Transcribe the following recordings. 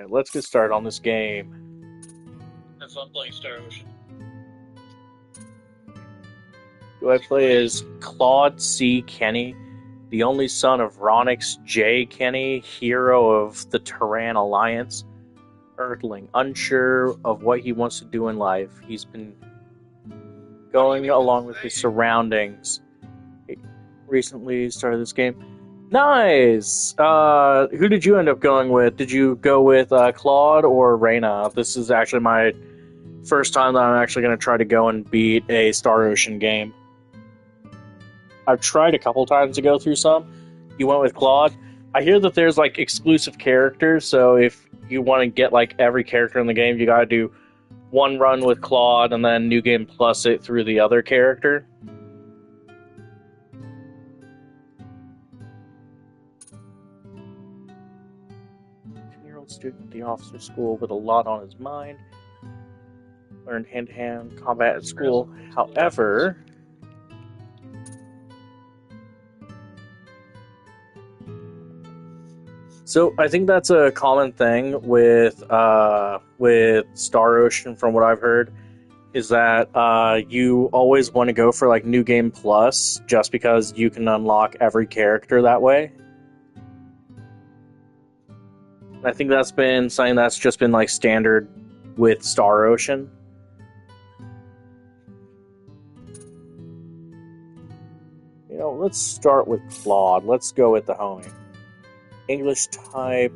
Alright, let's get started on this game. Have fun playing Star Ocean. Who I play as Claude C. Kenny, the only son of Ronix J. Kenny, hero of the Terran Alliance. Earthling, unsure of what he wants to do in life. He's been going along with his surroundings. He recently started this game. Nice! Who did you end up going with? Did you go with Claude or Reyna? This is actually my first time that I'm actually going to try to go and beat a Star Ocean game. I've tried a couple times to go through some. You went with Claude. I hear that there's like exclusive characters, so if you want to get like every character in the game, you gotta do one run with Claude and then New Game Plus it through the other character. Student at the officer school with a lot on his mind. Learned hand-to-hand combat at school. However, so I think that's a common thing with Star Ocean, from what I've heard, is that you always want to go for like New Game Plus just because you can unlock every character that way. I think that's been something that's just been like standard with Star Ocean. You know, let's start with Claude. Let's go with the homie. English type.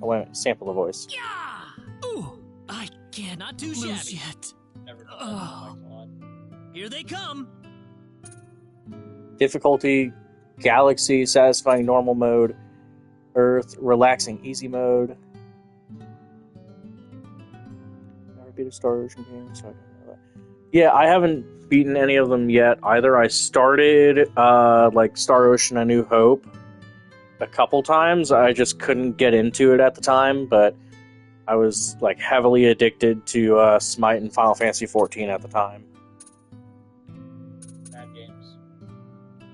Oh, wait a minute. Sample the voice. Yeah! Ooh, I cannot do lose yet. Oh. Here they come. Difficulty. Galaxy, satisfying normal mode. Earth, relaxing easy mode. Never beat a Star Ocean game, so I don't know that. Yeah, I haven't beaten any of them yet either. I started like Star Ocean: A New Hope a couple times. I just couldn't get into it at the time, but I was like heavily addicted to Smite and Final Fantasy XIV at the time. Bad games.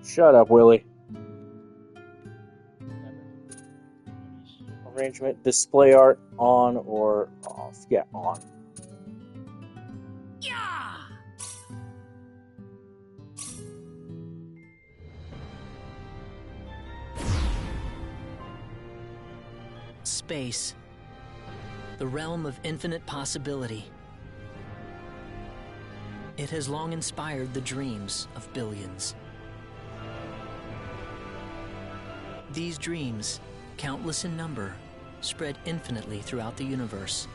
Shut up, Willie. Arrangement, display art, on or off? Yeah, on. Yeah! Space. The realm of infinite possibility. It has long inspired the dreams of billions. These dreams, countless in number, spread infinitely throughout the universe,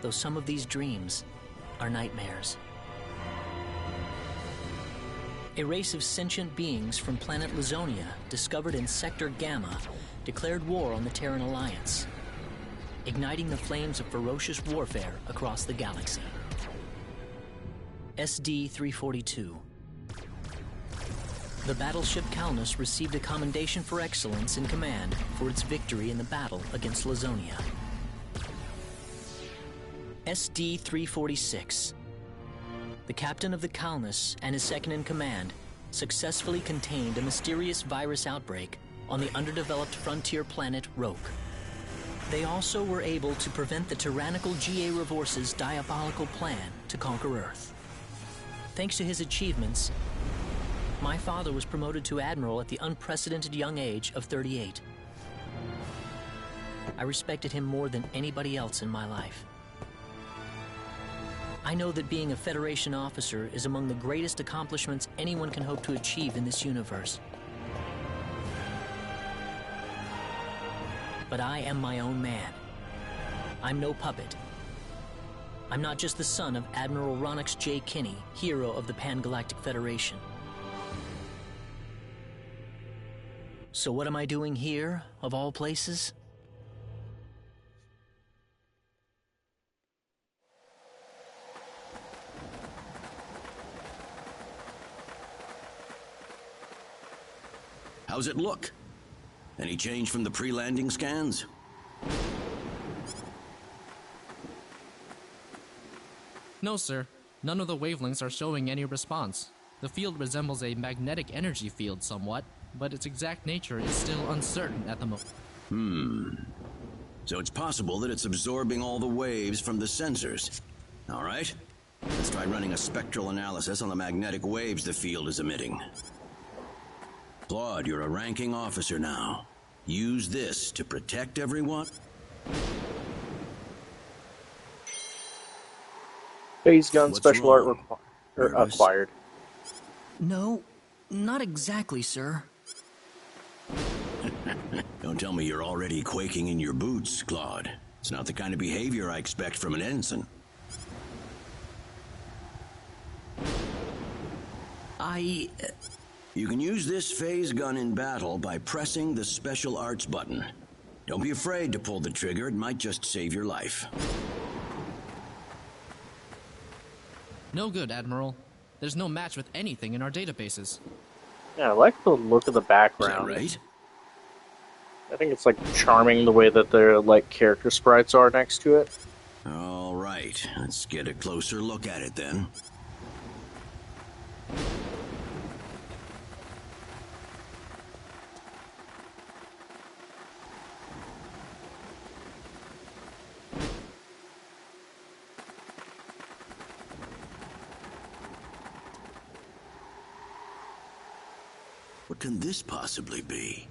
though some of these dreams are nightmares. A race of sentient beings from planet Lazonia, discovered in Sector Gamma, declared war on the Terran Alliance, igniting the flames of ferocious warfare across the galaxy. SD-342. The battleship Calnus received a commendation for excellence in command for its victory in the battle against Lazonia. SD-346. The captain of the Calnus and his second-in-command successfully contained a mysterious virus outbreak on the underdeveloped frontier planet Roke. They also were able to prevent the tyrannical G.A. Revorce's diabolical plan to conquer Earth. Thanks to his achievements, my father was promoted to admiral at the unprecedented young age of 38. I respected him more than anybody else in my life. I know that being a Federation officer is among the greatest accomplishments anyone can hope to achieve in this universe. But I am my own man. I'm no puppet. I'm not just the son of Admiral Ronix J. Kinney, hero of the Pan-Galactic Federation. So what am I doing here, of all places? How's it look? Any change from the pre-landing scans? No, sir. None of the wavelengths are showing any response. The field resembles a magnetic energy field somewhat, but its exact nature is still uncertain at the moment. So it's possible that it's absorbing all the waves from the sensors. All right, let's try running a spectral analysis on the magnetic waves the field is emitting. Claude, you're a ranking officer now. Use this to protect everyone. Phase gun What's special wrong? art Nervous? acquired. No, not exactly, sir. Don't tell me you're already quaking in your boots, Claude. It's not the kind of behavior I expect from an ensign. You can use this phase gun in battle by pressing the special arts button. Don't be afraid to pull the trigger, it might just save your life. No good, Admiral. There's no match with anything in our databases. Yeah, I like the look of the Is that background. right? I think it's like charming the way that their like character sprites are next to it. All right, let's get a closer look at it then. What can this possibly be?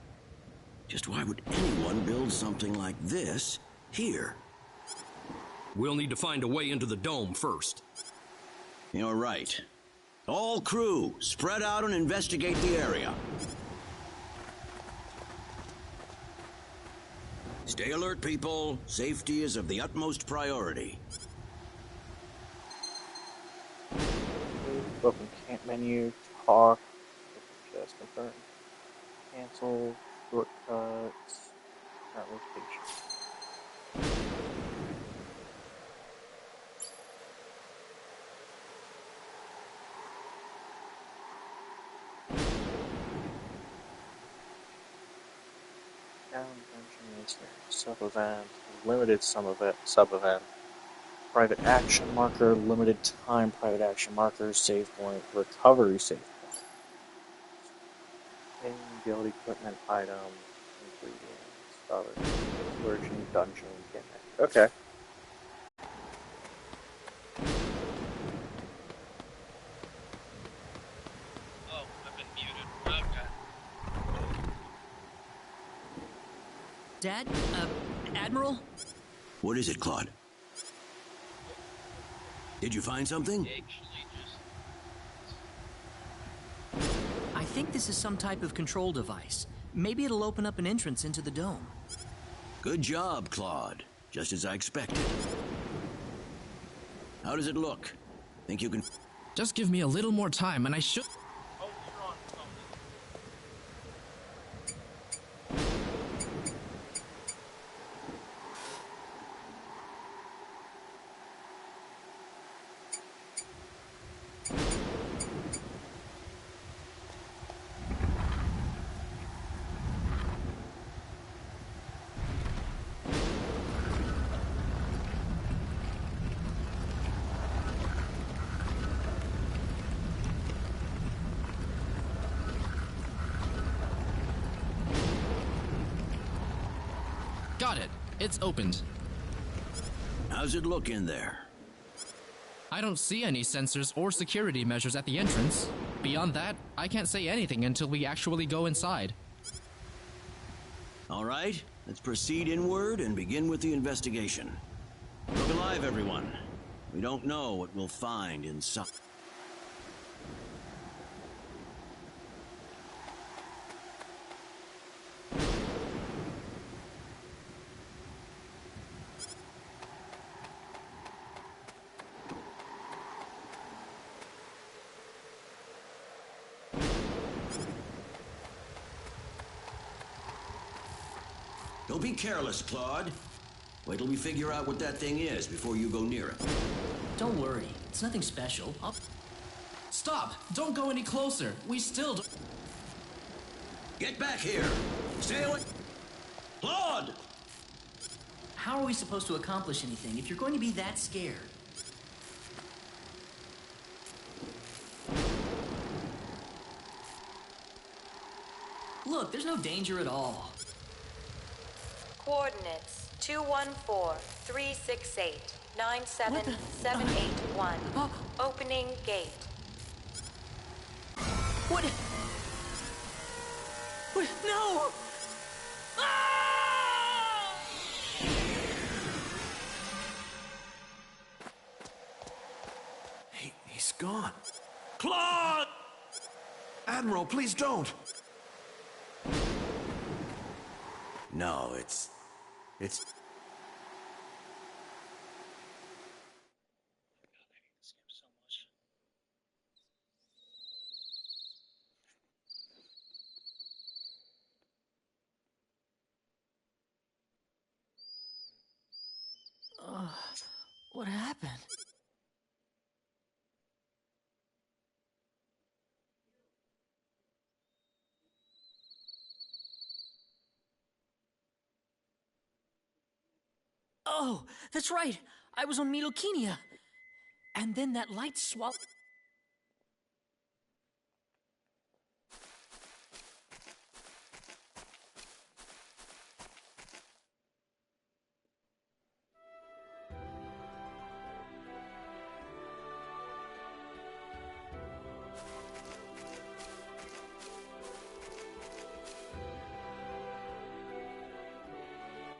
Just why would anyone build something like this here? We'll need to find a way into the dome first. You're right. All crew, spread out and investigate the area. Stay alert, people. Safety is of the utmost priority. Open camp menu, talk, just confirm, cancel, shortcuts, not location. Down dungeon sub-event, limited sub-event, private action marker, limited time private action marker, save point, recovery save point. Build equipment item, ingredients, other, origin, dungeon, gimmick. Okay. Oh, I've been muted. Okay. Dad? Admiral? What is it, Claude? Did you find something? Actually, I think this is some type of control device. Maybe it'll open up an entrance into the dome. Good job, Claude. Just as I expected. How does it look? Think you can... Just give me a little more time and I should... oh, you're on phone. Got it. It's opened. How's it look in there? I don't see any sensors or security measures at the entrance. Beyond that, I can't say anything until we actually go inside. All right, let's proceed inward and begin with the investigation. Look alive, everyone. We don't know what we'll find inside. Don't be careless, Claude. Wait till we figure out what that thing is before you go near it. Don't worry, it's nothing special. Stop! Don't go any closer! We still don't... Get back here! Stay away! Claude! How are we supposed to accomplish anything if you're going to be that scared? Look, there's no danger at all. Coordinates 214-368-97781. Opening gate. What? What? No! Ah! He's gone. Claude! Admiral, please don't. No, it's... What happened? Oh, that's right. I was on Milokenia. And then that light swallowed.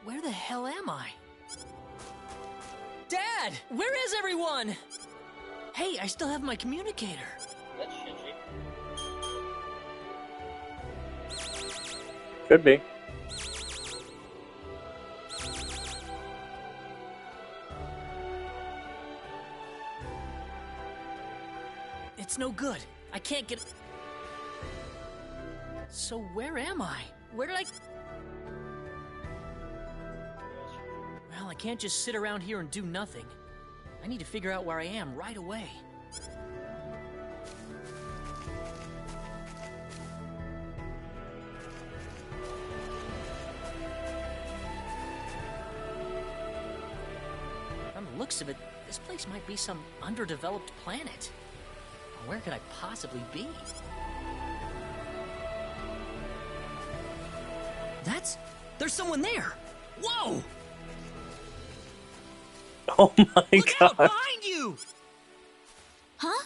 Where the hell am I? Dad! Where is everyone? Hey, I still have my communicator. That's Shinji. Could be. It's no good. I can't get... So where am I? Where did I... Well, I can't just sit around here and do nothing. I need to figure out where I am right away. From the looks of it, this place might be some underdeveloped planet. Where could I possibly be? There's someone there! Whoa! Oh my Look god. out behind you! Huh?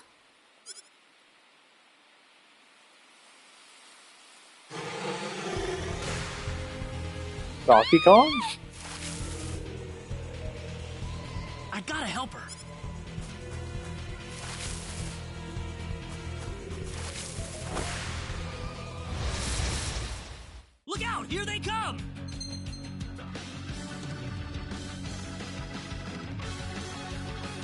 Donkey Kong? I gotta help her. Look out! Here they come!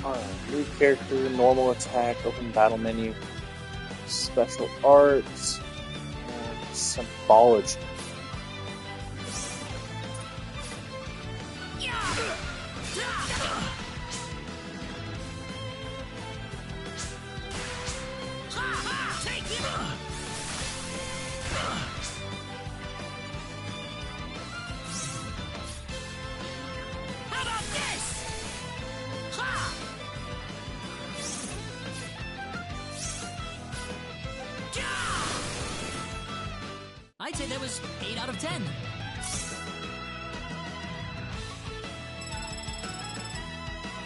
Alright, new character, normal attack, open battle menu, special arts, and symbology. I'd say that was 8 out of 10.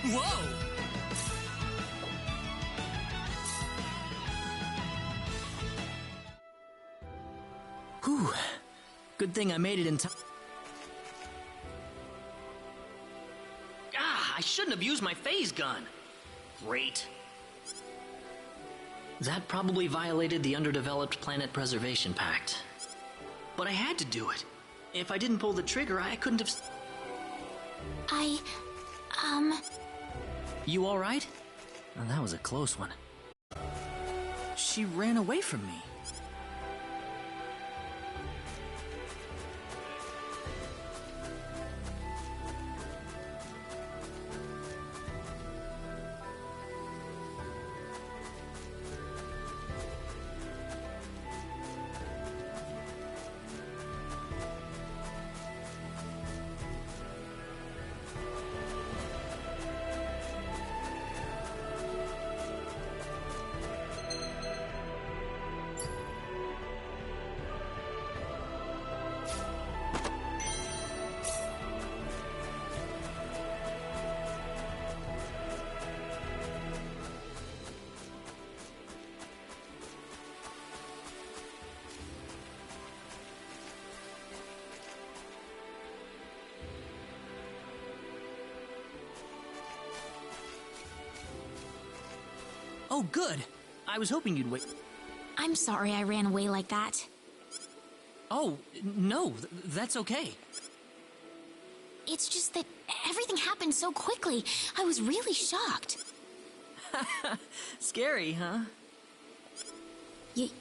Whoa! Whew. Good thing I made it in time. Ah, I shouldn't have used my phase gun. Great. That probably violated the Underdeveloped Planet Preservation Pact. But I had to do it. If I didn't pull the trigger, I couldn't have... You alright? Well, that was a close one. She ran away from me. Oh, good. I was hoping you'd wait. I'm sorry I ran away like that. Oh, no, that's okay. It's just that everything happened so quickly. I was really shocked. Scary, huh?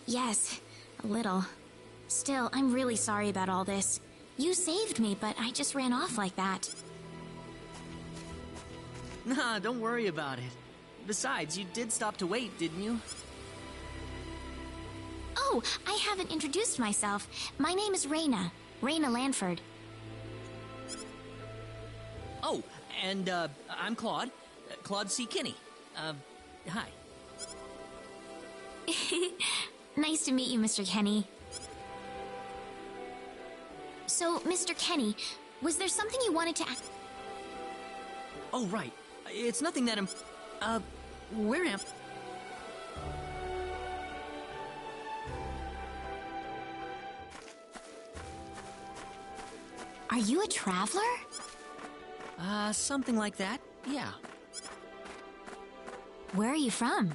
Yes, a little. Still, I'm really sorry about all this. You saved me, but I just ran off like that. Nah, don't worry about it. Besides, you did stop to wait, didn't you? Oh, I haven't introduced myself. My name is Raina. Raina Lanford. Oh, and, I'm Claude. Claude C. Kinney. Hi. Nice to meet you, Mr. Kenny. So, Mr. Kenny, was there something you wanted to Oh, right. It's nothing that where am... Are you a traveler? Something like that, yeah. Where are you from?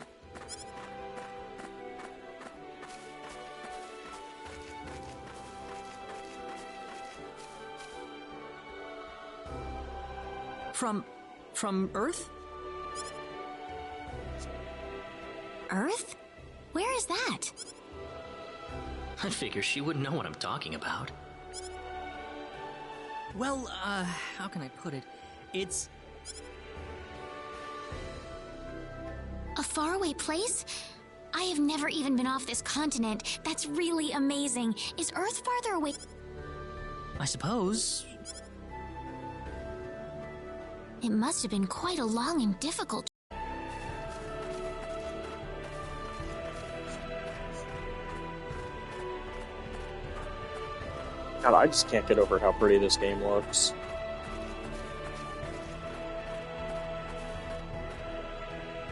From Earth? Earth? Where is that? I figure she wouldn't know what I'm talking about. Well, how can I put it? It's... A faraway place? I have never even been off this continent. That's really amazing. Is Earth farther away? I suppose. It must have been quite a long and difficult... God, I just can't get over how pretty this game looks.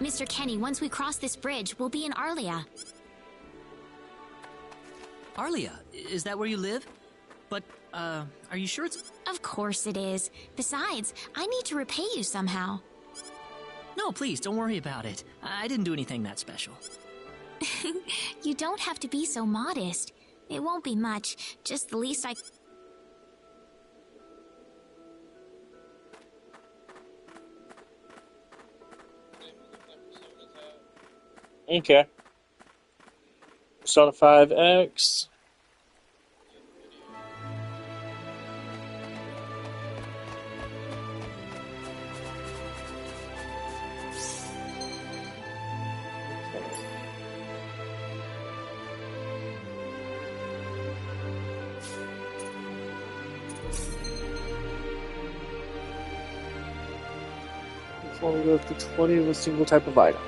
Mr. Kenny, once we cross this bridge, we'll be in Arlia. Arlia? Is that where you live? But, are you sure it's... Of course it is. Besides, I need to repay you somehow. No, please, don't worry about it. I didn't do anything that special. You don't have to be so modest. It won't be much, just the least I... Okay. Persona 5X. Only go up to 20 of a single type of item.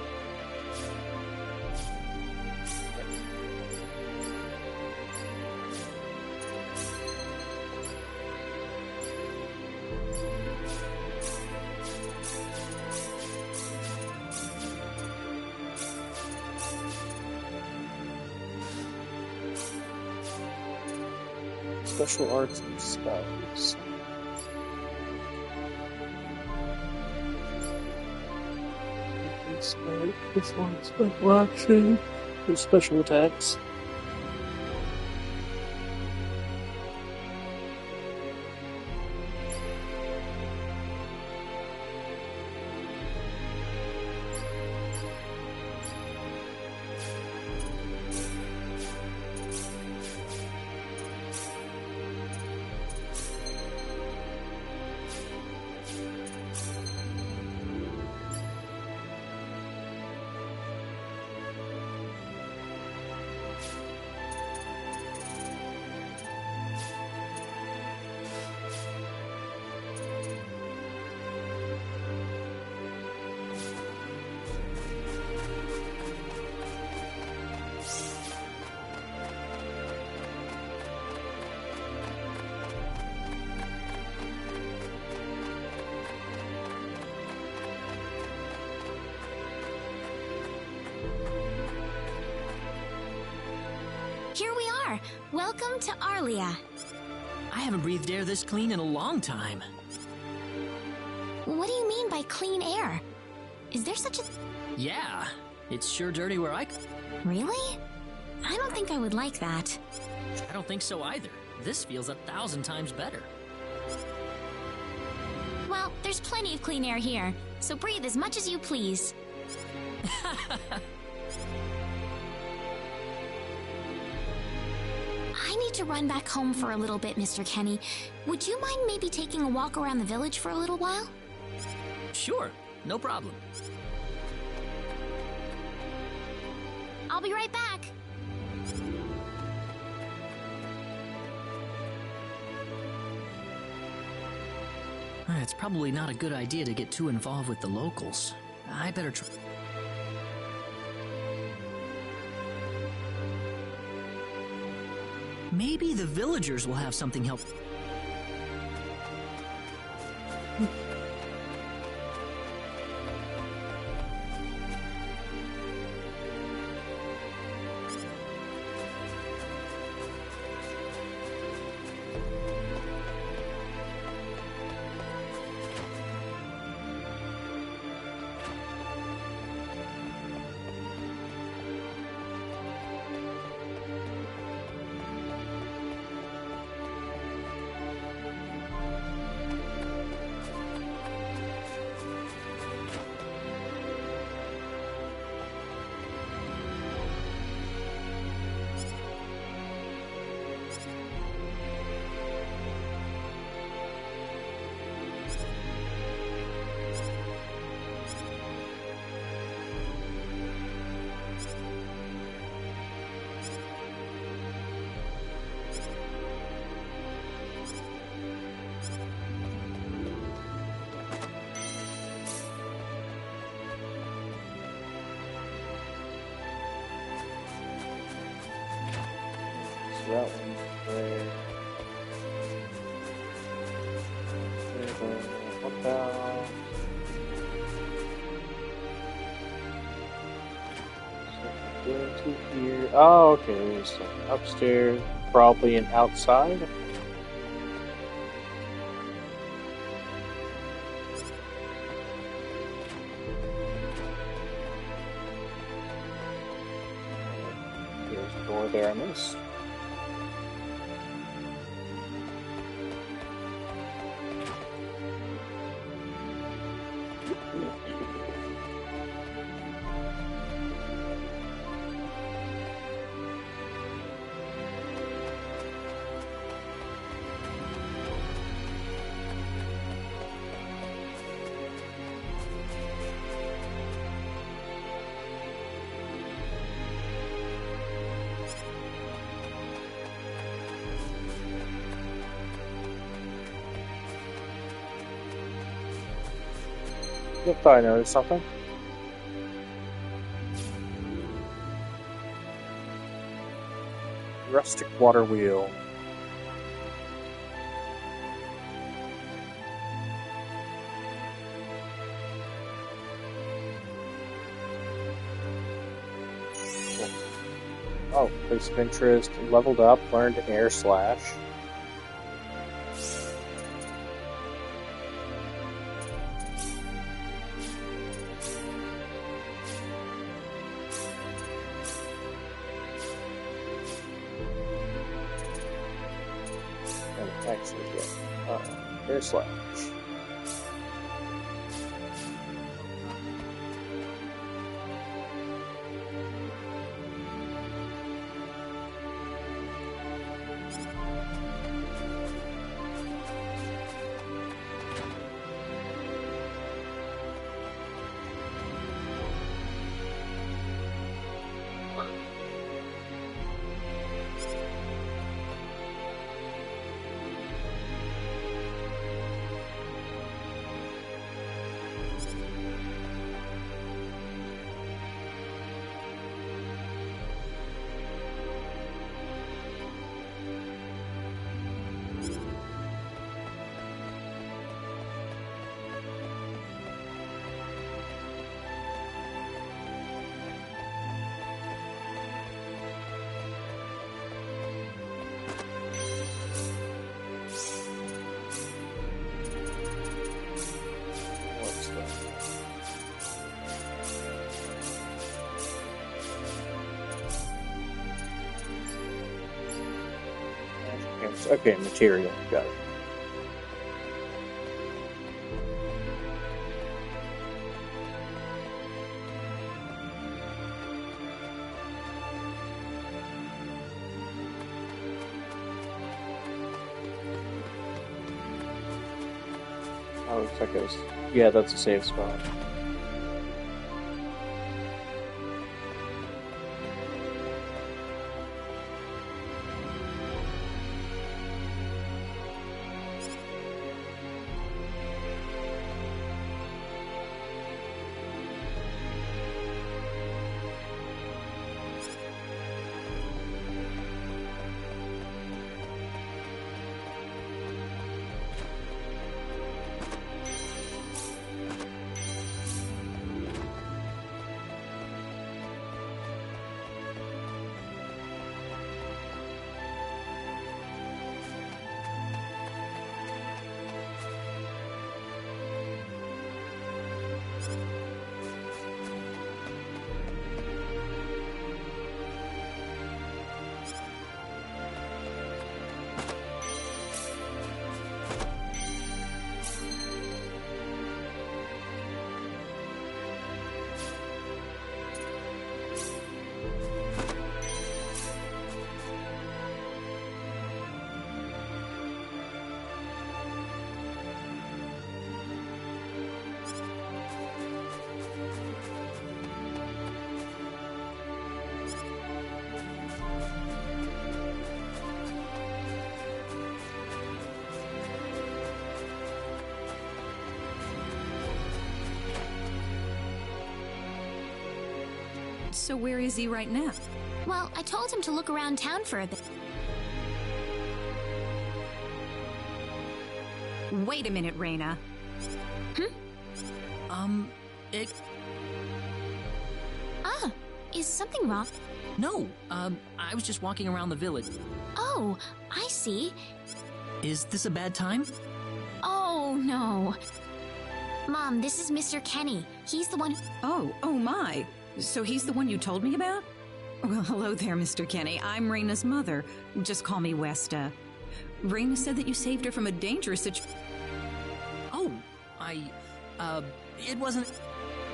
Special arts and spells. Special action. There's special attacks. Here we are! Welcome to Arlia. I haven't breathed air this clean in a long time. What do you mean by clean air? Is there such a... Yeah, It's sure dirty where Really? I don't think I would like that. I don't think so either. This feels 1,000 times better. Well, there's plenty of clean air here, so breathe as much as you please. I need to run back home for a little bit, Mr. Kenny. Would you mind maybe taking a walk around the village for a little while? Sure, no problem. I'll be right back. It's probably not a good idea to get too involved with the locals. I better try. Maybe the villagers will have something help. That one's there. What about? So into here. Oh, okay. So upstairs, probably an outside. There's a door there I missed. I thought I noticed something. Rustic water wheel. Cool. Oh, place of interest. Leveled up. Learned air slash. Actually get air slash. items. Okay, material. Got it. Oh, looks like it was... Yeah, that's a safe spot. So where is he right now? Well, I told him to look around town for a bit. Wait a minute, Reina. Is something wrong? No, I was just walking around the village. Oh, I see. Is this a bad time? Oh, no. Mom, this is Mr. Kenny. He's the one Oh my. So he's the one you told me about? Well, hello there, Mr. Kenny. I'm Reina's mother. Just call me Westa. Reina said that you saved her from a dangerous situation. Oh, it wasn't...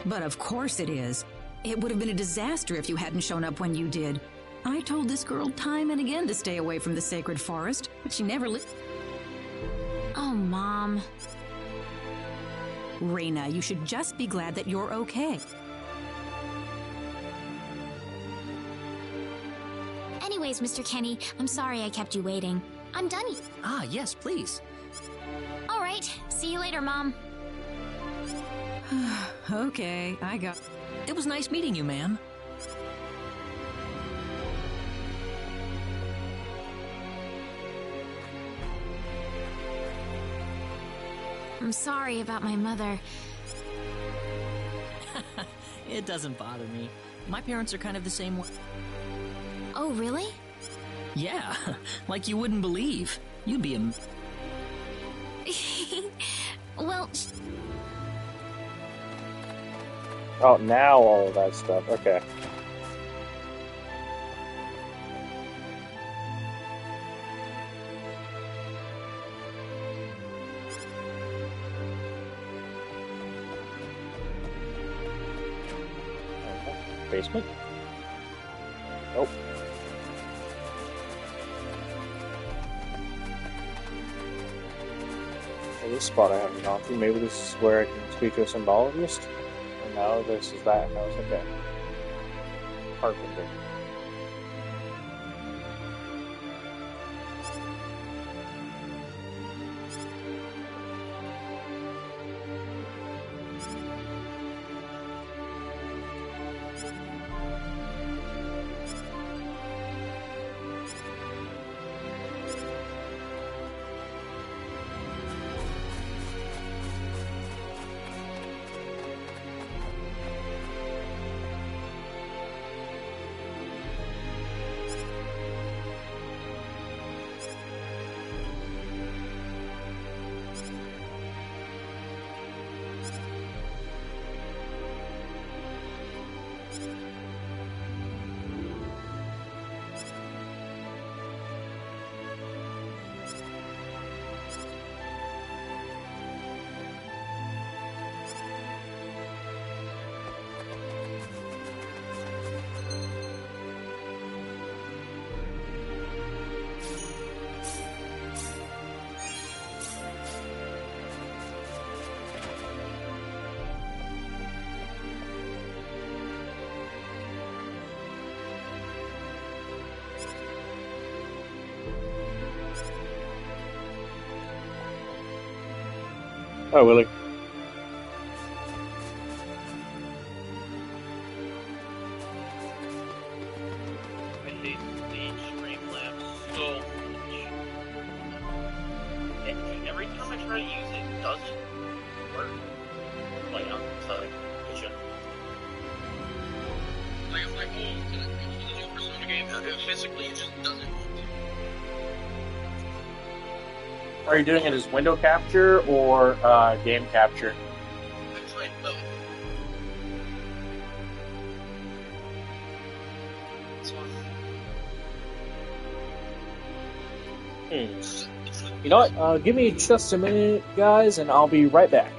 But of course it is. It would have been a disaster if you hadn't shown up when you did. I told this girl time and again to stay away from the sacred forest, but she never Oh, Mom. Reina, you should just be glad that you're okay. Anyways, Mr. Kenny, I'm sorry I kept you waiting. I'm done. Ah, yes, please. All right. See you later, Mom. Okay, I got... It was nice meeting you, ma'am. I'm sorry about my mother. It doesn't bother me. My parents are kind of the same way. Oh, really? Yeah, like you wouldn't believe. You'd be a... Well... Oh, now all of that stuff. Okay. Basement? Nope. Well, this spot I haven't gone through. Maybe this is where I can speak to a symbologist? Or no, this is that house. Okay. Carpenter. Oh, Willie. I hate the Streamlabs so much. Every time I try to use it, it doesn't work. Like, I'm telling you. Like, I'm like, oh, can I use the new Persona game? Physically, it just doesn't work. Are you doing it as window capture or game capture? I tried both. So, You know what? Give me just a minute, guys, and I'll be right back.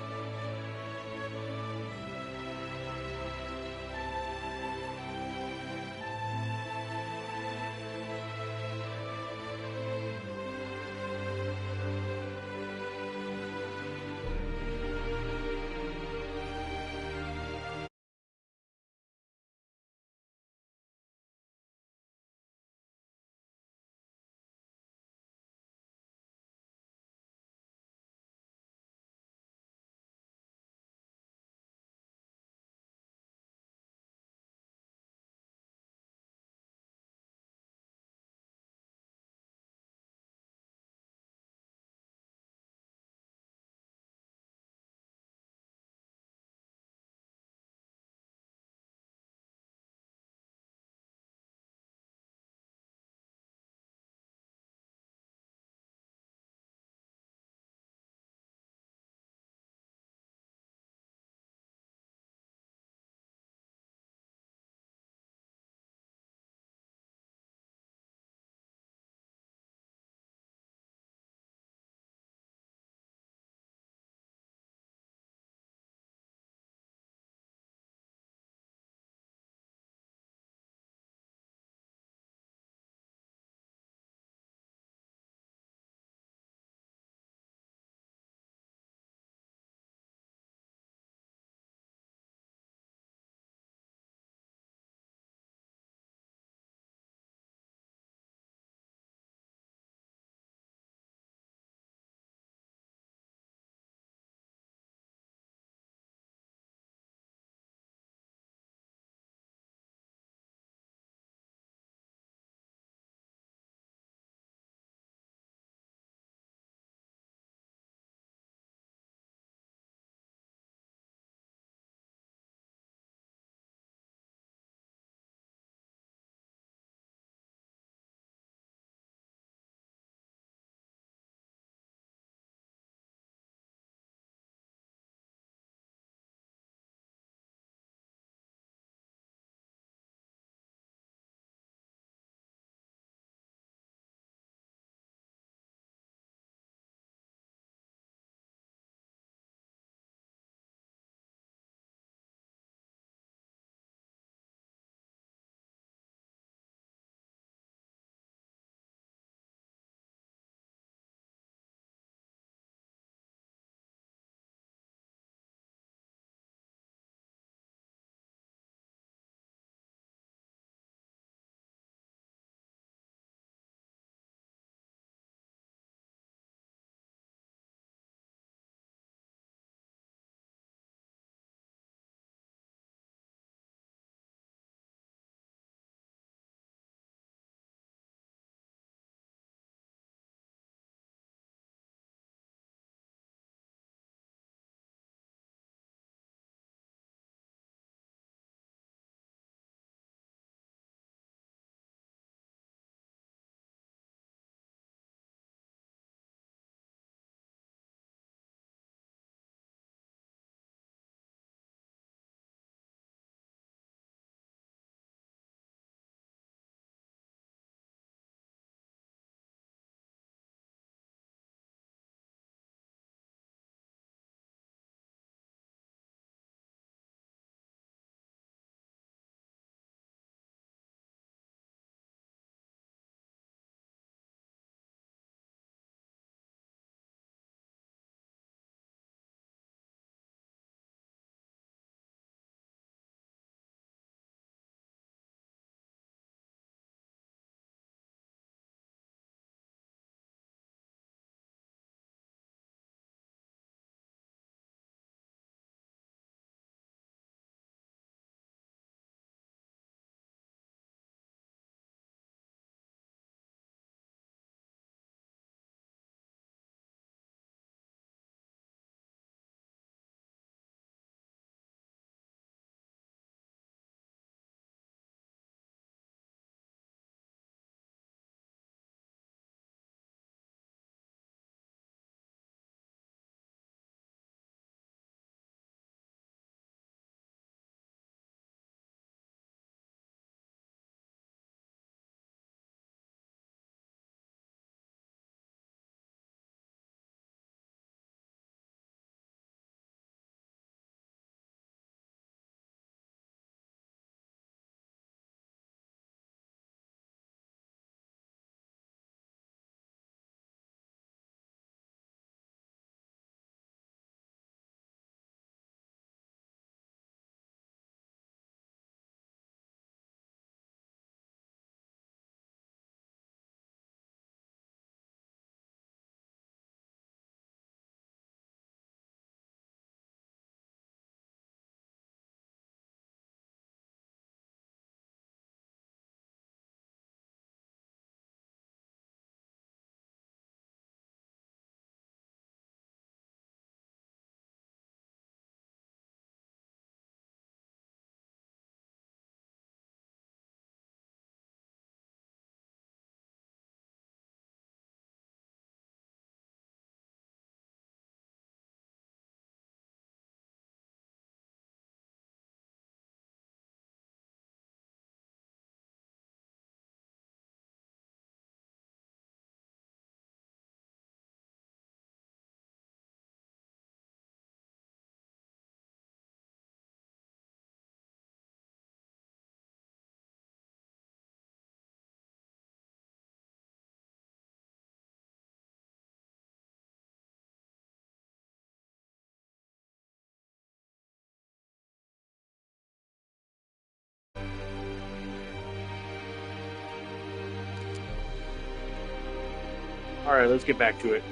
Alright, let's get back to it.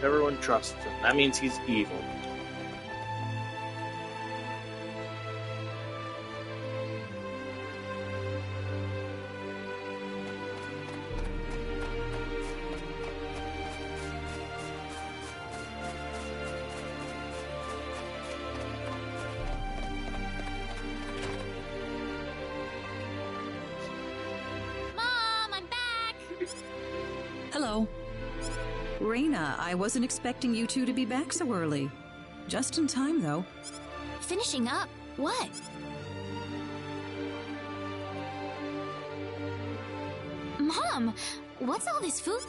Everyone trusts him. That means he's evil. Mom, I'm back! Hello. Reina, I wasn't expecting you two to be back so early. Just in time, though. Finishing up? What? Mom, what's all this food?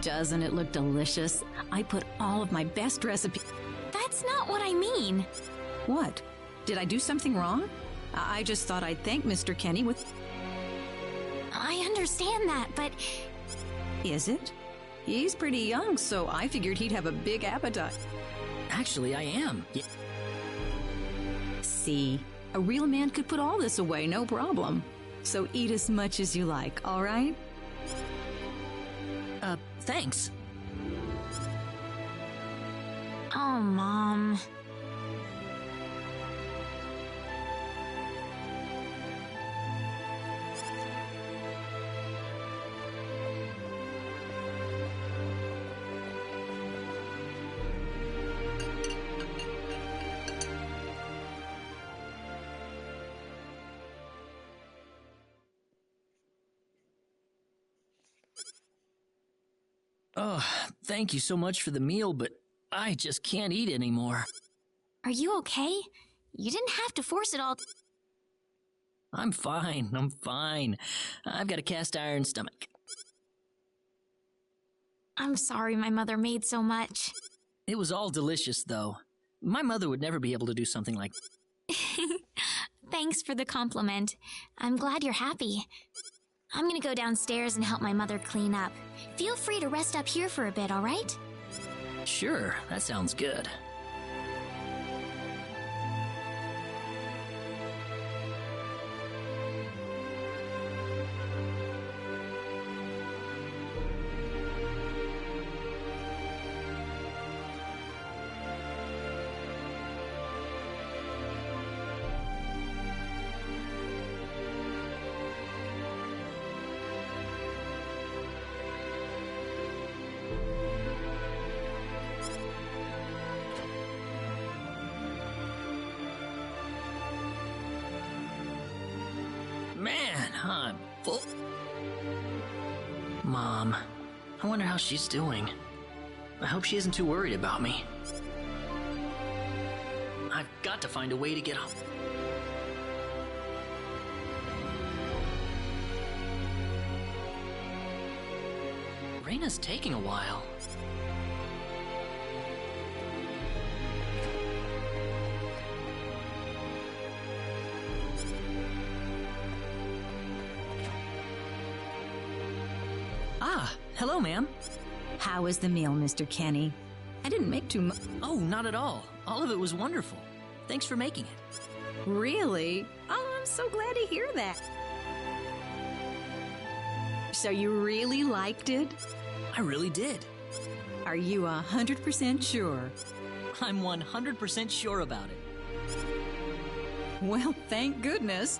Doesn't it look delicious? I put all of my best recipes. That's not what I mean. What? Did I do something wrong? I just thought I'd thank Mr. Kenny with... I understand that, but... Is it? He's pretty young, so I figured he'd have a big appetite. Actually, I am. See, a real man could put all this away, no problem. So eat as much as you like, all right? Thanks. Oh, Mom. Oh, thank you so much for the meal, but I just can't eat anymore. Are you okay? You didn't have to force it all. I'm fine. I've got a cast iron stomach. I'm sorry my mother made so much. It was all delicious, though. My mother would never be able to do something like... Thanks for the compliment. I'm glad you're happy. I'm gonna go downstairs and help my mother clean up. Feel free to rest up here for a bit, all right? Sure, that sounds good. Man, I'm full. Mom, I wonder how she's doing. I hope she isn't too worried about me. I've got to find a way to get home. Reina's taking a while. Ah, hello, ma'am. How was the meal, Mr. Kenny? I didn't make too much. Oh, not at all. All of it was wonderful. Thanks for making it. Really? Oh, I'm so glad to hear that. So you really liked it? I really did. Are you 100% sure? I'm 100% sure about it. Well, thank goodness.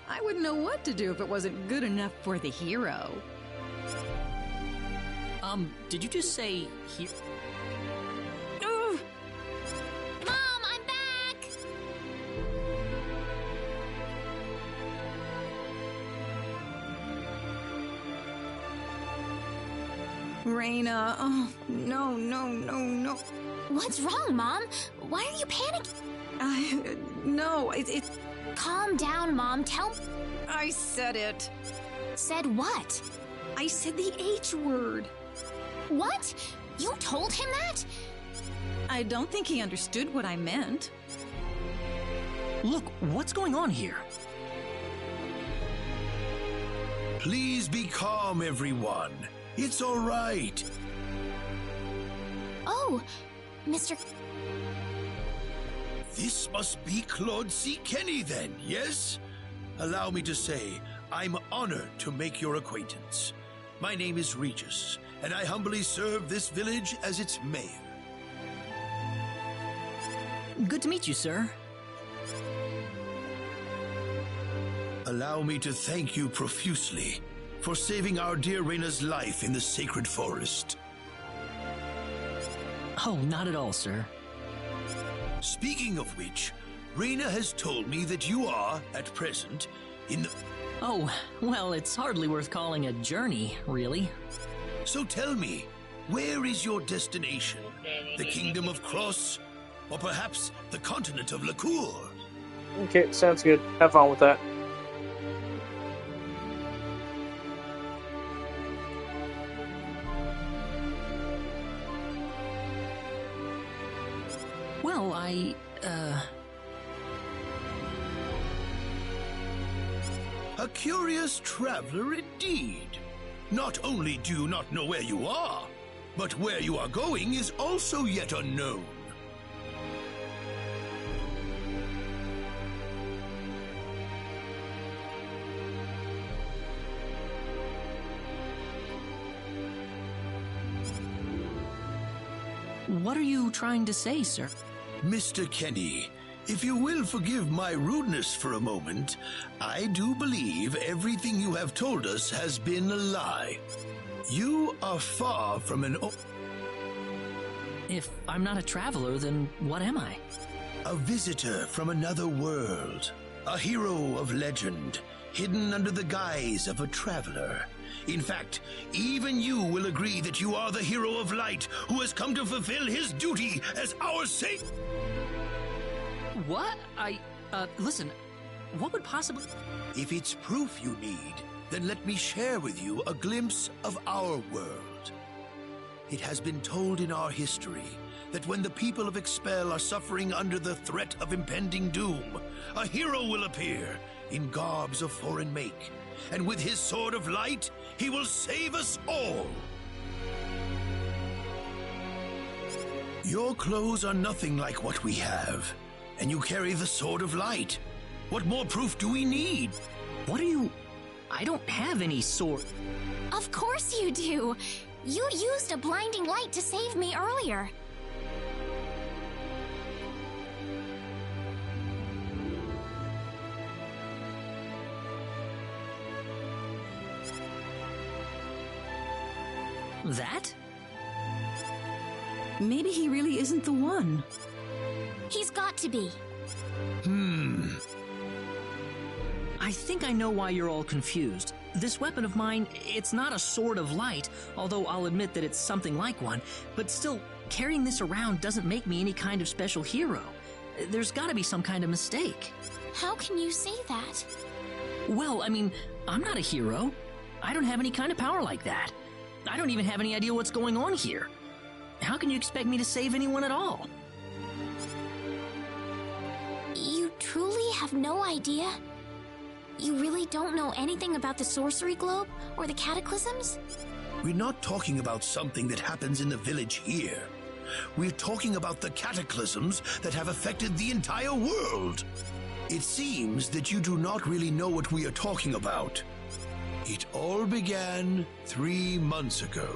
I wouldn't know what to do if it wasn't good enough for the hero. Did you just say he... Mom, I'm back! Reina, oh, no. What's wrong, Mom? Why are you panicking? No, it's... Calm down, Mom. Tell me. I said it. Said what? I said the H word. What? You told him that? I don't think he understood what I meant. Look, what's going on here? Please be calm, everyone. It's all right. Oh, Mr. This must be Claude C. Kenny then, yes? Allow me to say, I'm honored to make your acquaintance. My name is Regis, and I humbly serve this village as its mayor. Good to meet you, sir. Allow me to thank you profusely for saving our dear Reina's life in the sacred forest. Oh, not at all, sir. Speaking of which, Reina has told me that you are, at present, in the... Oh, well, it's hardly worth calling a journey, really. So tell me, where is your destination? The Kingdom of Cross? Or perhaps the continent of Lacour? Okay, sounds good. Have fun with that. Well, A curious traveler indeed. Not only do you not know where you are, but where you are going is also yet unknown. What are you trying to say, sir? Mr. Kenny, if you will forgive my rudeness for a moment, I do believe everything you have told us has been a lie. You are far from an... If I'm not a traveler, then what am I? A visitor from another world. A hero of legend, hidden under the guise of a traveler. In fact, even you will agree that you are the hero of light who has come to fulfill his duty as our saint. What? Listen, what would possibly... If it's proof you need, then let me share with you a glimpse of our world. It has been told in our history that when the people of Expel are suffering under the threat of impending doom, a hero will appear in garbs of foreign make, and with his sword of light, he will save us all. Your clothes are nothing like what we have, and you carry the sword of light. What more proof do we need? What are you... I don't have any sword. Of course you do. You used a blinding light to save me earlier. That? Maybe he really isn't the one. He's got to be. I think I know why you're all confused. This weapon of mine, it's not a sword of light, although I'll admit that it's something like one, but still, carrying this around doesn't make me any kind of special hero. There's gotta be some kind of mistake. How can you say that? Well, I mean, I'm not a hero. I don't have any kind of power like that. I don't even have any idea what's going on here. How can you expect me to save anyone at all? You truly have no idea? You really don't know anything about the sorcery globe or the cataclysms? We're not talking about something that happens in the village here. We're talking about the cataclysms that have affected the entire world. It seems that you do not really know what we are talking about. It all began 3 months ago.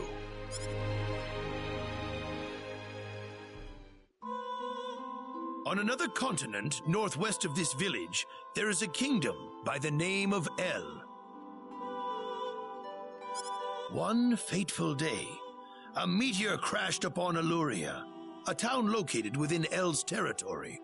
On another continent, northwest of this village, there is a kingdom by the name of El. One fateful day, a meteor crashed upon Aluria, a town located within El's territory.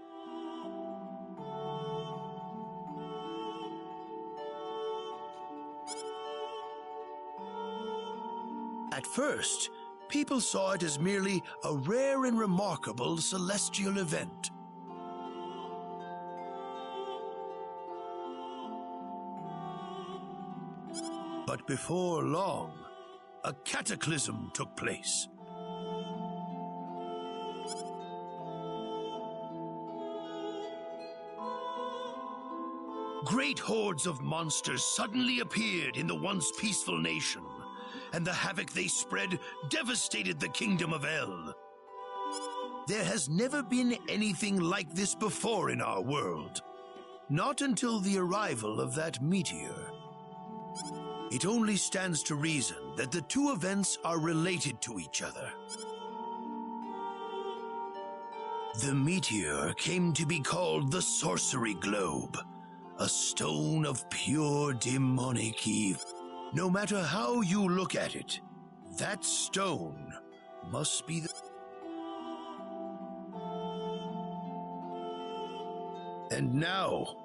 At first, people saw it as merely a rare and remarkable celestial event. But before long, a cataclysm took place. Great hordes of monsters suddenly appeared in the once peaceful nation, and the havoc they spread devastated the kingdom of El. There has never been anything like this before in our world. Not until the arrival of that meteor. It only stands to reason that the two events are related to each other. The meteor came to be called the Sorcery Globe, a stone of pure demonic evil. No matter how you look at it, that stone must be the... And now,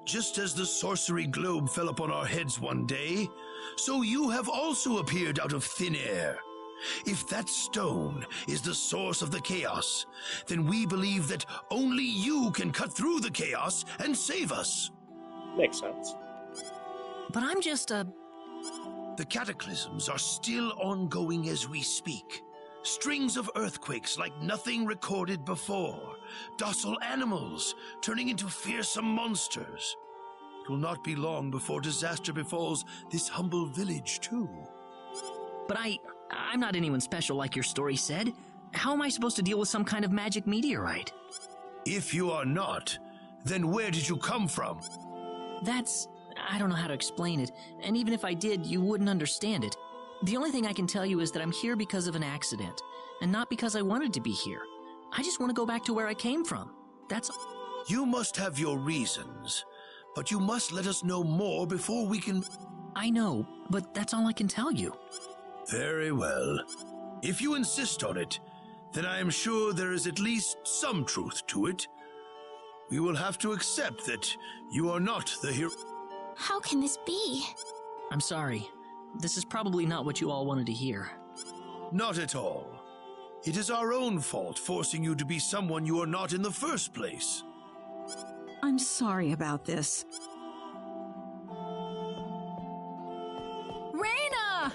just as the Sorcery Globe fell upon our heads one day, so you have also appeared out of thin air. If that stone is the source of the chaos, then we believe that only you can cut through the chaos and save us. Makes sense. But I'm just a... The cataclysms are still ongoing as we speak. Strings of earthquakes like nothing recorded before. Docile animals turning into fearsome monsters. It will not be long before disaster befalls this humble village, too. But I'm not anyone special like your story said. How am I supposed to deal with some kind of magic meteorite? If you are not, then where did you come from? I don't know how to explain it, and even if I did, you wouldn't understand it. The only thing I can tell you is that I'm here because of an accident, and not because I wanted to be here. I just want to go back to where I came from. That's all. You must have your reasons, but you must let us know more before we can... I know, but that's all I can tell you. Very well. If you insist on it, then I am sure there is at least some truth to it. We will have to accept that you are not the hero. How can this be? I'm sorry. This is probably not what you all wanted to hear. Not at all. It is our own fault forcing you to be someone you are not in the first place. I'm sorry about this. Reina!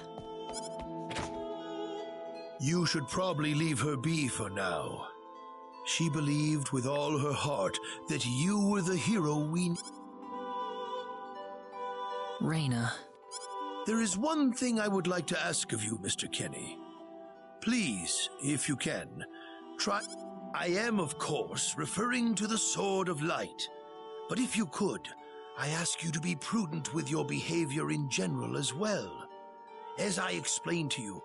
You should probably leave her be for now. She believed with all her heart that you were the hero we... Reina. There is one thing I would like to ask of you, Mr. Kenny. Please, if you can, try... I am, of course, referring to the Sword of Light. But if you could, I ask you to be prudent with your behavior in general as well. As I explained to you,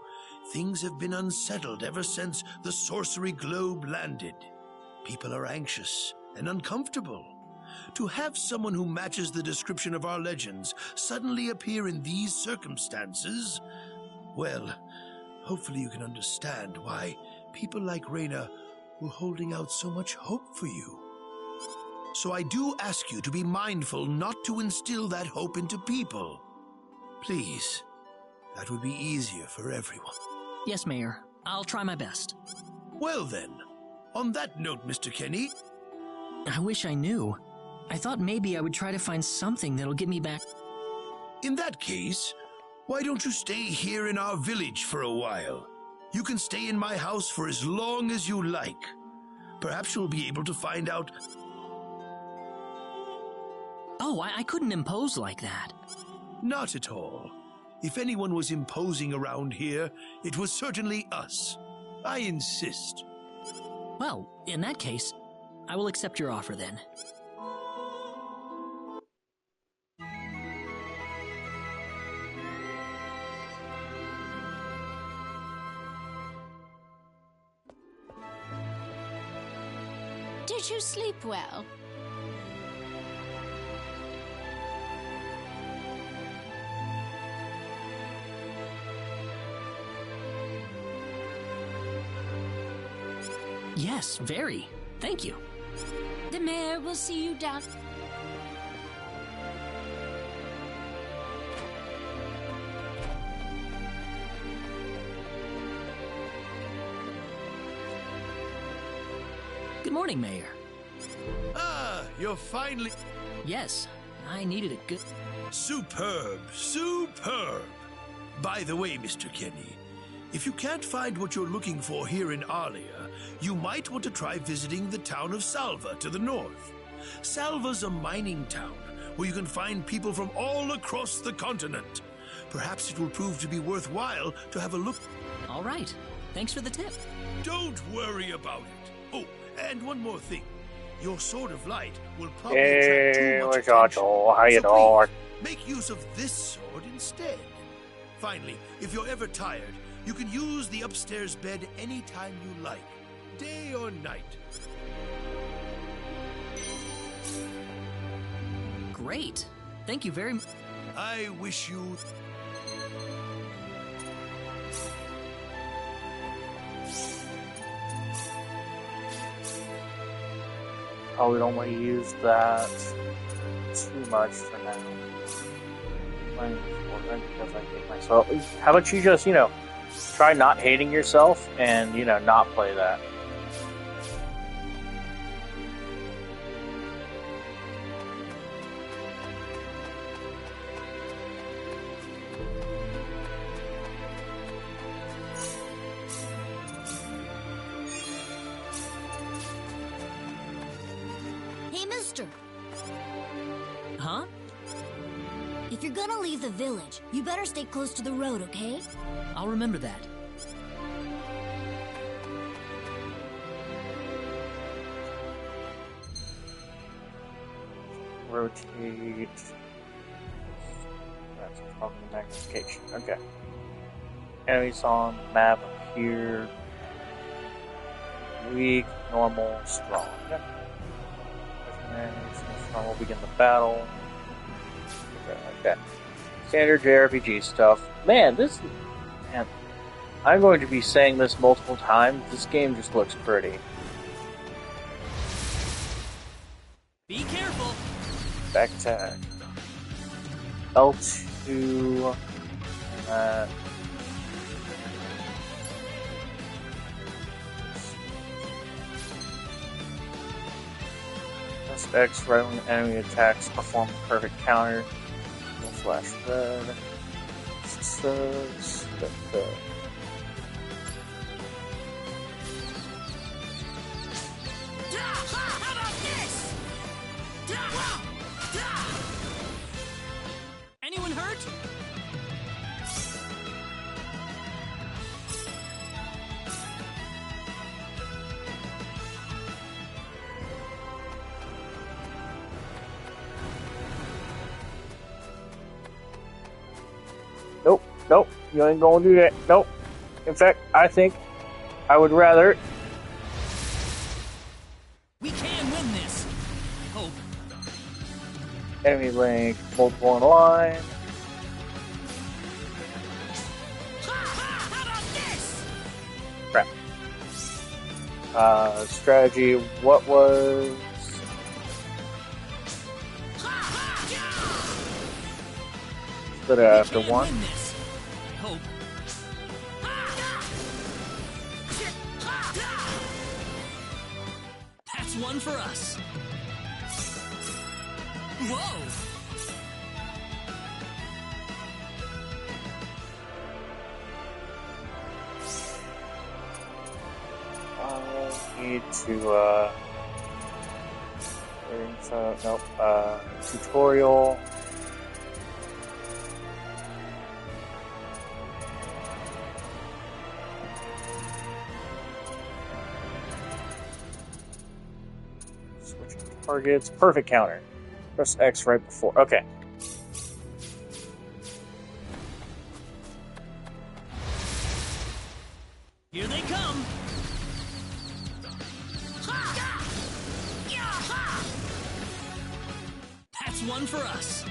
things have been unsettled ever since the Sorcery Globe landed. People are anxious and uncomfortable. To have someone who matches the description of our legends suddenly appear in these circumstances, well, hopefully you can understand why people like Reina were holding out so much hope for you. So I do ask you to be mindful not to instill that hope into people. Please, that would be easier for everyone. Yes, Mayor. I'll try my best. Well then, on that note, Mr. Kenny... I wish I knew. I thought maybe I would try to find something that'll get me back. In that case, why don't you stay here in our village for a while? You can stay in my house for as long as you like. Perhaps you'll be able to find out... Oh, I couldn't impose like that. Not at all. If anyone was imposing around here, it was certainly us. I insist. Well, in that case, I will accept your offer then. Did you sleep well? Yes, very. Thank you. The mayor will see you down. Good morning, Mayor. Ah, you're finally... Yes, I needed a good... Superb, superb. By the way, Mr. Kenny, if you can't find what you're looking for here in Alia, you might want to try visiting the town of Salva to the north. Salva's a mining town where you can find people from all across the continent. Perhaps it will prove to be worthwhile to have a look. All right. Thanks for the tip. Don't worry about it. Oh, and one more thing. Your sword of light will probably Hey, attract too much what's up, attention. Joel? How you So doing? please, make use of this sword instead. Finally, if you're ever tired, you can use the upstairs bed anytime you like, day or night. Great. Thank you very much. I wish you... Probably don't want to use that too much for now. Playing Fortnite because I hate myself. How about you just, try not hating yourself and, not play that? Hey, mister. Huh? If you're gonna leave the village, you better stay close to the road, okay? I'll remember that. Rotate. That's probably magnification. Okay. Enemies on the map appear weak, normal, strong. Yep. Strong will begin the battle. Okay. Standard JRPG stuff. Man, I'm going to be saying this multiple times. This game just looks pretty. Be careful. Back attack. L2. And that. Press X right when the enemy attacks. Perform a perfect counter. Flash red. Says that How about this? Anyone hurt? Nope, you ain't gonna do that. Nope. In fact, I think I would rather. We can win this. I hope. Enemy link, multiple in line. How about this? Crap. Strategy, what was. Split it after one. Win this. I hope. That's one for us. Whoa! I need to, tutorial. Switching targets. Perfect counter. Press X right before. Okay. Here they come. That's one for us.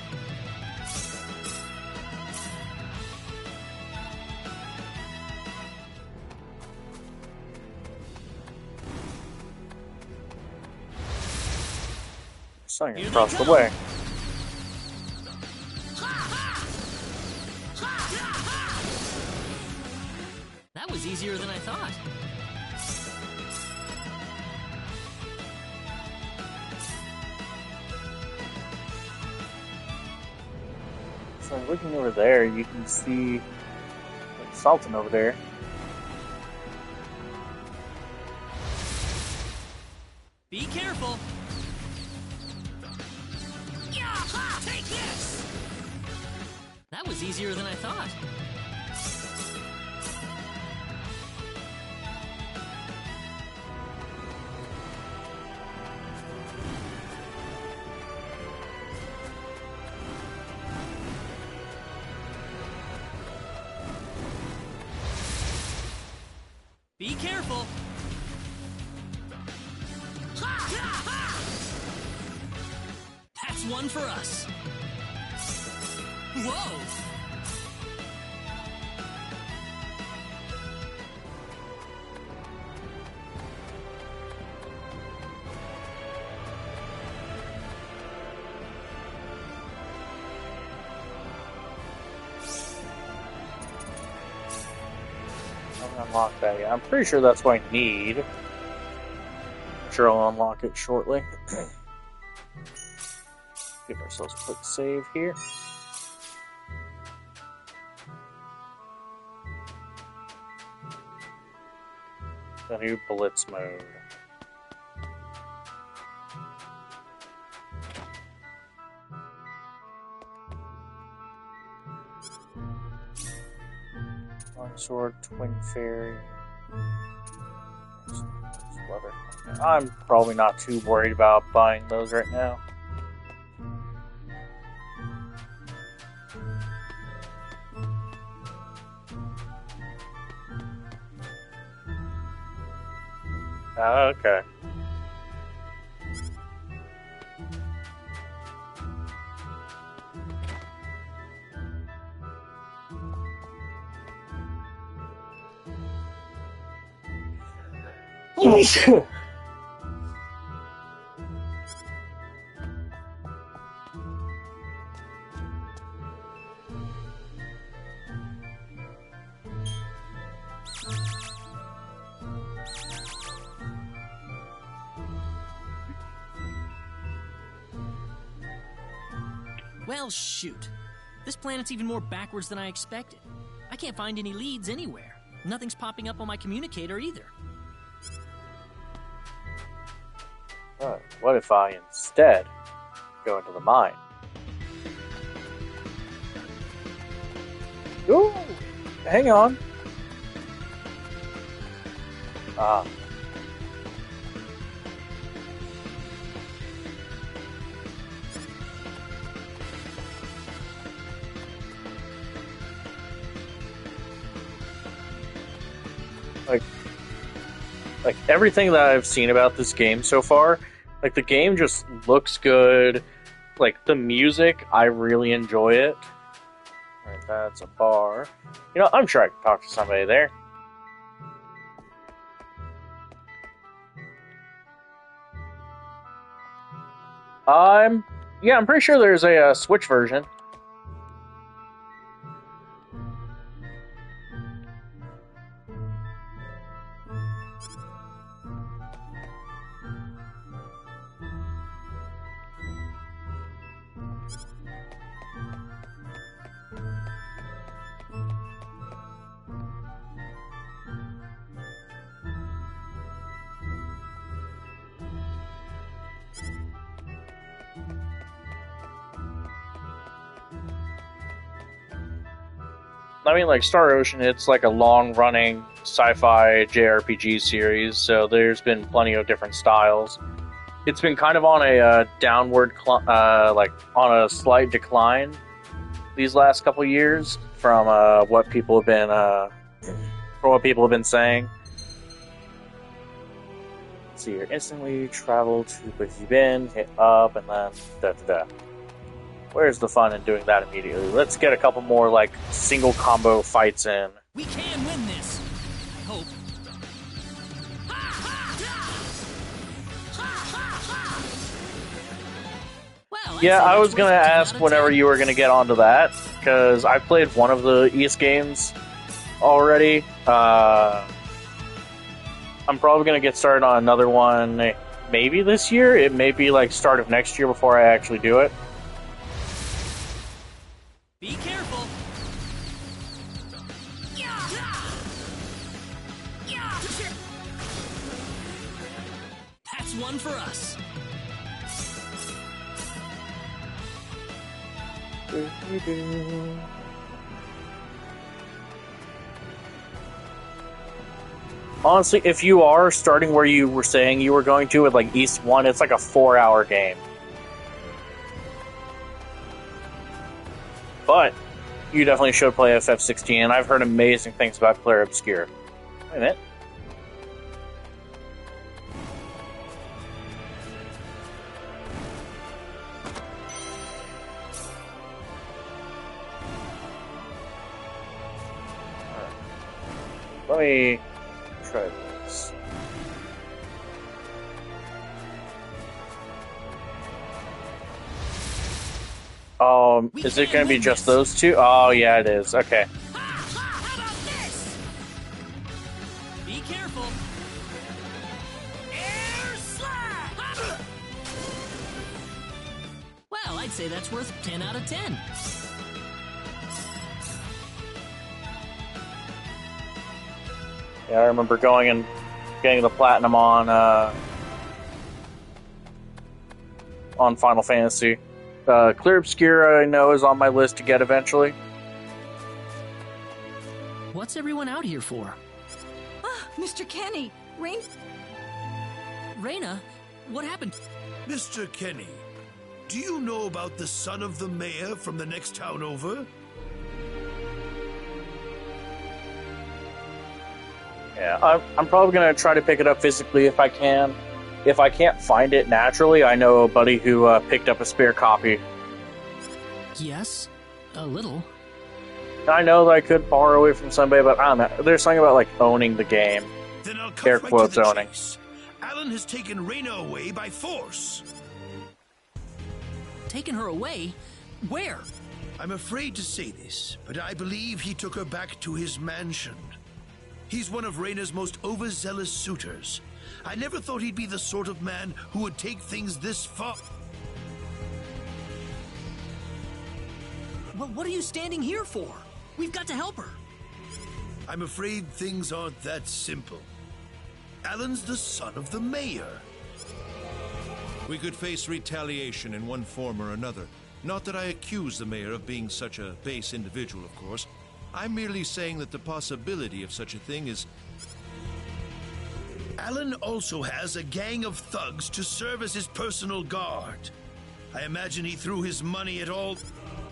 Something across the way. That was easier than I thought. So looking over there, you can see Sultan over there. Be careful. Take this! That was easier than I thought. one for us. Whoa! Unlock that yet. I'm pretty sure that's what I need. I'm sure I'll unlock it shortly. Give ourselves a quick save here. The new Blitz mode. Sword, Twin Fairy. I'm probably not too worried about buying those right now. Okay. Well, shoot. This planet's even more backwards than I expected. I can't find any leads anywhere. Nothing's popping up on my communicator either. What if I instead go into the mine? Ooh, hang on. Like everything that I've seen about this game so far, like the game just looks good. Like the music, I really enjoy it. Alright, that's a bar. You know, I'm sure I can talk to somebody there. Yeah, I'm pretty sure there's a Switch version. I mean, like, Star Ocean, it's like a long-running sci-fi JRPG series, so there's been plenty of different styles. It's been kind of on a downward, like, on a slight decline these last couple years from what people have been saying. Let's see here. Instantly travel to place you've been, hit up, and then da-da-da. Where's the fun in doing that immediately? Let's get a couple more, like, single combo fights in. We can win this! I hope. Well, yeah, I was gonna ask whenever you were gonna get onto that, because I played one of the East games already. I'm probably gonna get started on another one maybe this year. It may be, like, start of next year before I actually do it. Be careful! That's one for us. Honestly, if you are starting where you were saying you were going to with, like, East 1, it's like a 4-hour game. But you definitely should play FF16, and I've heard amazing things about Clair Obscur. Wait a minute. let me try this. Is it going to be just those two? Oh, yeah, it is. Okay. How about this? Be careful. Air slap! Well, I'd say that's worth 10 out of 10. Yeah, I remember going and getting the platinum on Final Fantasy. Clear Obscura, I know, is on my list to get eventually. What's everyone out here for? Ah, Mr. Kenny, Reyna, what happened? Mr. Kenny, do you know about the son of the mayor from the next town over? Yeah, I'm probably going to try to pick it up physically if I can. If I can't find it naturally, I know a buddy who picked up a spare copy. Yes, a little. I know that I could borrow it from somebody, but I don't know. There's something about, like, owning the game. Then I'll cut Air right quotes to the owning. chase. Alan has taken Reyna away by force. Taken her away? Where? I'm afraid to say this, but I believe he took her back to his mansion. He's one of Reyna's most overzealous suitors. I never thought he'd be the sort of man who would take things this far. Well, what are you standing here for? We've got to help her. I'm afraid things aren't that simple. Alan's the son of the mayor. We could face retaliation in one form or another. Not that I accuse the mayor of being such a base individual, of course. I'm merely saying that the possibility of such a thing is... Alan also has a gang of thugs to serve as his personal guard. I imagine he threw his money at all.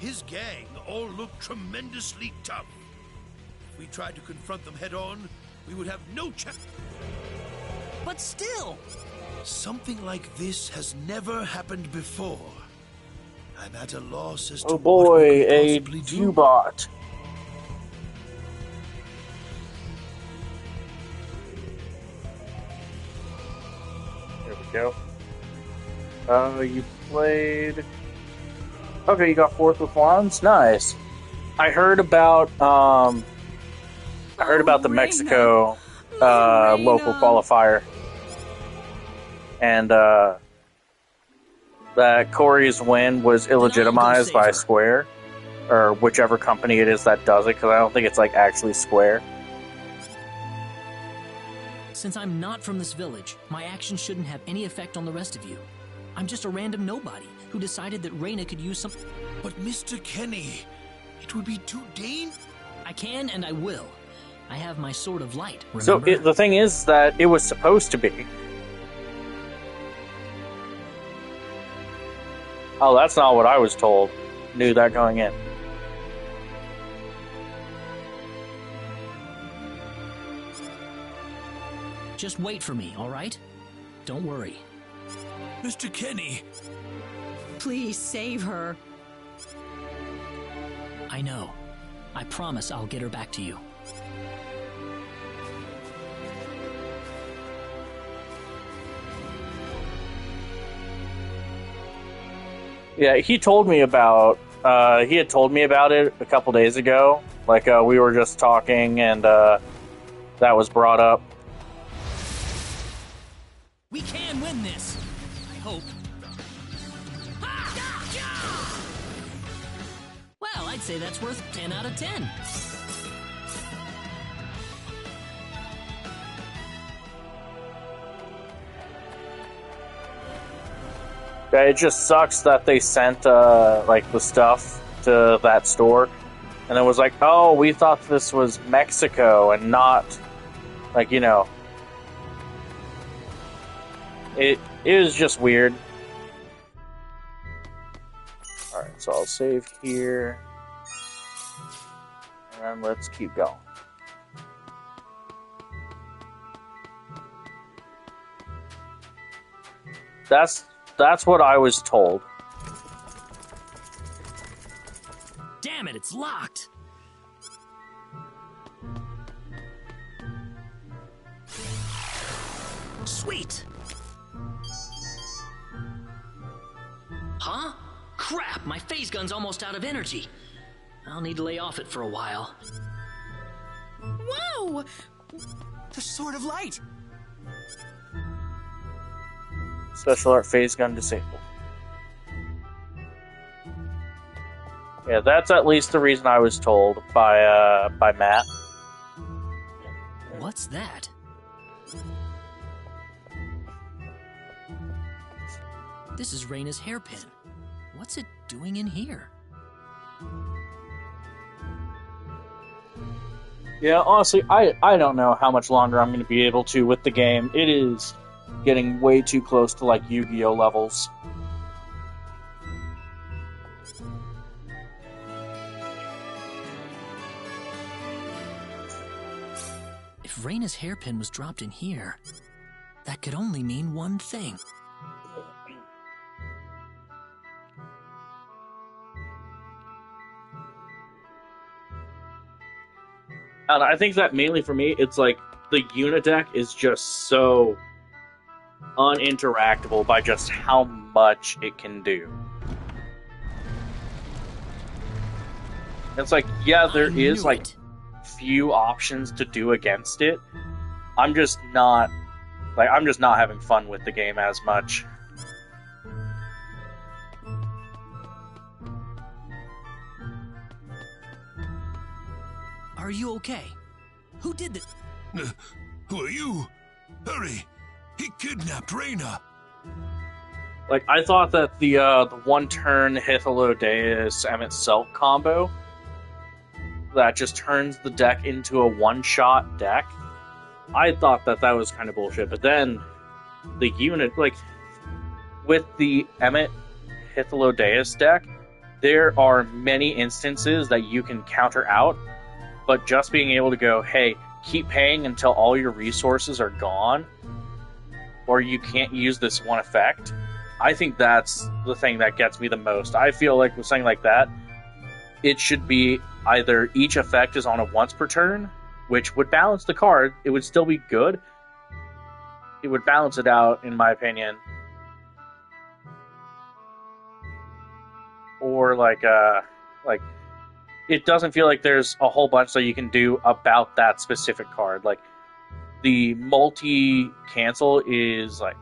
His gang all look tremendously tough. If we tried to confront them head on, we would have no chance. But still... Something like this has never happened before. I'm at a loss as to Oh what boy, we could a possibly do. Q-bot. There we go. You played... Okay, you got fourth with wands? Nice. I heard about, the Reyna. Mexico, Reyna. local qualifier. And, that Corey's win was illegitimized by Square, or whichever company it is that does it, because I don't think it's, like, actually Square. Since I'm not from this village, my actions shouldn't have any effect on the rest of you. I'm just a random nobody who decided that Reyna could use some... But Mr. Kenny, it would be too dangerous. I can and I will. I have my sword of light, So, remember? the thing is that it was supposed to be. Oh, that's not what I was told. Knew that going in. Just wait for me, all right? Don't worry. Mr. Kenny! please save her. I know. I promise I'll get her back to you. Yeah, he told me about, he had told me about it a couple days ago. Like, we were just talking, and, that was brought up. We can win this! I hope. Well, I'd say that's worth 10 out of 10. Yeah, it just sucks that they sent, like, the stuff to that store, and it was like, oh, we thought this was Mexico, and not, like, you know, it was just weird. Alright, so I'll save here, and let's keep going. That's what I was told. Damn it, it's locked! Sweet! Huh? Crap, my phase gun's almost out of energy. I'll need to lay off it for a while. Whoa! The Sword of Light! Special art phase gun disabled. Yeah, that's at least the reason I was told by Matt. What's that? This is Reyna's hairpin. What's it doing in here? Yeah, honestly, I don't know how much longer I'm going to be able to with the game. It is getting way too close to, like, Yu-Gi-Oh! Levels. If Reyna's hairpin was dropped in here, that could only mean one thing. And I think that mainly for me, it's like the Unideck is just so uninteractable by just how much it can do. It's like, yeah, there is like few options to do against it. I'm just not having fun with the game as much. Are you okay? Who did this? Who are you? Hurry! He kidnapped Reyna! Like, I thought that the one-turn Hythlodeus Emmet Selk combo that just turns the deck into a one-shot deck, I thought that was kind of bullshit. But then the unit, like, with the Emmet Hythlodeus deck, there are many instances that you can counter out. But just being able to go, hey, keep paying until all your resources are gone, or you can't use this one effect, I think that's the thing that gets me the most. I feel like with something like that, it should be either each effect is on a once per turn, which would balance the card. It would still be good. It would balance it out, in my opinion. Or like it doesn't feel like there's a whole bunch that you can do about that specific card. Like, the multi-cancel is, like...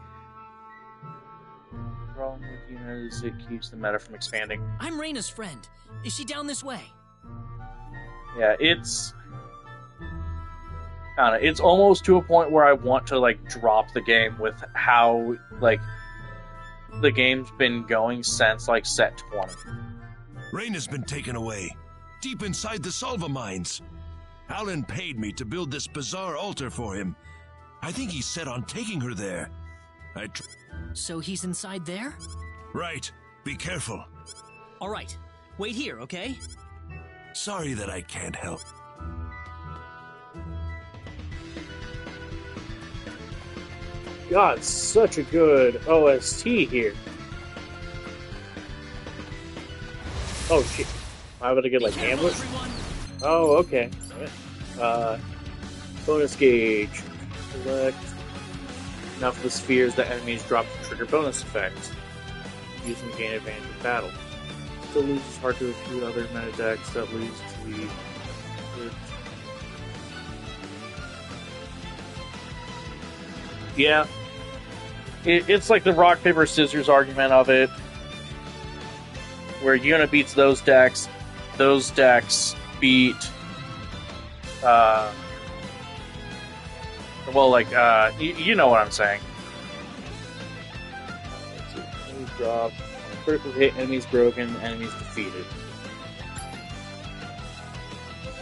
Problem with unit is it keeps the meta from expanding. I'm Reyna's friend. Is she down this way? Yeah, it's... I don't know, it's almost to a point where I want to, like, drop the game with how, like, the game's been going since, like, set 20. Reyna's been taken away. Deep inside the Salva mines. Alan paid me to build this bizarre altar for him. I think he's set on taking her there. So he's inside there? Right. Be careful. All right. Wait here, okay? Sorry that I can't help. God, such a good OST here. Oh shit. Am I able to get, like, ambushed? Oh, okay. Bonus gauge. Select enough of the spheres that enemies drop to trigger bonus effects. Use them to gain advantage in battle. Still loses hard to recruit other meta decks that leads to the... Yeah. It's like the rock, paper, scissors argument of it. Where Yuna beats those decks beat, you know what I'm saying. Let's see, enemies drop, critical hit, enemies broken, enemies defeated.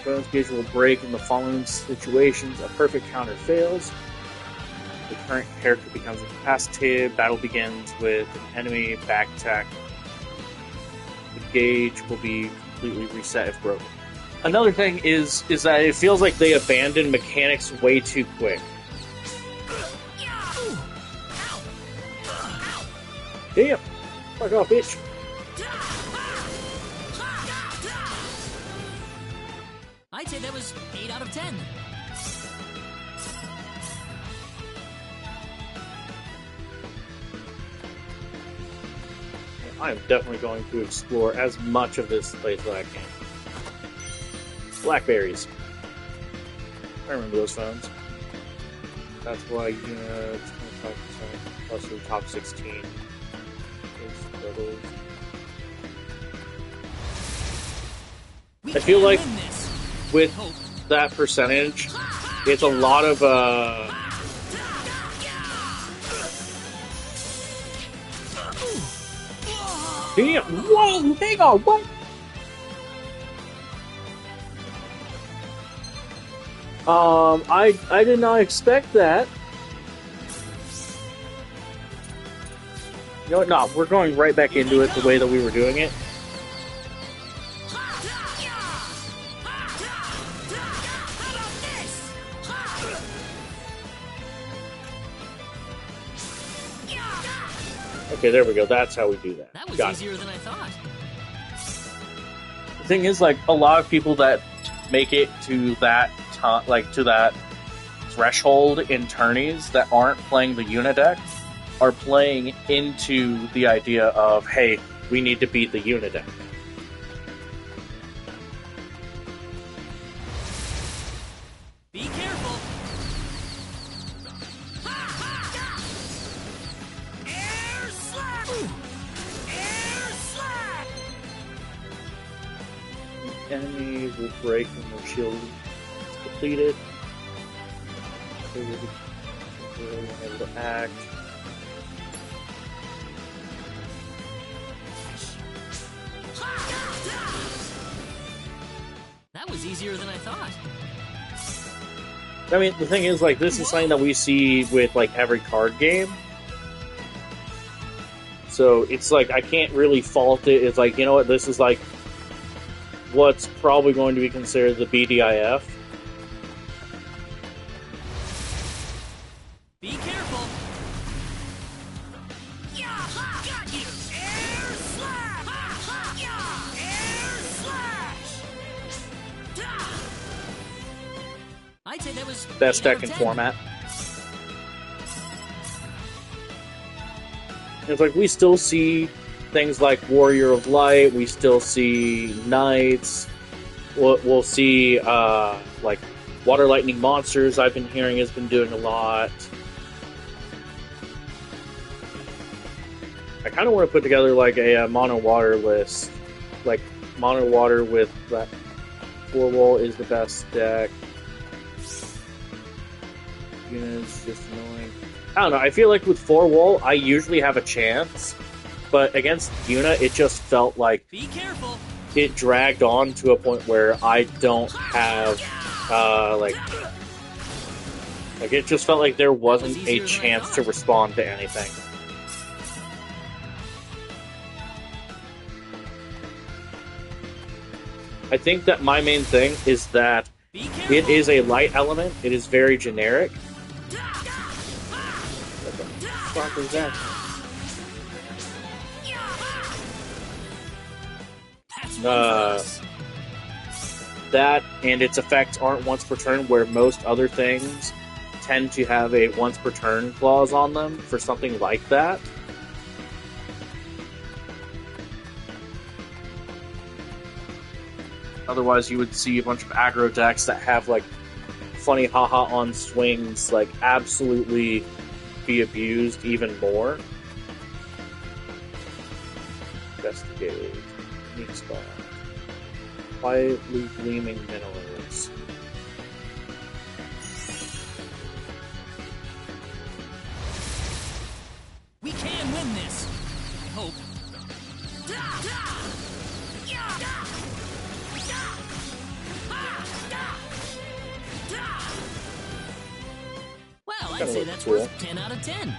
Bonus gauge will break in the following situations. A perfect counter fails. The current character becomes incapacitated. Battle begins with an enemy back attack. The gauge will be completely reset if broken. Another thing is that it feels like they abandoned mechanics way too quick. Damn! Fuck off, bitch! I'd say that was 8 out of 10. I'm definitely going to explore as much of this place as I can. Blackberries. I remember those phones. That's why it's 25% plus the top 16. I feel like with that percentage, it's a lot of damn! Whoa! Hang on! What? I did not expect that. You know what? No, we're going right back into it the way that we were doing it. Okay, there we go. That's how we do that. That was easier than I thought. The thing is, like, a lot of people that make it to that to that threshold in tourneys that aren't playing the Unideck are playing into the idea of, hey, we need to beat the Unideck. Be careful. Air slap. Air slap. Enemy will break when their shield is depleted. They will be able to act. That was easier than I thought. I mean, the thing is, like, this is something that we see with, like, every card game. So, it's like, I can't really fault it. It's like, you know what, this is, like, what's probably going to be considered the BDIF. Be careful. Got you. Air slap. Air slash. I'd say that was Best deck in format. It's like, we still see things like Warrior of Light, we still see Knights, we'll see, like, Water Lightning Monsters, I've been hearing has been doing a lot. I kind of want to put together, like, a mono water list. Like, mono water with that 4-wall is the best deck. It's just annoying. I don't know, I feel like with 4-wall, I usually have a chance, but against Yuna, it just felt like be careful. It dragged on to a point where I don't have, like, it just felt like there wasn't a chance to respond to anything. I think that my main thing is that it is a light element, it is very generic. What the fuck is that? That and its effects aren't once per turn, where most other things tend to have a once per turn clause on them for something like that. Otherwise, you would see a bunch of aggro decks that have, like, funny haha on swings, like, absolutely be abused even more. Investigate. Unique spot. Quietly gleaming minerals. We can win this. I hope. Well, I'd say that's worth 10 out of 10.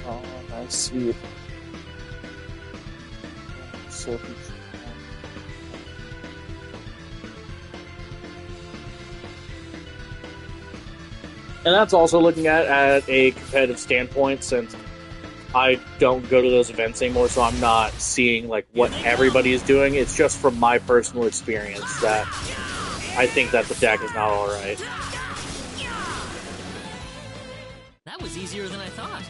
Oh, I see it. And that's also looking at a competitive standpoint, since I don't go to those events anymore, so I'm not seeing like what everybody is doing. It's just from my personal experience that I think that the deck is not alright. That was easier than I thought.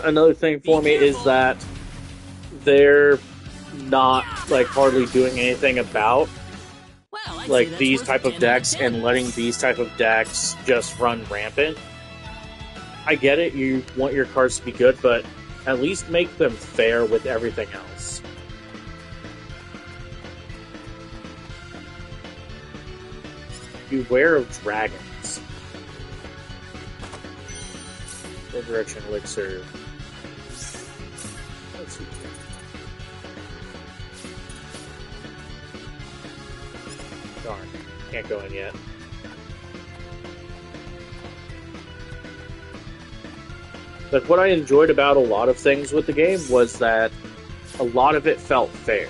Another thing for me is that they're not like hardly doing anything about like these type of decks and letting these type of decks just run rampant. I get it, you want your cards to be good, but at least make them fair with everything else. Beware of dragons. Resurrection Elixir. Let's see. Darn, can't go in yet. But what I enjoyed about a lot of things with the game was that a lot of it felt fair.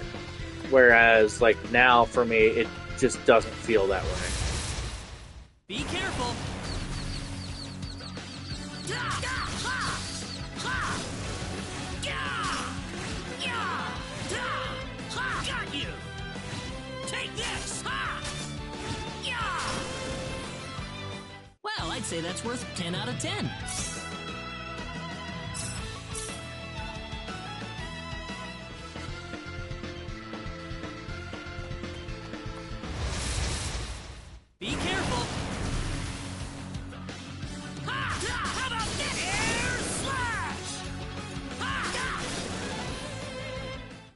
Whereas, like, now, for me, it just doesn't feel that way. Be careful! Got you! Take this! Well, I'd say that's worth 10 out of 10. Be careful! How about that air slash?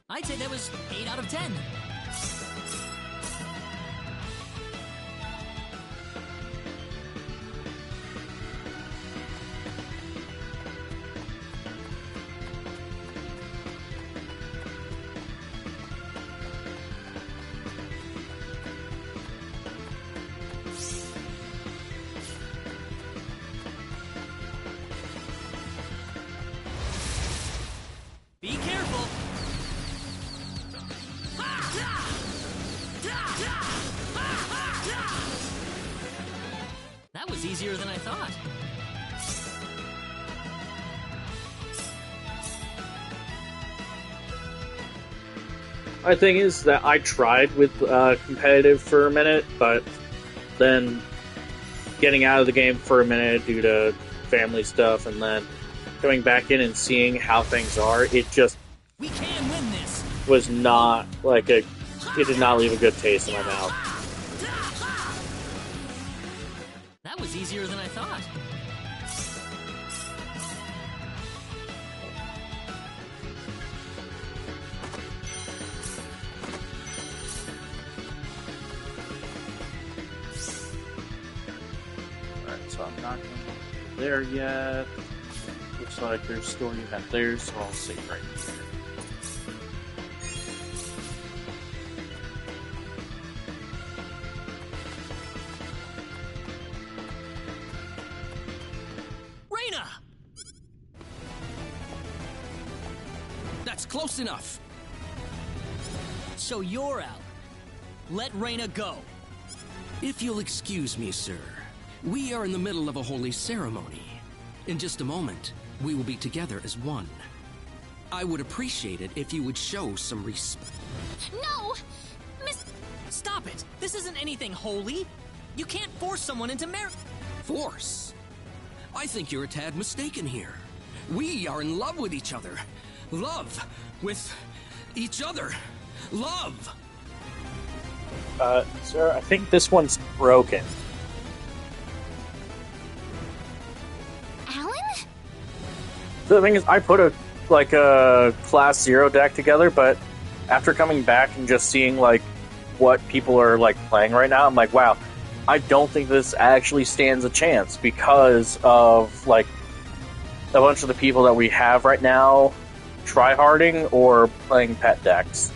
I'd say that was 8 out of 10. Be careful! That was easier than I thought. My thing is that I tried with competitive for a minute, but then getting out of the game for a minute due to family stuff, and then coming back in and seeing how things are, it just We can win this. was not like it did not leave a good taste in my mouth. That was easier than I thought. Alright, so I'm not going to go there yet. Looks like there's a story event there, so I'll save right here. Reina! That's close enough. So you're out. Let Reina go. If you'll excuse me, sir, we are in the middle of a holy ceremony. In just a moment, we will be together as one. I would appreciate it if you would show some respect. No! Miss... Stop it! This isn't anything holy! You can't force someone into marriage. Force? I think you're a tad mistaken here. We are in love with each other. Love with each other. Love! Sir, I think this one's broken. Alan? The thing is, I put a Class 0 deck together, but after coming back and just seeing, like, what people are, like, playing right now, I'm like, wow, I don't think this actually stands a chance because of, like, a bunch of the people that we have right now tryharding or playing pet decks.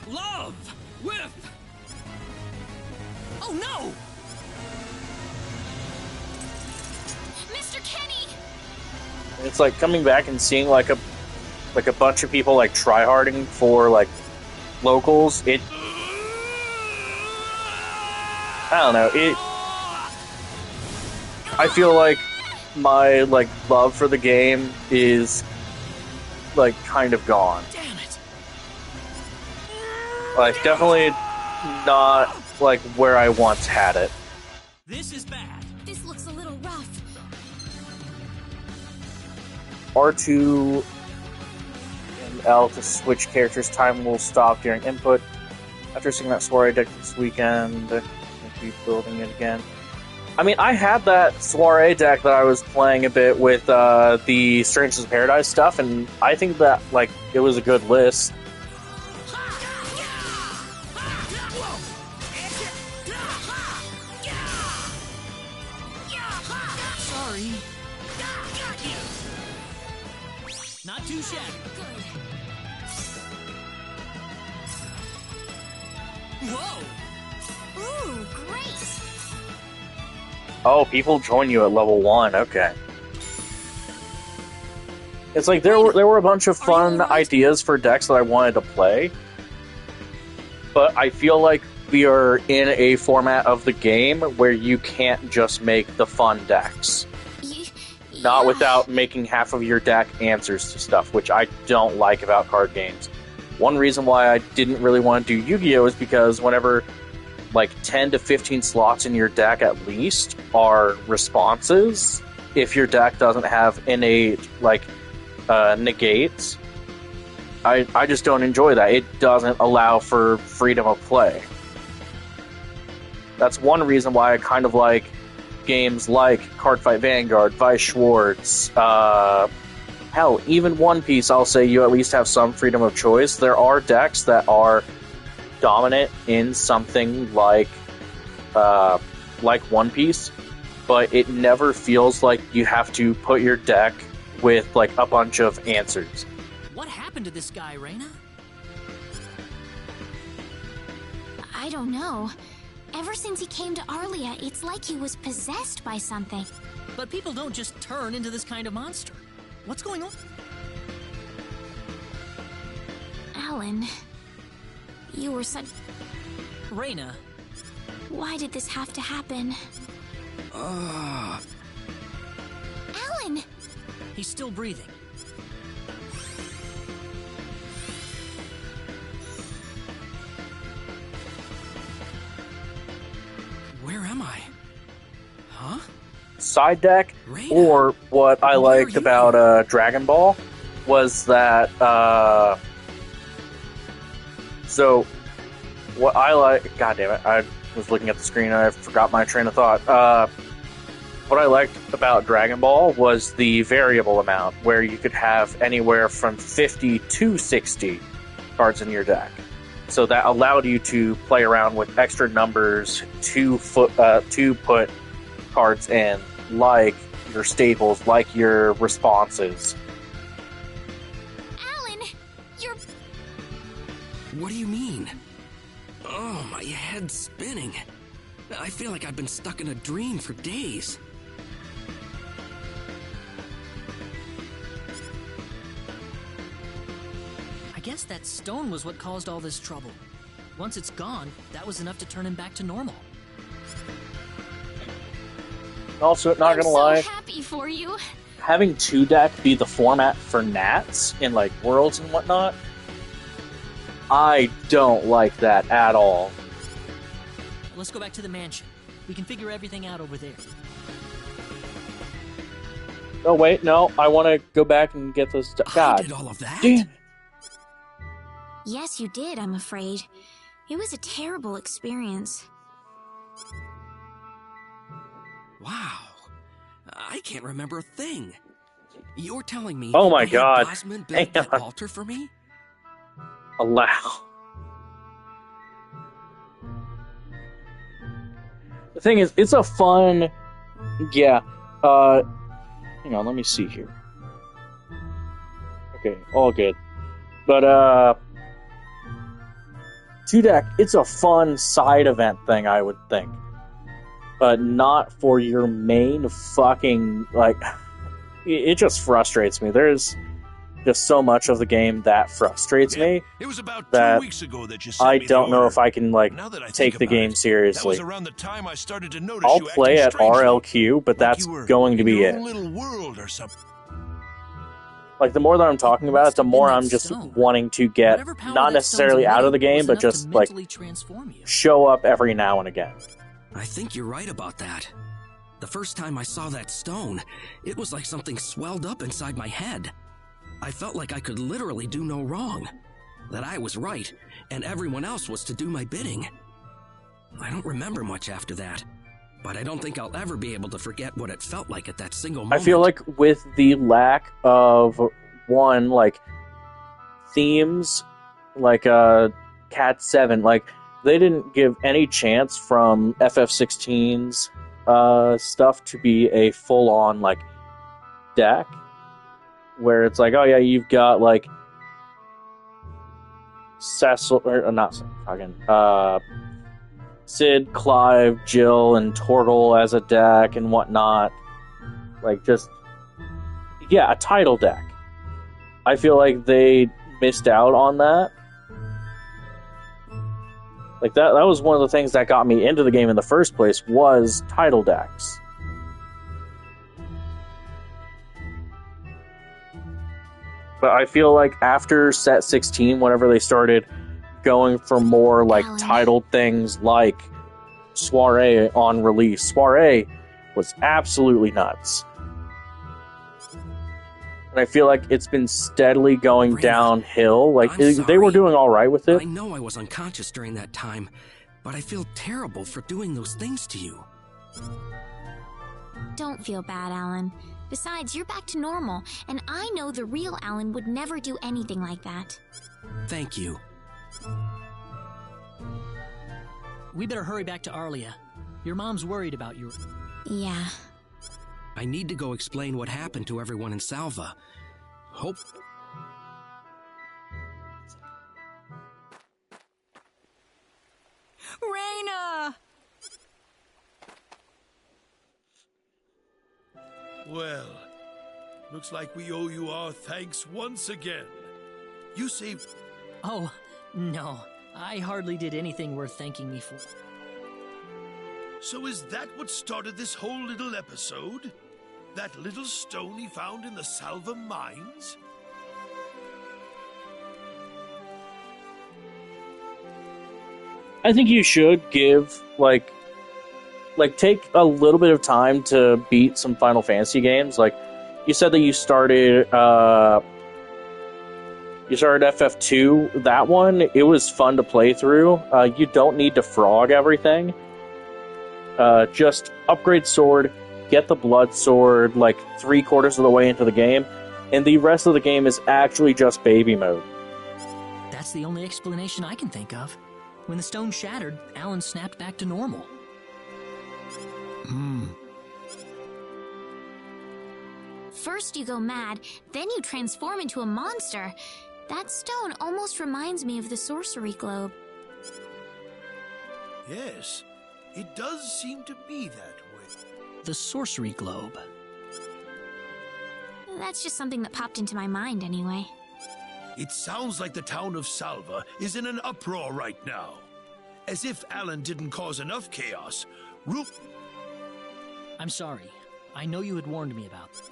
Love Oh no! Mr. Kenny! It's like coming back and seeing like a bunch of people like tryharding for like locals. I don't know. I feel like my like love for the game is like kind of gone. Damn it! Like definitely not like where I once had it. This is bad. This looks a little rough. R2 and L to switch characters. Time will stop during input. After seeing that soiree deck this weekend, I'll be building it again. I mean, I had that soiree deck that I was playing a bit with the Strangers of Paradise stuff, and I think that like it was a good list. Sorry. Got you. Not too shabby. Whoa! Ooh, great! Oh, people join you at level 1. Okay. It's like there were a bunch of fun ideas for decks that I wanted to play, but I feel like we are in a format of the game where you can't just make the fun decks. Not without making half of your deck answers to stuff, which I don't like about card games. One reason why I didn't really want to do Yu-Gi-Oh! Is because whenever like 10 to 15 slots in your deck at least are responses, if your deck doesn't have innate like negates, I just don't enjoy that. It doesn't allow for freedom of play. That's one reason why I kind of like games like Cardfight Vanguard, Vice Schwartz, hell, even One Piece. I'll say you at least have some freedom of choice. There are decks that are dominant in something like One Piece, but it never feels like you have to put your deck with like a bunch of answers. What happened to this guy, Reina? I don't know. Ever since he came to Arlia, it's like he was possessed by something. But people don't just turn into this kind of monster. What's going on? Alan, you were such... Reina. Why did this have to happen? Alan! He's still breathing. Where am I? Huh? Side deck, Reina, or what I liked about Dragon Ball was that so what I like, god damn it, I was looking at the screen and I forgot my train of thought. What I liked about Dragon Ball was the variable amount, where you could have anywhere from 50 to 60 cards in your deck. So that allowed you to play around with extra numbers to put cards in, like your staples, like your responses. Alan, you're... What do you mean? Oh, my head's spinning. I feel like I've been stuck in a dream for days. I guess that stone was what caused all this trouble. Once it's gone, that was enough to turn him back to normal. Also, not gonna lie, so happy for you. having 2-deck be the format for Nats in like Worlds and whatnot, I don't like that at all. Let's go back to the mansion. We can figure everything out over there. Oh wait, no, I want to go back and get this. God, I did all of that? damn it. Yes, you did, I'm afraid. It was a terrible experience. Wow. I can't remember a thing. You're telling me Oh my God. Bosman Hang built that on. altar for me? Allow. The thing is, it's a fun... Yeah, hang on, let me see here. Okay, all good. But, 2-deck, it's a fun side event thing, I would think. But not for your main fucking, like... It just frustrates me. There's just so much of the game that frustrates me. It was about that 2 weeks ago that you sent I me don't the know order. if I can, like, Now that I take think the about game it, seriously. That was around the time I started to notice I'll you play acting at strangely. RLQ, but that's you were going to in be your it. own little world or something. Like, the more that I'm talking about it, the more I'm just wanting to get, not necessarily out of the game, but just, like, show up every now and again. I think you're right about that. The first time I saw that stone, it was like something swelled up inside my head. I felt like I could literally do no wrong. That I was right, and everyone else was to do my bidding. I don't remember much after that, but I don't think I'll ever be able to forget what it felt like at that single moment. I feel like with the lack of, one, like, themes, like, Cat 7, like, they didn't give any chance from FF16's stuff to be a full-on, like, deck, where it's like, oh yeah, you've got, like, Cecil, or not fucking, Sid, Clive, Jill, and Tortle as a deck and whatnot. Like, just, yeah, a title deck. I feel like they missed out on that. Like, that was one of the things that got me into the game in the first place, was title decks. But I feel like after set 16, whenever they started going for more, like, titled things like Soiree on release, Soiree was absolutely nuts. And I feel like it's been steadily going downhill. Like, they were doing all right with it. I know I was unconscious during that time, but I feel terrible for doing those things to you. Don't feel bad, Alan. Besides, you're back to normal, and I know the real Alan would never do anything like that. Thank you. We better hurry back to Arlia. Your mom's worried about you. Yeah. I need to go explain what happened to everyone in Salva. Hope... Raina! Well, looks like we owe you our thanks once again. You saved... Oh, no. I hardly did anything worth thanking me for. So is that what started this whole little episode? That little stone he found in the Salva mines? I think you should give, like, take a little bit of time to beat some Final Fantasy games. Like, you said that you started FF2. That one, it was fun to play through. You don't need to frog everything. Just upgrade sword, get the blood sword, like, 3/4 of the way into the game, and the rest of the game is actually just baby mode. That's the only explanation I can think of. When the stone shattered, Alan snapped back to normal. First you go mad, then you transform into a monster. That stone almost reminds me of the sorcery globe. Yes, it does seem to be that way. The sorcery globe. That's just something that popped into my mind anyway. It sounds like the town of Salva is in an uproar right now. As if Alan didn't cause enough chaos. I'm sorry. I know you had warned me about this.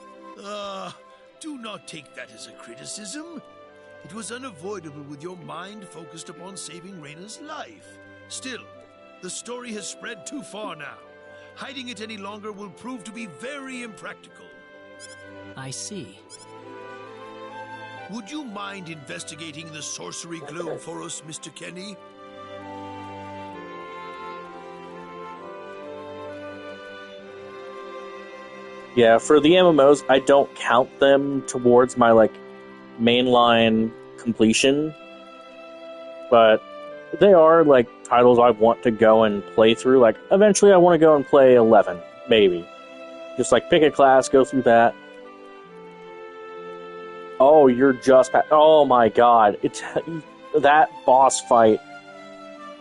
Do not take that as a criticism. It was unavoidable with your mind focused upon saving Raina's life. Still, the story has spread too far now. Hiding it any longer will prove to be very impractical. I see. Would you mind investigating the sorcery globe for us, Mr. Kenny? Yeah, for the MMOs, I don't count them towards my, like, mainline completion. But they are, like, titles I want to go and play through. Like, eventually I want to go and play 11, maybe. Just, like, pick a class, go through that. Oh, you're just... Oh my god. That boss fight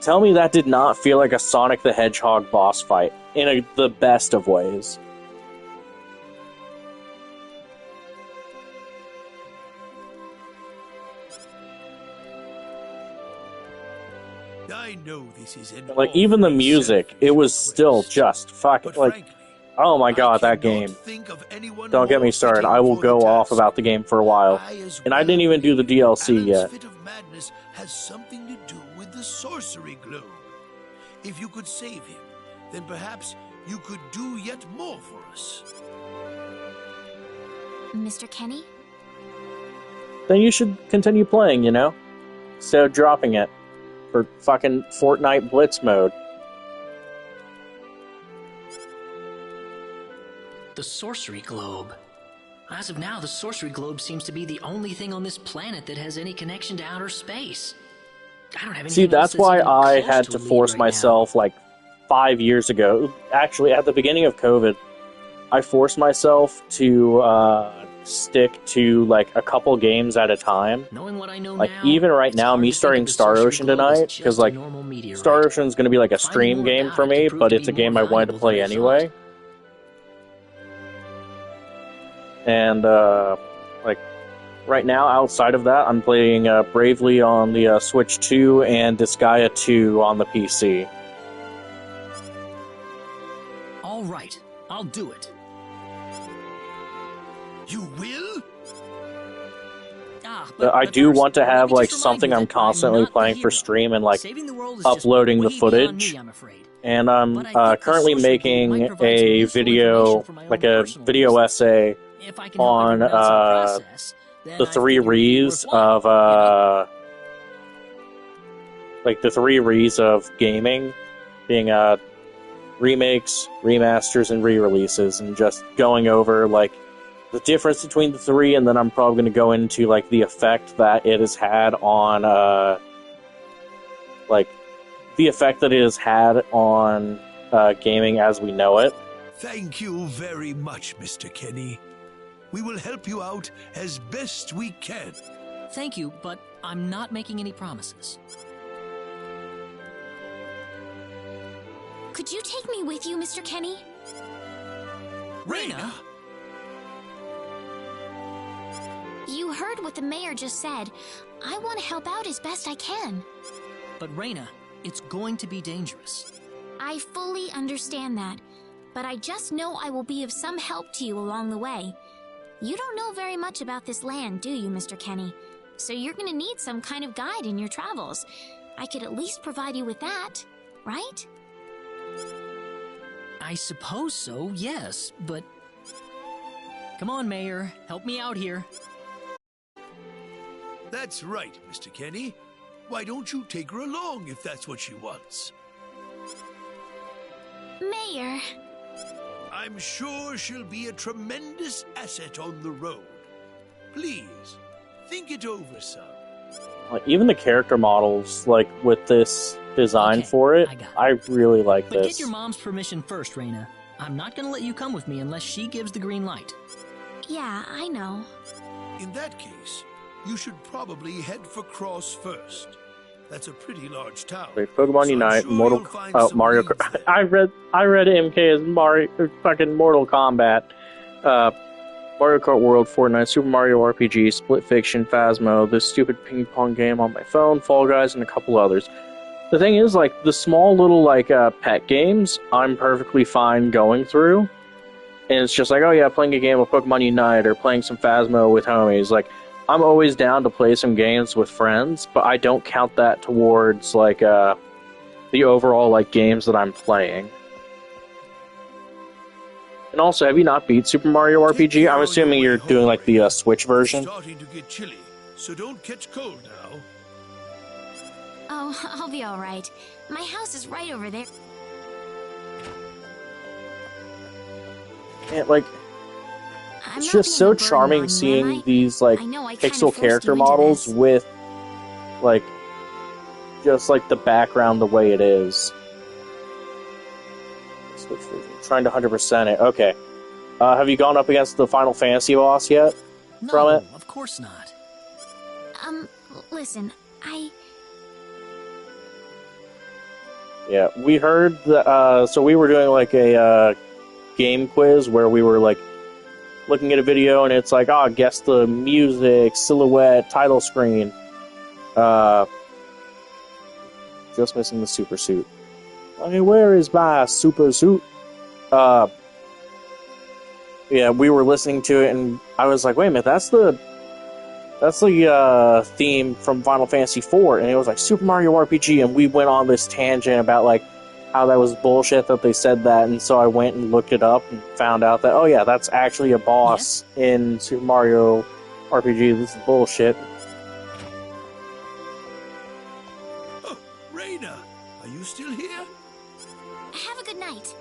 Tell me that did not feel like a Sonic the Hedgehog boss fight in the best of ways. I know this is an Like, even the music, it was still just fucking, like, oh my god, that game. Don't get me started, I will go off about the game for a while. And I didn't even do the DLC yet. Fit of madness has something to do with the sorcery globe. If you could save him, then perhaps you could do yet more for us. Mr. Kenny? Then you should continue playing, you know? Instead of dropping it for fucking Fortnite Blitz mode. The sorcery globe. As of now, the sorcery globe seems to be the only thing on this planet that has any connection to outer space. I don't have anything. See, that's why even I close had to to a lead force right myself, like, 5 years ago. Actually, at the beginning of COVID, I forced myself to stick to, like, a couple games at a time. Knowing what I know Like, now, even right now, hard me to think starting of the Star sorcery Ocean globe as tonight, just because, a like, normal meteorite. Star Ocean's going to be, like, a stream more game about for it me, could prove but to it's a be game more I wanted to valuable play than I anyway. And, like, right now, outside of that, I'm playing Bravely on the Switch 2 and Disgaea 2 on the PC. All right, I'll do it. You will? I do want to have, like, something I'm constantly playing for stream and, like, uploading the footage. And I'm currently making a video, like a video essay on the 3 Re's of, like, the 3 Re's of gaming, being remakes, remasters, and re-releases, and just going over, like, the difference between the 3, and then I'm probably going to go into, like, the effect that it has had on, like, the effect that it has had on gaming as we know it. Thank you very much, Mr. Kenny. We will help you out as best we can. Thank you, but I'm not making any promises. Could you take me with you, Mr. Kenny? Reina! You heard what the mayor just said. I want to help out as best I can. But Reina, it's going to be dangerous. I fully understand that, but I just know I will be of some help to you along the way. You don't know very much about this land, do you, Mr. Kenny? So you're going to need some kind of guide in your travels. I could at least provide you with that, right? I suppose so, yes, but... Come on, Mayor, help me out here. That's right, Mr. Kenny. Why don't you take her along if that's what she wants? Mayor! I'm sure she'll be a tremendous asset on the road. Please, think it over, son. Like, even the character models, like, with this design for it, I really like But this. get your mom's permission first, Reina. I'm not gonna let you come with me unless she gives the green light. Yeah, I know. In that case, you should probably head for Cross first. That's a pretty large town. Wait, Pokemon So I'm Unite, sure Mortal, you'll find some Mario. leads there. I read MK as fucking Mortal Kombat, Mario Kart World, Fortnite, Super Mario RPG, Split Fiction, Phasmo, this stupid ping pong game on my phone, Fall Guys, and a couple others. The thing is, like, the small little, like, pet games, I'm perfectly fine going through. And it's just like, oh yeah, playing a game of Pokemon Unite, or playing some Phasmo with homies. Like, I'm always down to play some games with friends, but I don't count that towards, like, the overall, like, games that I'm playing. And also, have you not beat Super Mario RPG? I'm assuming you're doing, like, the Switch version. It's starting to get chilly, so don't catch cold now. Oh, I'll be alright. My house is right over there. And, like, I'm it's not just being so a burden charming on you, seeing am I? these, like, I know I kinda pixel forced character you into models this. with, like, just, like, the background the way it is. Switch version. Trying to 100% it. Okay. Have you gone up against the Final Fantasy boss yet? No, From it? of course not. Yeah, we heard so we were doing like a game quiz where we were like looking at a video and it's like, guess the music, silhouette, title screen. Just missing the super suit. Hey, where is my super suit? Yeah, we were listening to it and I was like, wait a minute, that's the theme from Final Fantasy IV, and it was like Super Mario RPG, and we went on this tangent about like how that was bullshit that they said that, and so I went and looked it up and found out that, oh yeah, that's actually a boss in Super Mario RPG. This is bullshit. Oh, Reina, are you still here? Have a good night.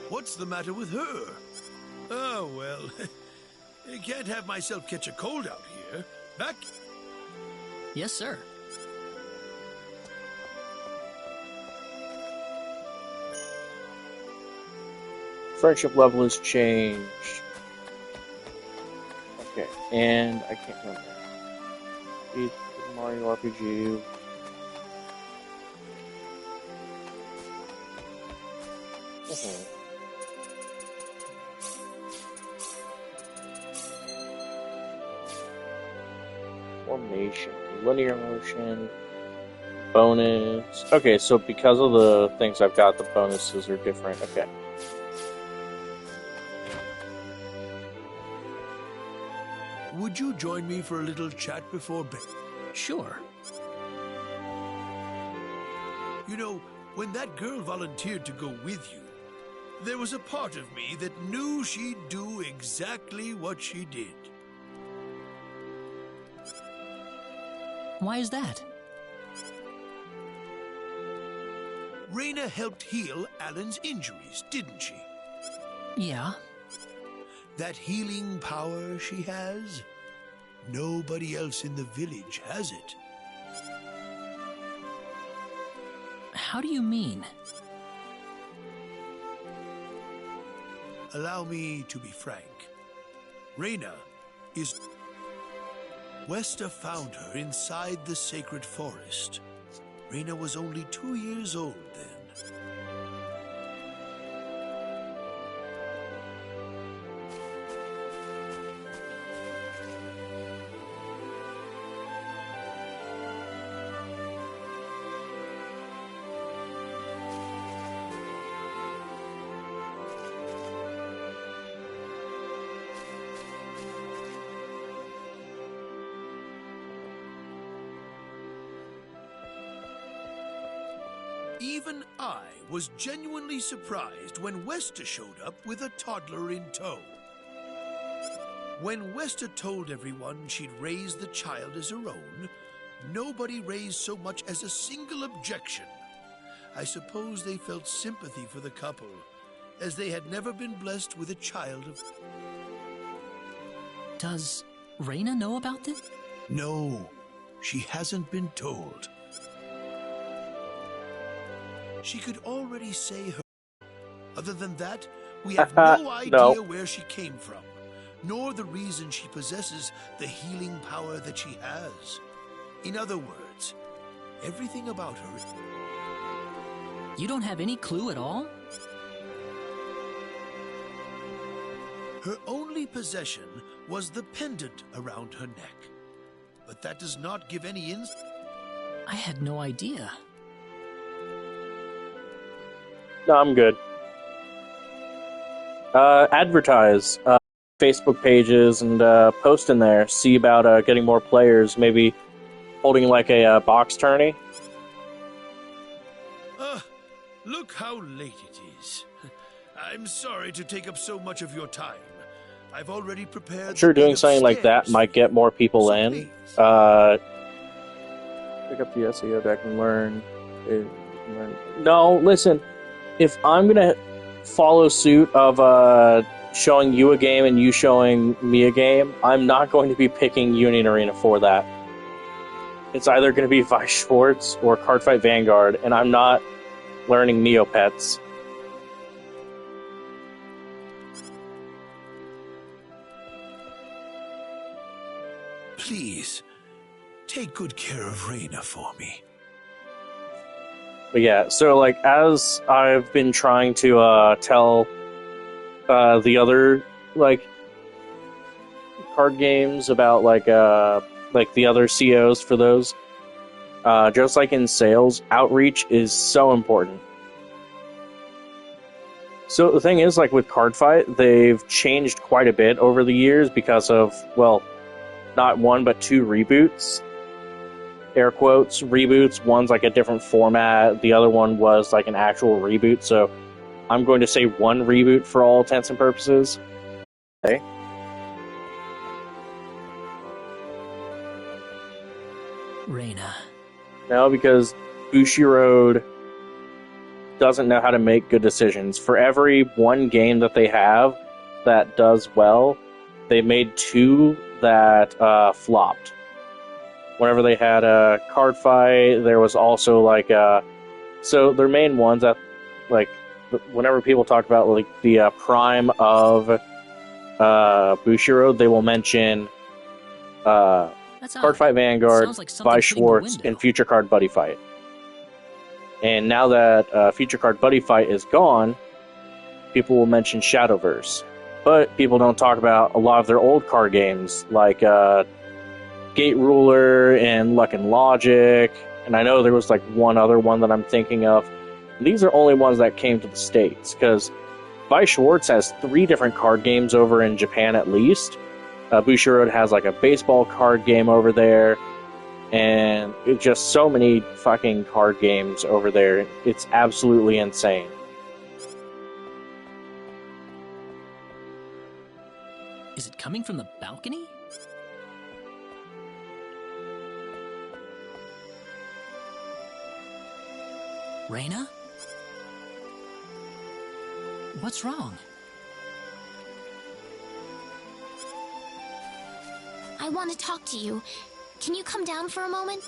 What's the matter with her? Oh, well, I can't have myself catch a cold out here. Back. Yes, sir. Friendship level has changed. Okay, and I can't remember. Beat Super Mario RPG. Okay. Formation, linear motion, bonus. Okay, so because of the things I've got, the bonuses are different. Okay. Would you join me for a little chat before bed? Sure. You know, when that girl volunteered to go with you, there was a part of me that knew she'd do exactly what she did. Why is that? Reina helped heal Alan's injuries, didn't she? Yeah. That healing power she has, nobody else in the village has it. How do you mean? Allow me to be frank. Reina is... Westa found her inside the sacred forest. Reina was only 2 years old then. Even I was genuinely surprised when Westa showed up with a toddler in tow. When Westa told everyone she'd raised the child as her own, nobody raised so much as a single objection. I suppose they felt sympathy for the couple, as they had never been blessed with a child of... Does Reina know about this? No, she hasn't been told. She could already say her... Other than that, we have no idea where she came from, nor the reason she possesses the healing power that she has. In other words, everything about her... You don't have any clue at all? Her only possession was the pendant around her neck. But that does not give any insight. I had no idea. No, I'm good. Advertise Facebook pages and post in there. See about getting more players. Maybe holding like a box tourney. Look how late it is. I'm sorry to take up so much of your time. I've already prepared... I'm sure doing something like that might get more people in. Pick up the SEO deck and learn. No, listen. If I'm gonna follow suit of showing you a game and you showing me a game, I'm not going to be picking Union Arena for that. It's either going to be Vice Schwartz or Cardfight Vanguard, and I'm not learning Neopets. Please, take take good care of Reina for me. But yeah, so like as I've been trying to tell the other like card games about like the other COs for those, just like in sales, outreach is so important. So the thing is, like with Cardfight, they've changed quite a bit over the years because of, well, not one but two reboots. Air quotes, reboots. One's like a different format, the other one was like an actual reboot, so I'm going to say one reboot for all intents and purposes. Okay. Reina. No, because Bushiroad doesn't know how to make good decisions. For every one game that they have that does well, they made two that flopped. Whenever they had a card fight, there was also like so their main ones that like whenever people talk about like the prime of Bushiroad, they will mention Card Fight Vanguard, Like by Schwartz, and Future Card Buddy Fight. And now that Future Card Buddy Fight is gone, people will mention Shadowverse. But people don't talk about a lot of their old card games, like Gate Ruler and Luck and Logic. And I know there was like one other one that I'm thinking of. These are only ones that came to the States, because By Schwartz has 3 different card games over in Japan at least. Bushiroad has like a baseball card game over there, and it's just so many fucking card games over there. It's absolutely insane. Is it coming from the balcony? Reina? What's wrong? I want to talk to you. Can you come down for a moment?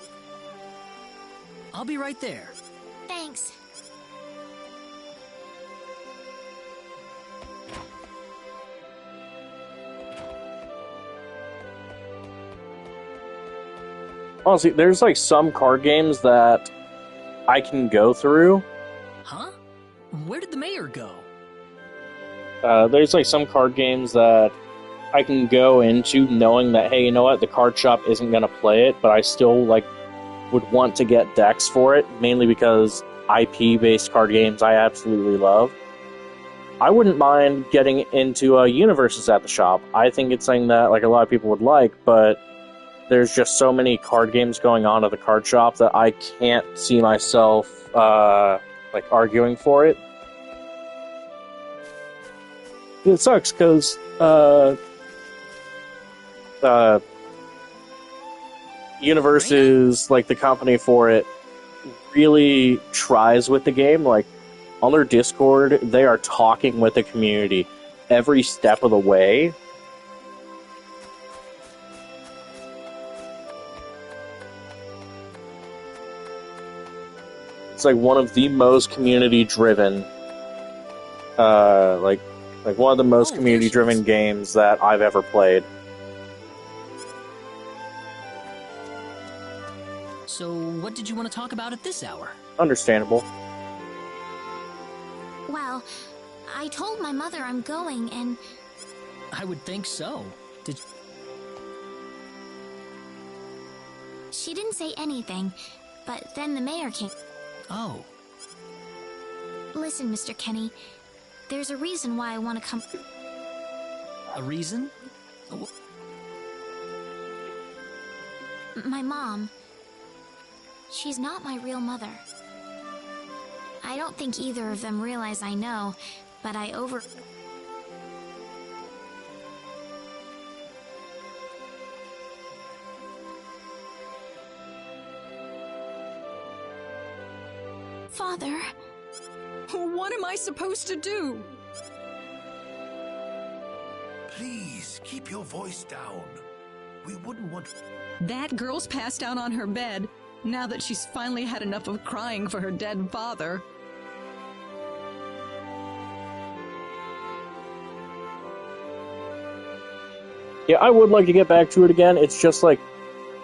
I'll be right there. Thanks. Honestly, there's like some card games that I can go through. Huh? Where did the mayor go? There's like some card games that I can go into knowing that, hey, you know what, the card shop isn't going to play it, but I still like would want to get decks for it, mainly because IP-based card games I absolutely love. I wouldn't mind getting into universes at the shop. I think it's something that like a lot of people would like, but there's just so many card games going on at the card shop that I can't see myself like arguing for it. It sucks because Universes, like the company for it, really tries with the game. Like on their Discord, they are talking with the community every step of the way. It's like one of the most community-driven, like one of the most community-driven games that I've ever played. So, what did you want to talk about at this hour? Understandable. Well, I told my mother I'm going, and... I would think so. Did... She didn't say anything, but then the mayor came... Oh. Listen, Mr. Kenny, there's a reason why I want to come... A reason? My mom... She's not my real mother. I don't think either of them realize I know, but I Father... What am I supposed to do? Please, keep your voice down. We wouldn't want... That girl's passed out on her bed, now that she's finally had enough of crying for her dead father. Yeah, I would like to get back to it again. It's just like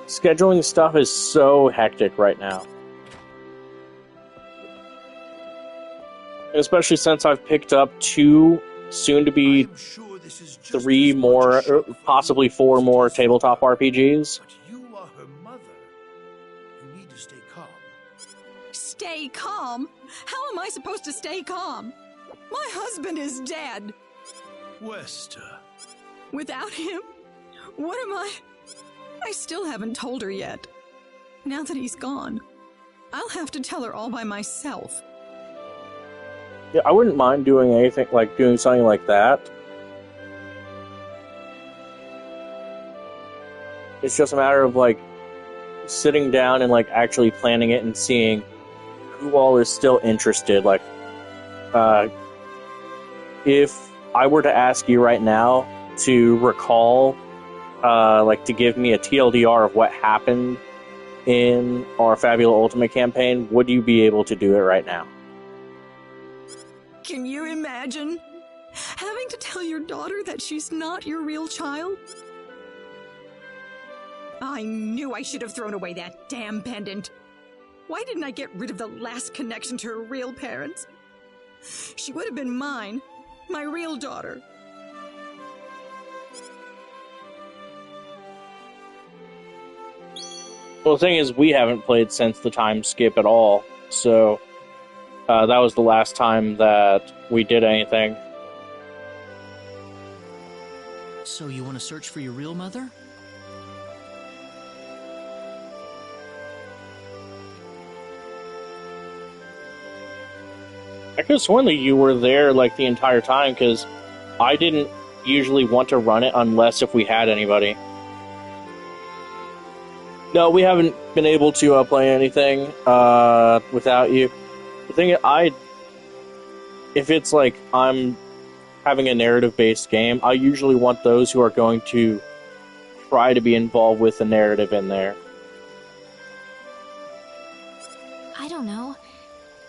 Scheduling stuff is so hectic right now. Especially since I've picked up 2, soon to be 3 more, or possibly 4 more tabletop RPGs. But you are her mother. You need to stay calm. Stay calm? How am I supposed to stay calm? My husband is dead. Westa. Without him? What am I? I still haven't told her yet. Now that he's gone, I'll have to tell her all by myself. Yeah, I wouldn't mind doing anything, like doing something like that. It's just a matter of, like, sitting down and, like, actually planning it and seeing who all is still interested. Like, if I were to ask you right now to recall, like, to give me a TLDR of what happened in our Fabula Ultimate campaign, would you be able to do it right now? Can you imagine having to tell your daughter that she's not your real child? I knew I should have thrown away that damn pendant. Why didn't I get rid of the last connection to her real parents? She would have been mine, my real daughter. Well, the thing is, we haven't played since the time skip at all, so that was the last time that we did anything. So you want to search for your real mother? I could have sworn that you were there, like, the entire time, because I didn't usually want to run it unless if we had anybody. No, we haven't been able to play anything without you. The thing is, if it's like I'm having a narrative-based game, I usually want those who are going to try to be involved with the narrative in there. I don't know.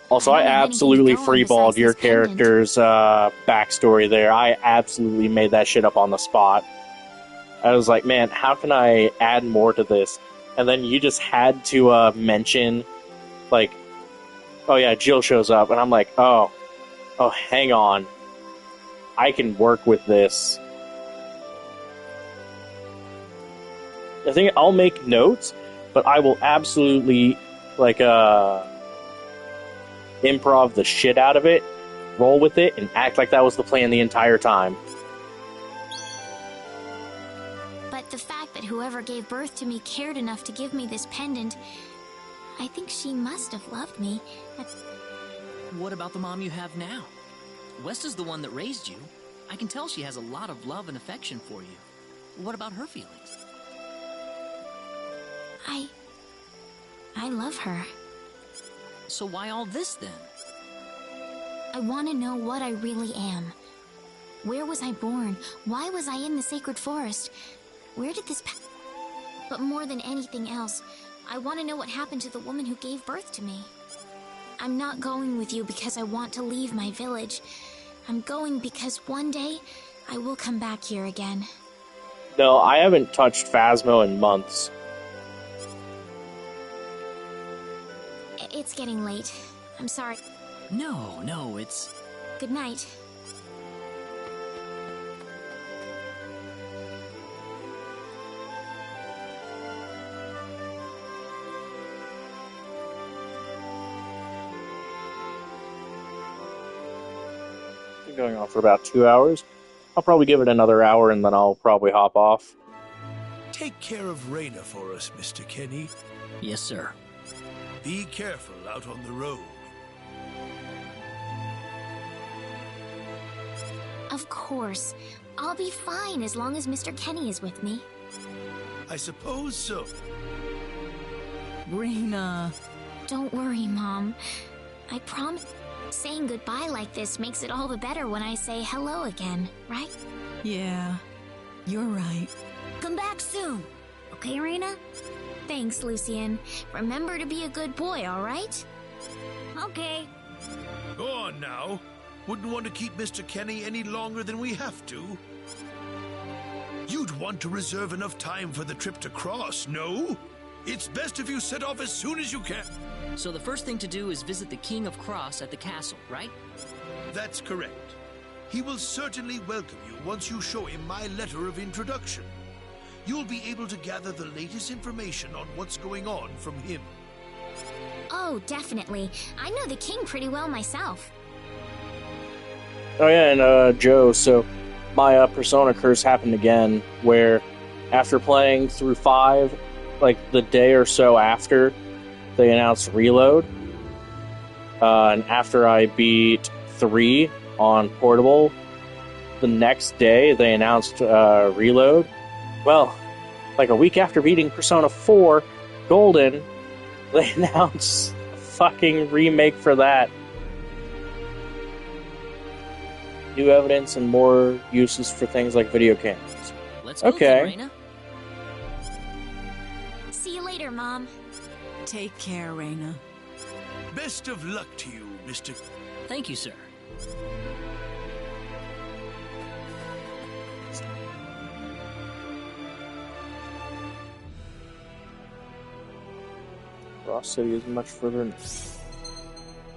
Also, I absolutely freeballed your character's backstory there. I absolutely made that shit up on the spot. I was like, man, how can I add more to this? And then you just had to mention, like, oh yeah, Jill shows up, and I'm like, oh, hang on. I can work with this. I think I'll make notes, but I will absolutely, like, improv the shit out of it, roll with it, and act like that was the plan the entire time. But the fact that whoever gave birth to me cared enough to give me this pendant, I think she must have loved me. What about the mom you have now? Westa's the one that raised you. I can tell she has a lot of love and affection for you. What about her feelings? I love her. So why all this then? I want to know what I really am. Where was I born? Why was I in the sacred forest? Where did this But more than anything else, I want to know what happened to the woman who gave birth to me. I'm not going with you because I want to leave my village. I'm going because one day I will come back here again. No, I haven't touched Phasmo in months. It's getting late. I'm sorry. No, it's... Good night. Been going on for about 2 hours. I'll probably give it another hour and then I'll probably hop off. Take care of Reyna for us, Mr. Kenny. Yes, sir. Be careful out on the road. Of course. I'll be fine as long as Mr. Kenny is with me. I suppose so. Reyna. Don't worry, Mom. I promise. Saying goodbye like this makes it all the better when I say hello again, right? Yeah, you're right. Come back soon. Okay, Reyna? Thanks, Lucien. Remember to be a good boy, all right? Okay. Go on now. Wouldn't want to keep Mr. Kenny any longer than we have to. You'd want to reserve enough time for the trip to Cross, no? It's best if you set off as soon as you can. So the first thing to do is visit the King of Cross at the castle, right? That's correct. He will certainly welcome you once you show him my letter of introduction. You'll be able to gather the latest information on what's going on from him. Oh, definitely. I know the king pretty well myself. Oh yeah, and Joe, so my Persona curse happened again, where after playing through 5, like the day or so after, they announced Reload. And after I beat 3 on Portable, the next day they announced Reload. Well, like a week after beating Persona 4 Golden, they announced a fucking remake for that. New evidence and more uses for things like video cameras. Let's go, okay. Reina. See you later, Mom. Take care, Reina. Best of luck to you, Mr. Thank you, sir. Ross City is much further north.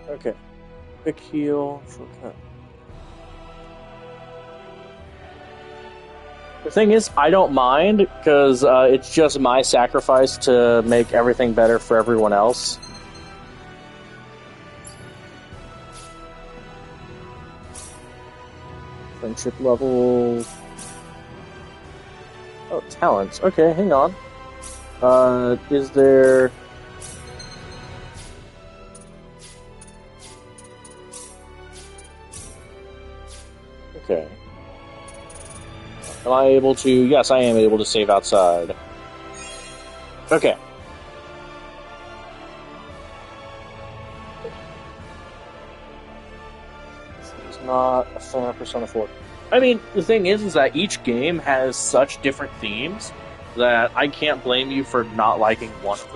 Okay. Quick heal, shortcut. The thing is, I don't mind, because it's just my sacrifice to make everything better for everyone else. Friendship level... Oh, talents. Okay, hang on. Is there... Okay. Am I able to... Yes, I am able to save outside. Okay. It's not a fan of Persona 4. I mean, the thing is that each game has such different themes that I can't blame you for not liking one of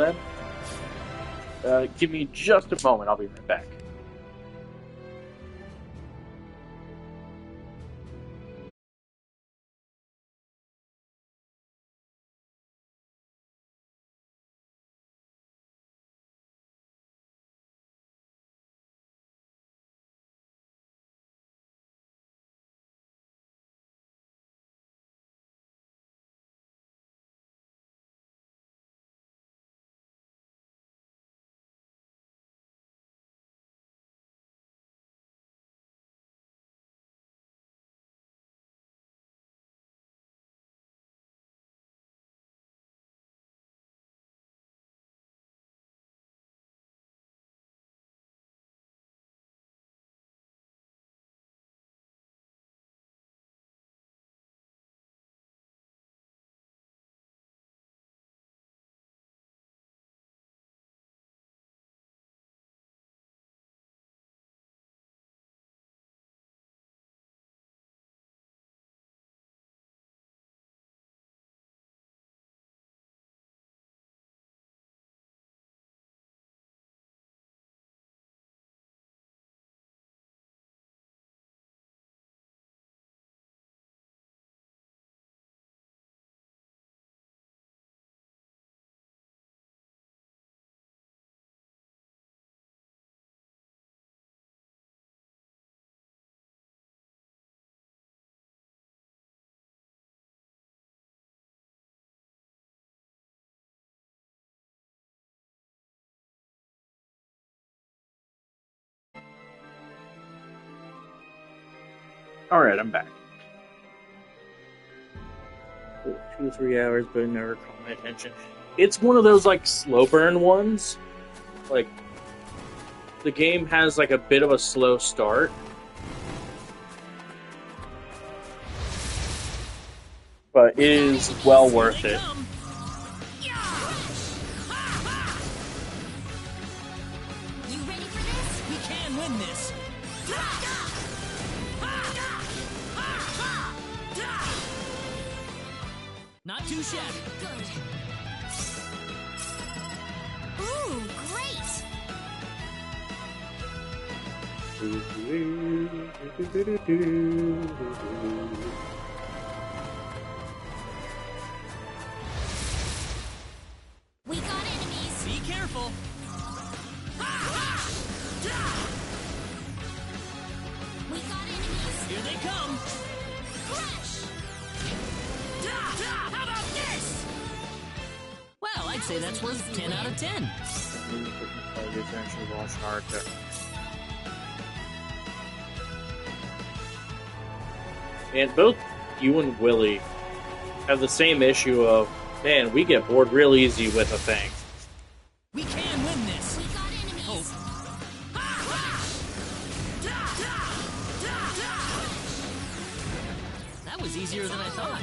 them. Give me just a moment, I'll be right back. Alright, I'm back. 2 to 3 hours, but it never caught my attention. It's one of those, like, slow burn ones. Like, the game has, like, a bit of a slow start. But it is well worth it. You ready for this? We can win this. Not too shabby. Good. Ooh, great! We got say that's worth 10 out of 10. And both you and Willie have the same issue of, man, we get bored real easy with a thing. We can win this. We got enemies. Hope. That was easier than I thought.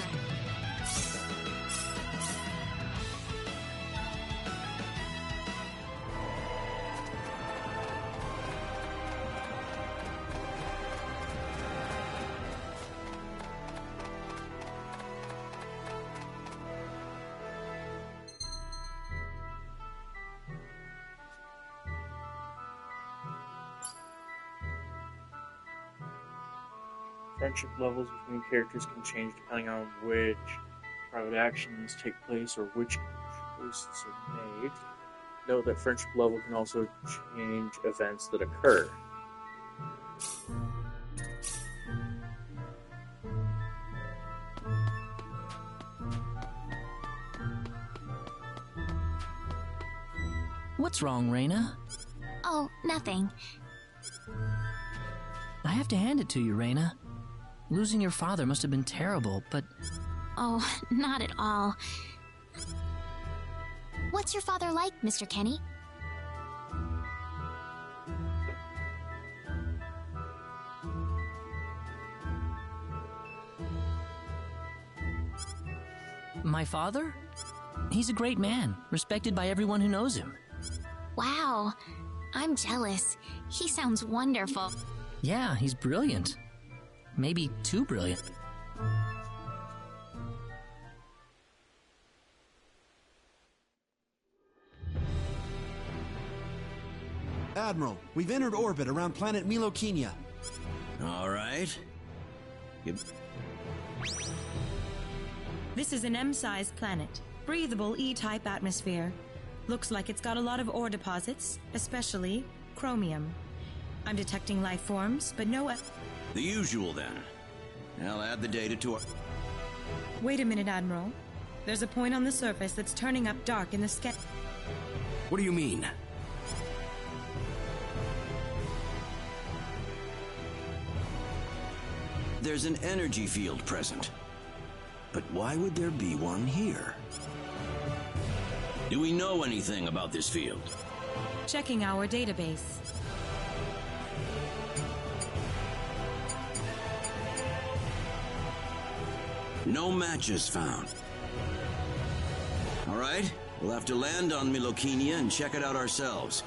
Friendship levels between characters can change depending on which private actions take place or which choices are made. Note that friendship level can also change events that occur. What's wrong, Reina? Oh, nothing. I have to hand it to you, Reina. Losing your father must have been terrible, but... Oh, not at all. What's your father like, Mr. Kenny? My father? He's a great man, respected by everyone who knows him. Wow, I'm jealous. He sounds wonderful. Yeah, he's brilliant. Maybe too brilliant. Admiral, we've entered orbit around planet Milokenia. All right. This is an M-sized planet. Breathable E-type atmosphere. Looks like it's got a lot of ore deposits, especially chromium. I'm detecting life forms, but no... The usual, then. I'll add the data to our... Wait a minute, Admiral. There's a point on the surface that's turning up dark in the sky. What do you mean? There's an energy field present. But why would there be one here? Do we know anything about this field? Checking our database. No matches found. All right, we'll have to land on Milokenia and check it out ourselves.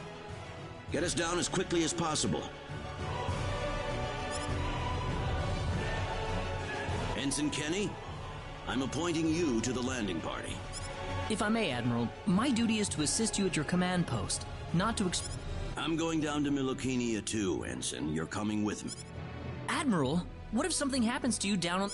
Get us down as quickly as possible. Ensign Kenny, I'm appointing you to the landing party. If I may, Admiral, my duty is to assist you at your command post, not to I'm going down to Milokenia too, Ensign. You're coming with me. Admiral, what if something happens to you down on...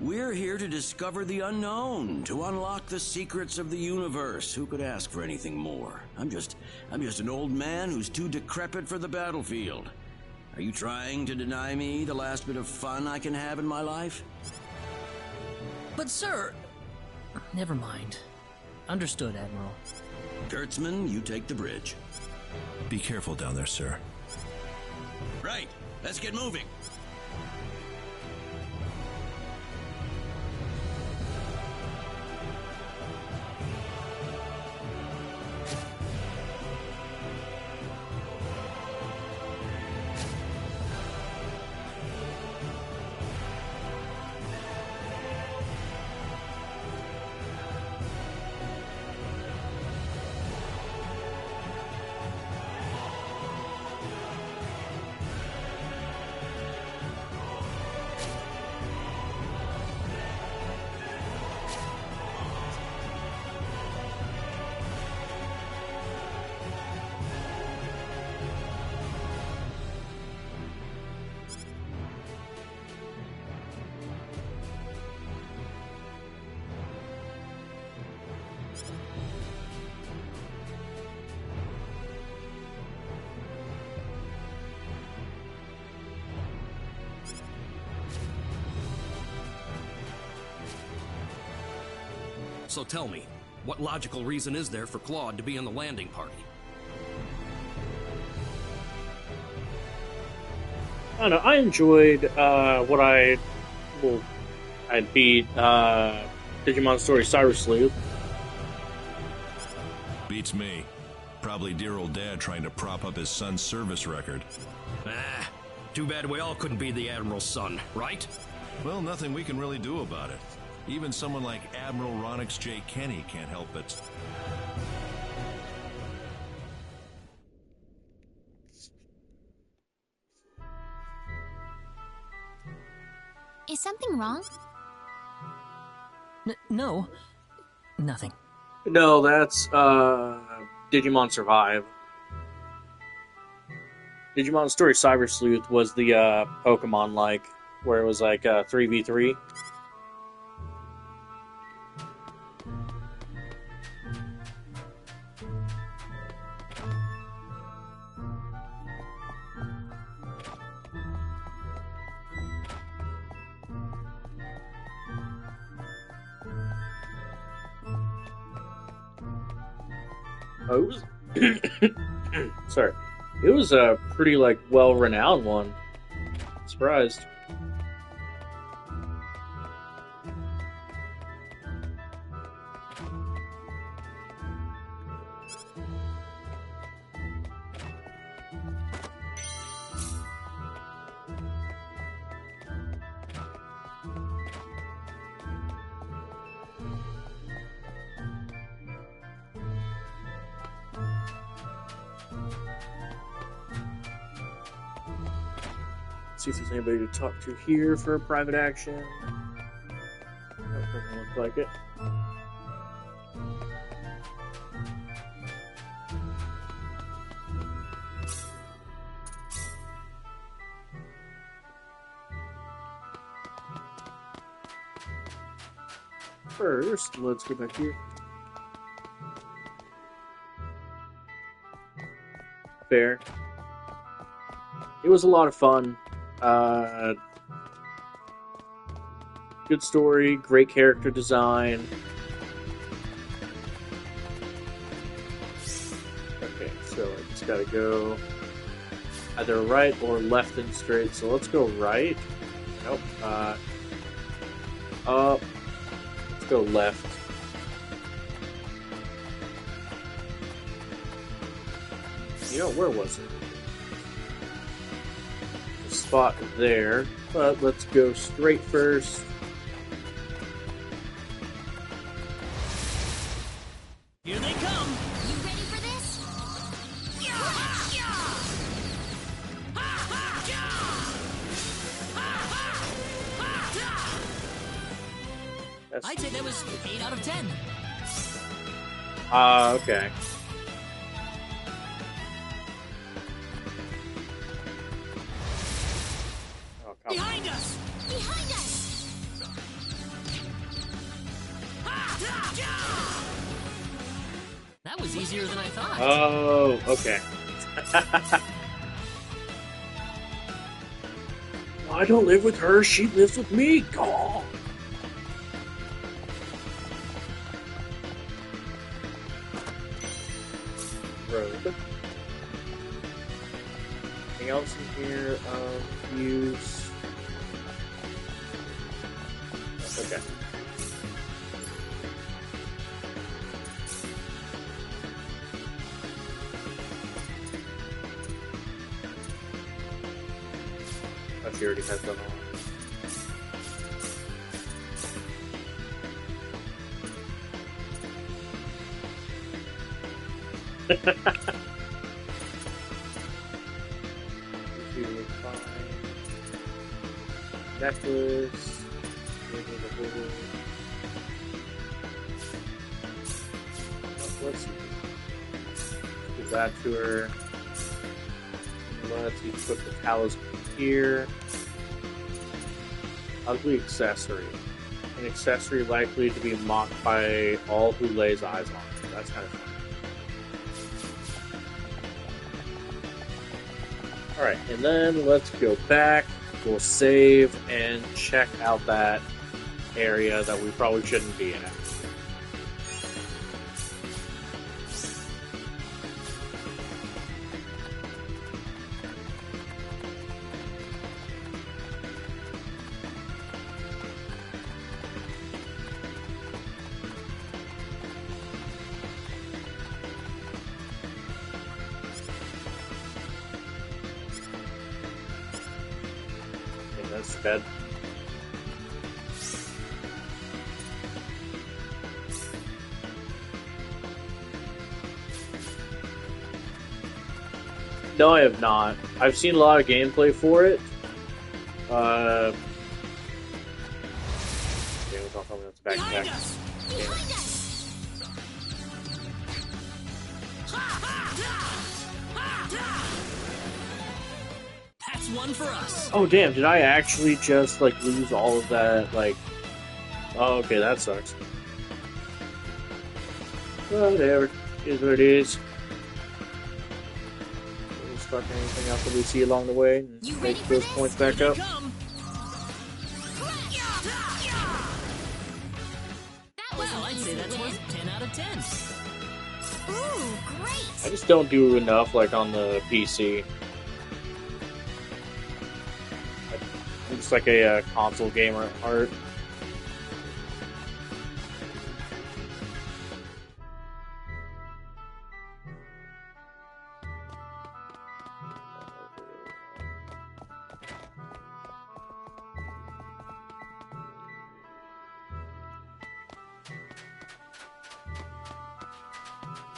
We're here to discover the unknown, to unlock the secrets of the universe. Who could ask for anything more? I'm just an old man who's too decrepit for the battlefield. Are you trying to deny me the last bit of fun I can have in my life? But sir... Never mind. Understood, Admiral. Kurtzman, you take the bridge. Be careful down there, sir. Right. Let's get moving. So tell me, What logical reason is there for Claude to be in the landing party? I don't know. I enjoyed what I beat Digimon Story Cyber Sleuth. Beats me. Probably dear old dad trying to prop up his son's service record. Ah, too bad we all couldn't be the Admiral's son, right? Well, nothing we can really do about it. Even someone like Admiral Ronix J. Kenny can't help it. Is something wrong? No. Nothing. No, that's Digimon Survive. Digimon Story Cyber Sleuth was the Pokemon like, where it was like 3v3. Oh, it was sorry. It was a pretty like well-renowned one. Surprised. See if there's anybody to talk to here for a private action. Nope, doesn't look like it. First, let's go back here. Fair. It was a lot of fun. Good story, great character design. Okay, so I just gotta go either right or left and straight. So let's go right. Nope. Up. Let's go left. You know, where was it? Spot there, but let's go straight first. Here they come! You ready for this? I'd say that was 8 out of 10. Okay. Behind us! Behind us! That was easier than I thought. Oh, okay. I don't live with her, she lives with me. Gah! Road. Anything else in here of use? Okay. Oh, she already has them on. Necklace. Let's give that to her. Let's equip the talisman here. Ugly accessory. An accessory likely to be mocked by all who lays eyes on it. That's kind of fun. Alright, and then let's go back. We'll save and check out that area that we probably shouldn't be in. bed. No, I have not. I've seen a lot of gameplay for it. Okay, don't tell me that's back. That's one for us. Oh damn! Did I actually just like lose all of that? Like, oh, okay, that sucks. Whatever, it is what it is. We'll start anything else that we see along the way and make those points back up. Well, I'd say that's worth 10 out of 10. Ooh, great! I just don't do enough like on the PC. I'm just like a console gamer at heart.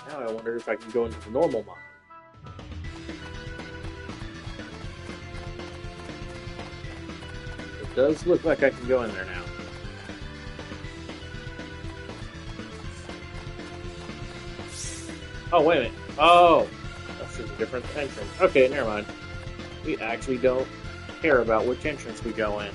Now I wonder if I can go into the normal mode. It does look like I can go in there now. Oh, wait a minute. Oh! That's just a different entrance. Okay, never mind. We actually don't care about which entrance we go in.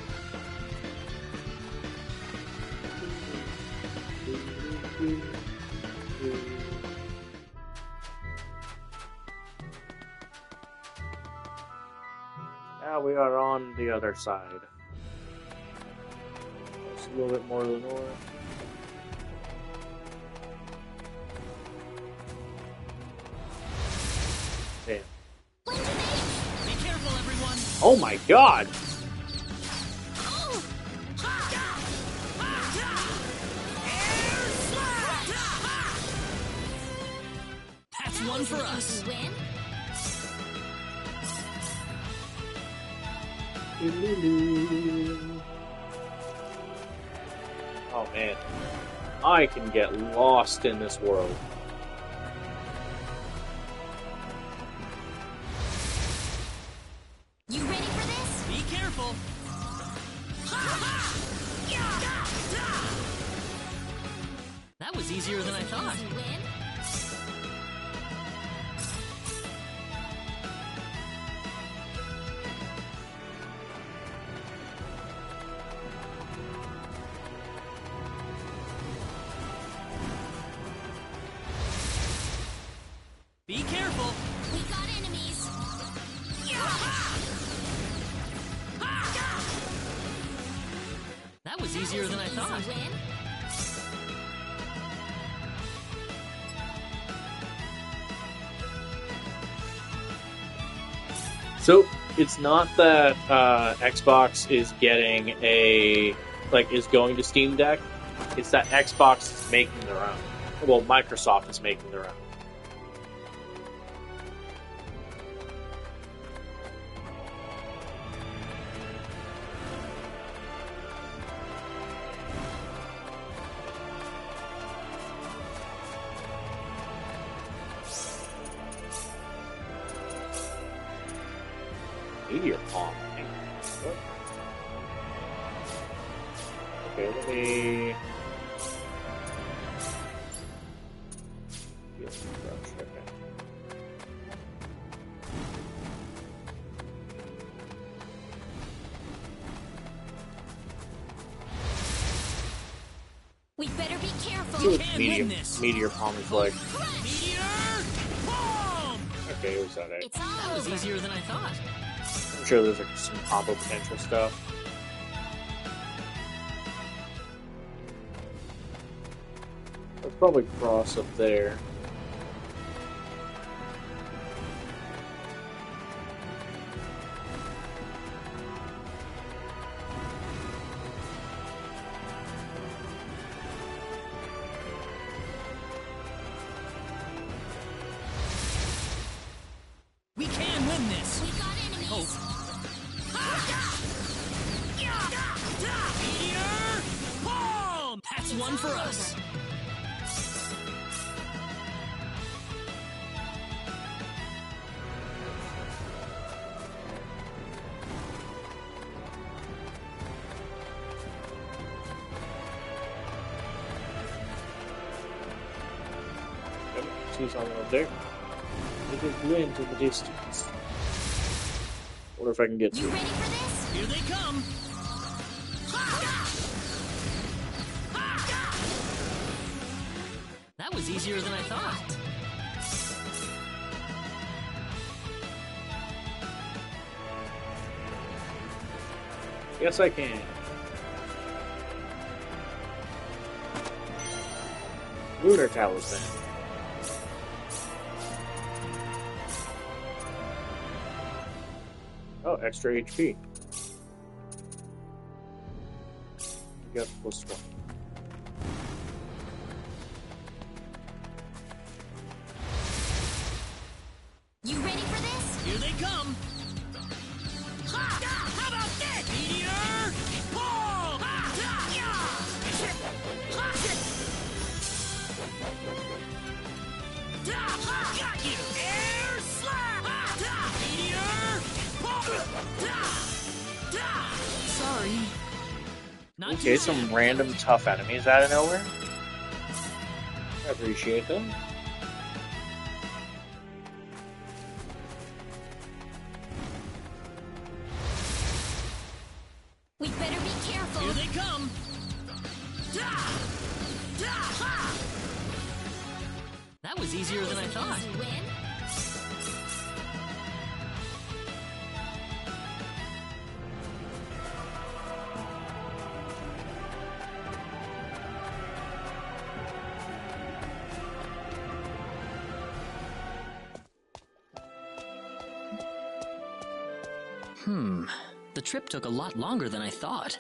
Now we are on the other side. Just a little bit more to the north. Damn. Be careful, everyone. Oh my god! That's one for us. Win? Oh man, I can get lost in this world. You ready for this? Be careful. That was easier than I thought. Easy win? Be careful. We got enemies. That was easier than I thought. Easy win? So it's not that Xbox is getting is going to Steam Deck. It's that Xbox is making their own. Well, Microsoft is making their own. Meteor palm. What? Okay, let me. Okay. We better be careful. See what meteor palm is like. Meteor bomb! Okay, it was that egg. It's all That was over. easier than I thought. I'm sure there's like some combo potential stuff. Let's probably cross up there. We can win this. We got enemies. Hope. one for us. See something up there. Look at glint in the distance. Wonder if I can get You ready for this? Here they come. That was easier than I thought. Yes, I can. Lunar Talisman. Oh, extra HP. You got +1. You ready for this? Here they come. How about this? Meteor! Pull! Got you! Air slap! Meteor! Sorry. Okay, some random tough enemies out of nowhere. I appreciate them. We better be careful. Here they come. That was easier than I thought. The trip took a lot longer than I thought.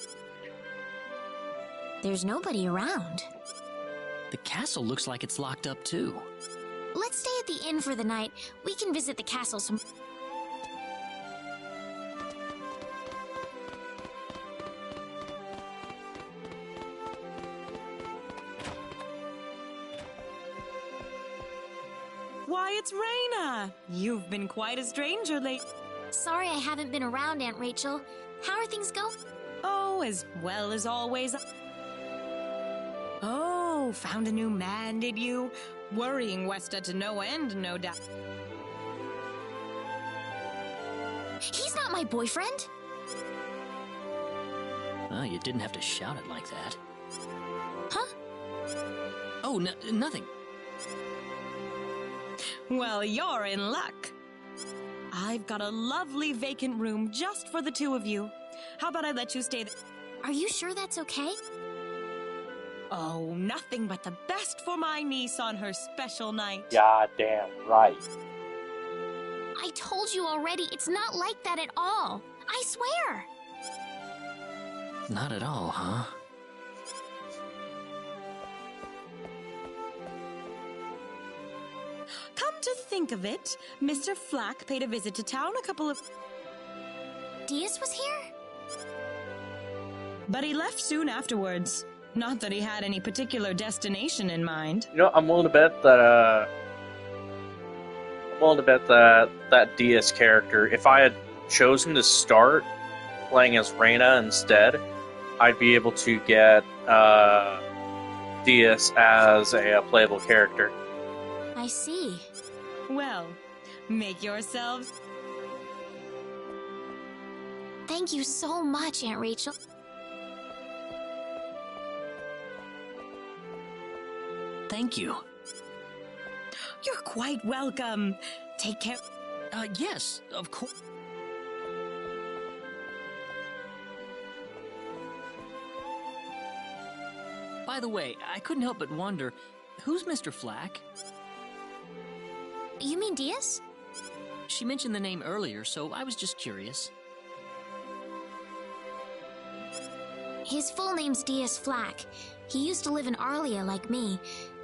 There's nobody around. The castle looks like it's locked up too. Let's stay at the inn for the night. We can visit the castle some... Why, it's Raina! You've been quite a stranger lately. Sorry I haven't been around, Aunt Rachel. How are things going? Oh, as well as always. Oh, found a new man, did you? Worrying Westa to no end, no doubt. He's not my boyfriend. Oh, you didn't have to shout it like that. Huh? Oh, nothing. Well, you're in luck. I've got a lovely vacant room just for the two of you. How about I let you stay there? Are you sure that's okay? Oh, nothing but the best for my niece on her special night. Goddamn right. I told you already, it's not like that at all. I swear. Not at all, huh? Come to think of it, Mr. Flack paid a visit to town a couple of... Diaz was here? But he left soon afterwards. Not that he had any particular destination in mind. You know, I'm willing to bet that, that Diaz character, if I had chosen to start playing as Reina instead, I'd be able to get, Diaz as a playable character. I see. Well, make yourselves... Thank you so much, Aunt Rachel. Thank you. You're quite welcome. Take care. Yes, of course. By the way, I couldn't help but wonder, who's Mr. Flack? You mean Diaz? She mentioned the name earlier, so I was just curious. His full name's Diaz Flack. He used to live in Arlia like me.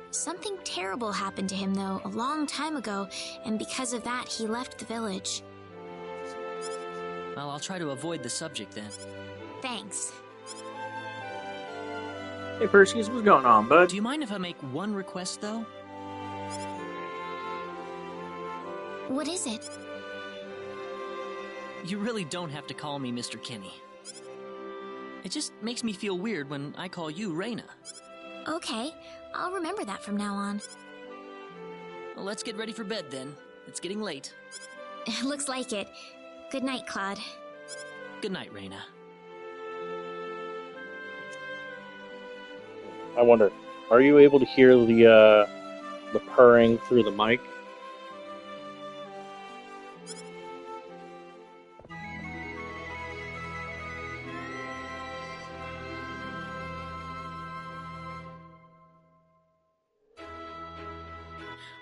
Something terrible happened to him, though, a long time ago, and because of that, he left the village. Well, I'll try to avoid the subject then. Thanks. Hey, Perseus, what's going on, bud? Do you mind if I make one request, though? What is it? You really don't have to call me Mr. Kinney. It just makes me feel weird when I call you Reyna. Okay, I'll remember that from now on. Well, let's get ready for bed then. It's getting late. Looks like it. Good night, Claude. Good night, Reyna. I wonder, are you able to hear the purring through the mic?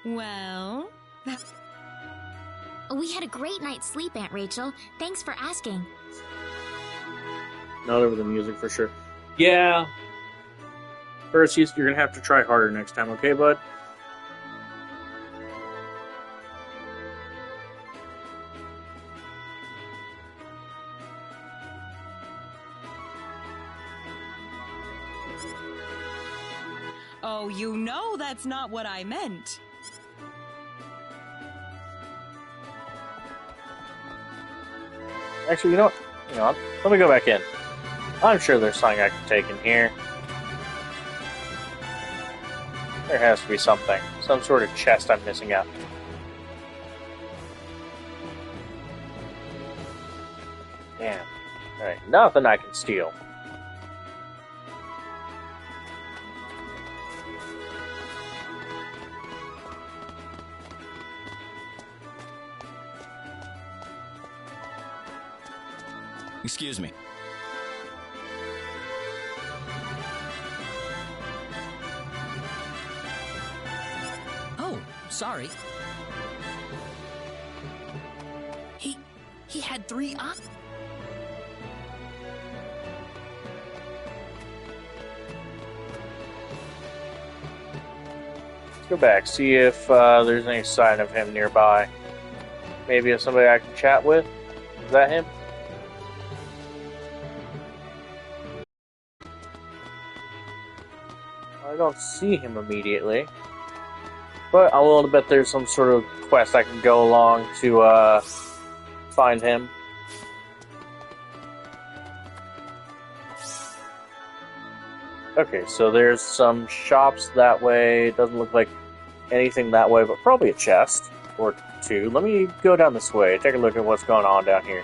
Well, We had a great night's sleep, Aunt Rachel. Thanks for asking. Not over the music for sure. Yeah. Perseus, you're gonna have to try harder next time, okay, bud? oh, you know that's not what I meant. Actually, you know what? Hang on. Let me go back in. I'm sure there's something I can take in here. There has to be something. Some sort of chest I'm missing out. Damn. Alright, nothing I can steal. Excuse me. Oh, sorry. He had 3 eyes. Let's go back, see if there's any sign of him nearby. Maybe if somebody I can chat with? Is that him? I don't see him immediately. But I'm willing to bet there's some sort of quest I can go along to find him. Okay, so there's some shops that way. It doesn't look like anything that way, but probably a chest or 2. Let me go down this way, take a look at what's going on down here.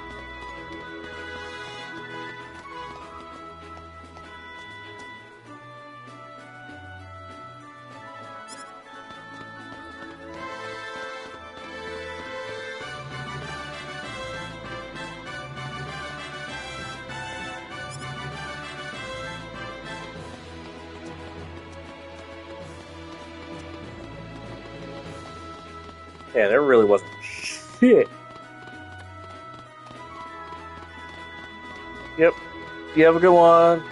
Yeah, there really wasn't shit. Yep. You have a good one.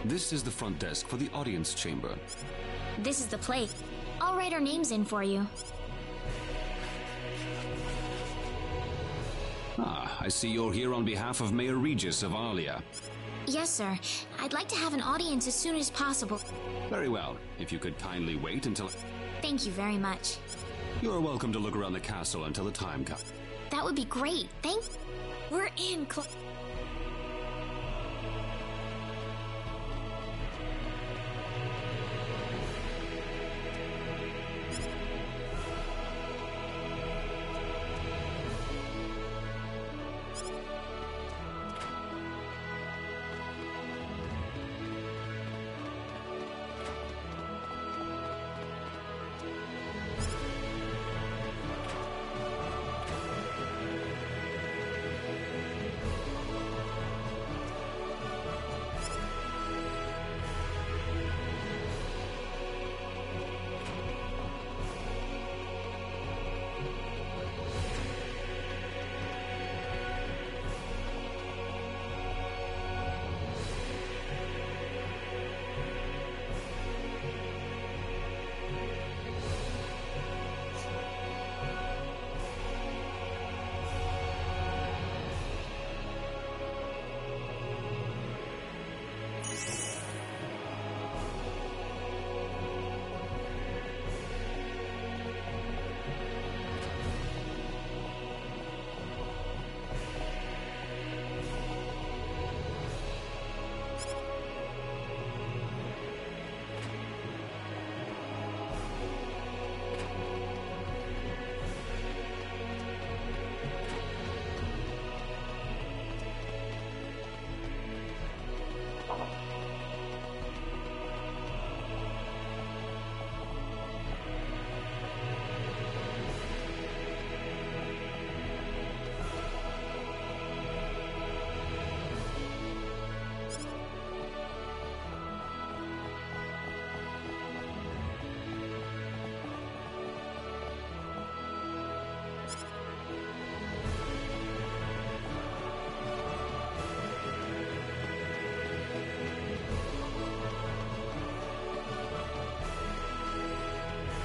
This is the front desk for the audience chamber. This is the plate. I'll write our names in for you. Ah, I see you're here on behalf of Mayor Regis of Alia. Yes, sir. I'd like to have an audience as soon as possible. Very well. If you could kindly wait until... Thank you very much. You're welcome to look around the castle until the time comes. That would be great. We're in,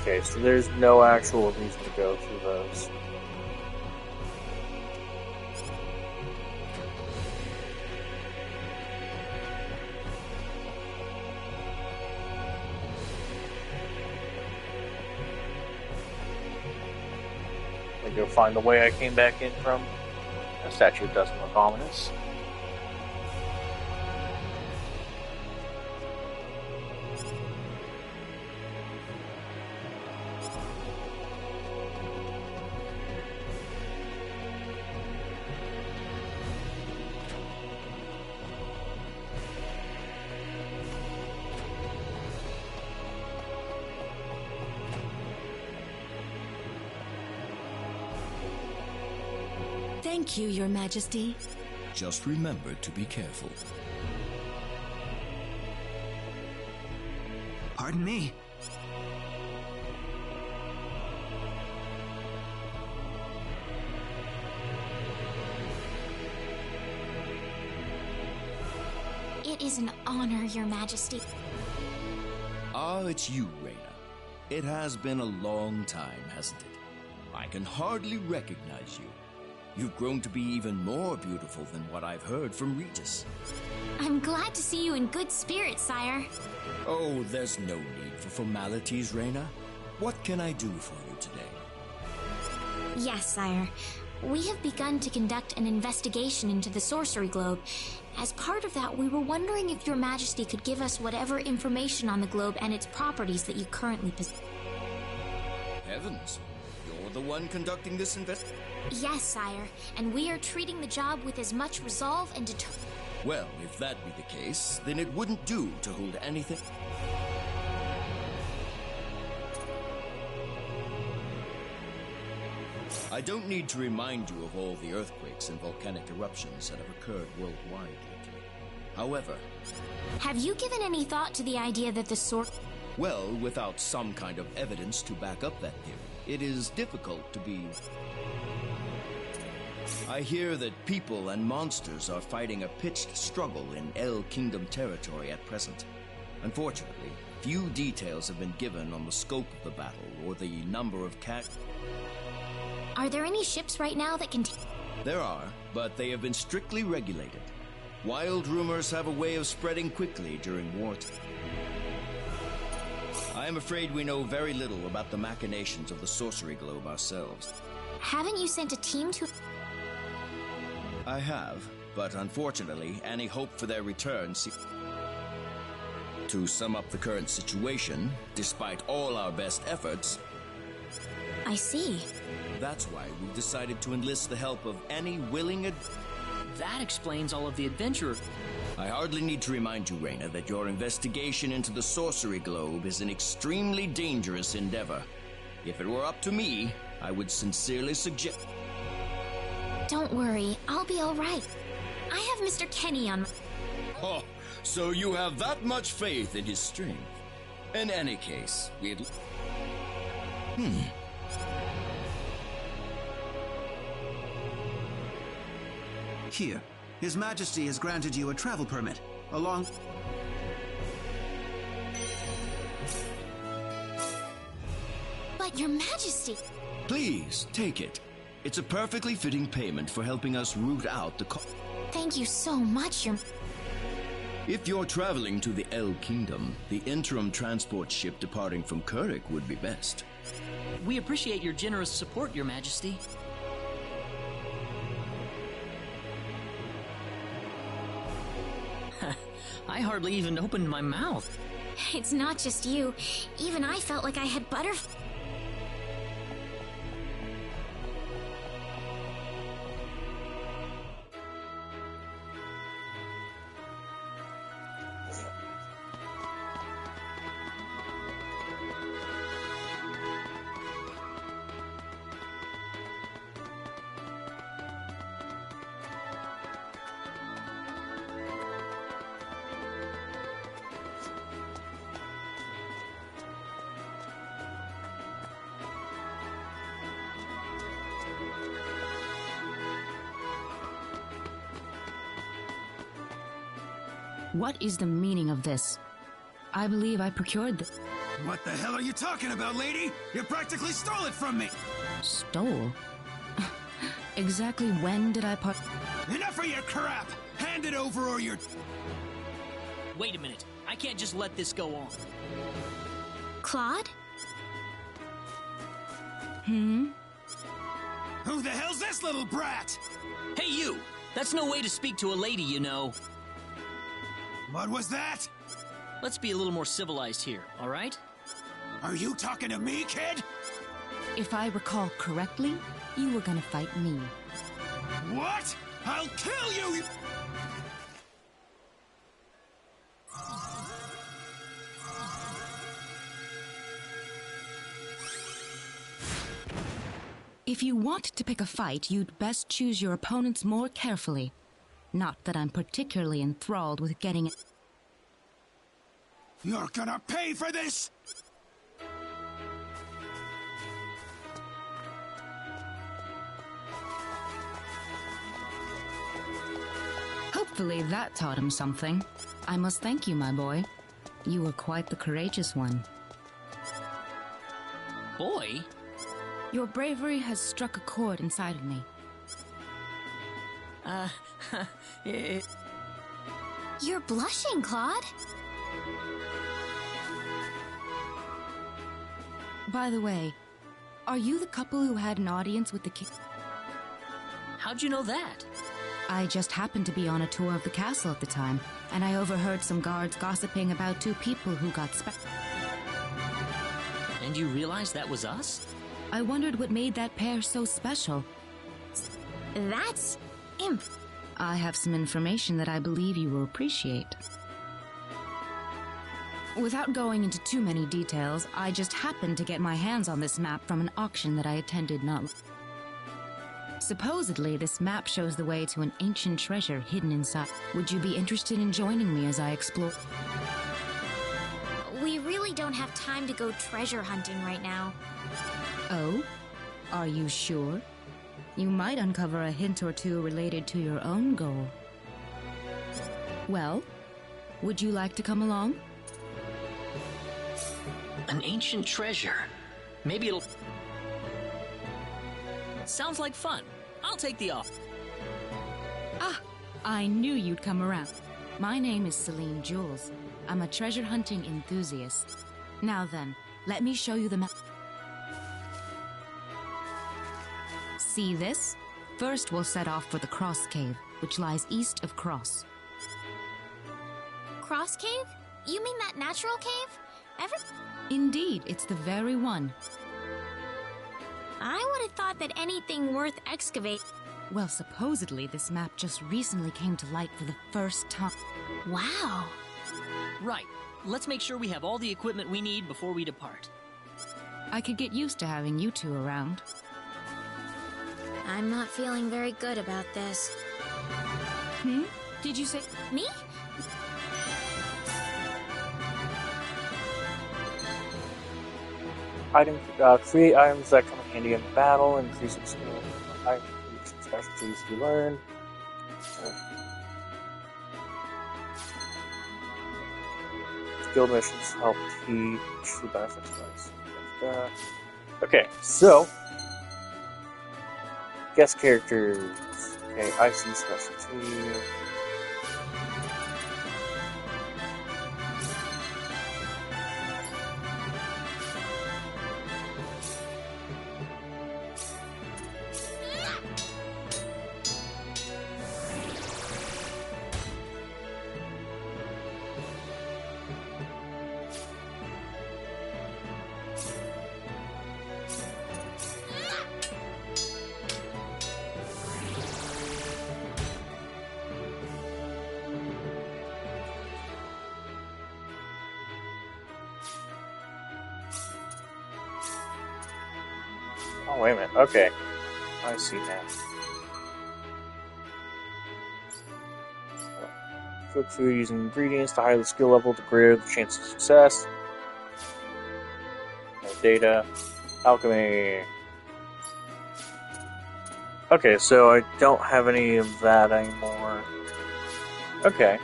Okay, so there's no actual reason to go through those. Let me go find the way I came back in from. That statue doesn't look ominous. Thank you, Your Majesty. Just remember to be careful. Pardon me. It is an honor, Your Majesty. Ah, it's you, Reina. It has been a long time, hasn't it? I can hardly recognize you. You've grown to be even more beautiful than what I've heard from Regis. I'm glad to see you in good spirits, sire. Oh, there's no need for formalities, Reina. What can I do for you today? Yes, sire. We have begun to conduct an investigation into the sorcery globe. As part of that, we were wondering if Your Majesty could give us whatever information on the globe and its properties that you currently possess. Heavens, you're the one conducting this investigation? Yes, sire, and we are treating the job with as much resolve and determination. Well, if that be the case, then it wouldn't do to hold anything. I don't need to remind you of all the earthquakes and volcanic eruptions that have occurred worldwide lately. However... Have you given any thought to the idea that the Well, without some kind of evidence to back up that theory, it is difficult to be... I hear that people and monsters are fighting a pitched struggle in El Kingdom territory at present. Unfortunately, few details have been given on the scope of the battle or the number of Are there any ships right now that can... There are, but they have been strictly regulated. Wild rumors have a way of spreading quickly during wartime. I am afraid we know very little about the machinations of the sorcery globe ourselves. Haven't you sent a team to... I have, but unfortunately, any hope for their return To sum up the current situation, despite all our best efforts... I see. That's why we've decided to enlist the help of any willing That explains all of the adventure. I hardly need to remind you, Reina, that your investigation into the sorcery globe is an extremely dangerous endeavor. If it were up to me, I would sincerely suggest... Don't worry, I'll be all right. I have Mr. Kenny on... Oh, so you have that much faith in his strength. In any case, we'd... Here, His Majesty has granted you a travel permit, along... But Your Majesty... Please, take it. It's a perfectly fitting payment for helping us root out the Thank you so much, Your... If you're traveling to the El Kingdom, the interim transport ship departing from Kurik would be best. We appreciate your generous support, Your Majesty. I hardly even opened my mouth. It's not just you. Even I felt like I had What is the meaning of this? I believe I procured this. What the hell are you talking about, lady? You practically stole it from me! Stole? Exactly when did I part? Enough of your crap! Hand it over or you're... Wait a minute. I can't just let this go on. Claude? Hmm? Who the hell's this little brat? Hey, you! That's no way to speak to a lady, you know. What was that? Let's be a little more civilized here, all right? Are you talking to me, kid? If I recall correctly, you were gonna fight me. What? I'll kill you! If you want to pick a fight, you'd best choose your opponents more carefully. Not that I'm particularly enthralled with getting it. You're gonna pay for this! Hopefully that taught him something. I must thank you, my boy. You were quite the courageous one. Boy? Your bravery has struck a chord inside of me. You're blushing, Claude. By the way, are you the couple who had an audience with the king? How'd you know that? I just happened to be on a tour of the castle at the time, and I overheard some guards gossiping about two people who got And you realized that was us? I wondered what made that pair so special. That's imp. I have some information that I believe you will appreciate. Without going into too many details, I just happened to get my hands on this map from an auction that I attended not. Supposedly, this map shows the way to an ancient treasure hidden inside. Would you be interested in joining me as I explore? We really don't have time to go treasure hunting right now. Oh? Are you sure? You might uncover a hint or two related to your own goal. Well, would you like to come along? An ancient treasure. Maybe it'll... Sounds like fun. I'll take the offer. Ah, I knew you'd come around. My name is Celine Jules. I'm a treasure hunting enthusiast. Now then, let me show you the map. See this? First, we'll set off for the Cross Cave, which lies east of Cross. Cross Cave? You mean that natural cave? Indeed, it's the very one. I would have thought that anything worth excavating... Well, supposedly this map just recently came to light for the first time. Wow. Right. Let's make sure we have all the equipment we need before we depart. I could get used to having you two around. I'm not feeling very good about this. Hmm? Did you say... Me? Create items that come in handy in battle, increasing skill, item specialties you learn. Skill missions help teach the benefits of life. Okay, so guest characters. Okay, IC specialty. Oh, wait a minute. Okay. I see now. Cook food using ingredients. The higher the skill level, the greater the chance of success. No data. Alchemy. Okay, so I don't have any of that anymore. Okay.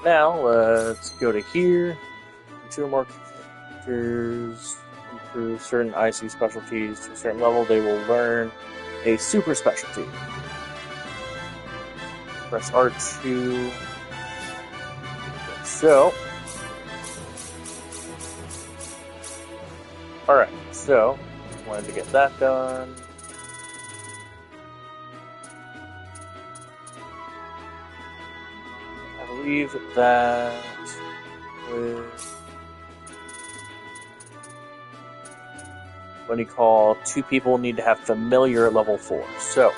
Now, let's go to here. Two more characters improve certain IC specialties to a certain level, they will learn a super specialty. Press R2. So, alright, so, wanted to get that done. I believe that with what do you call, 2 people need to have familiar at level 4. So,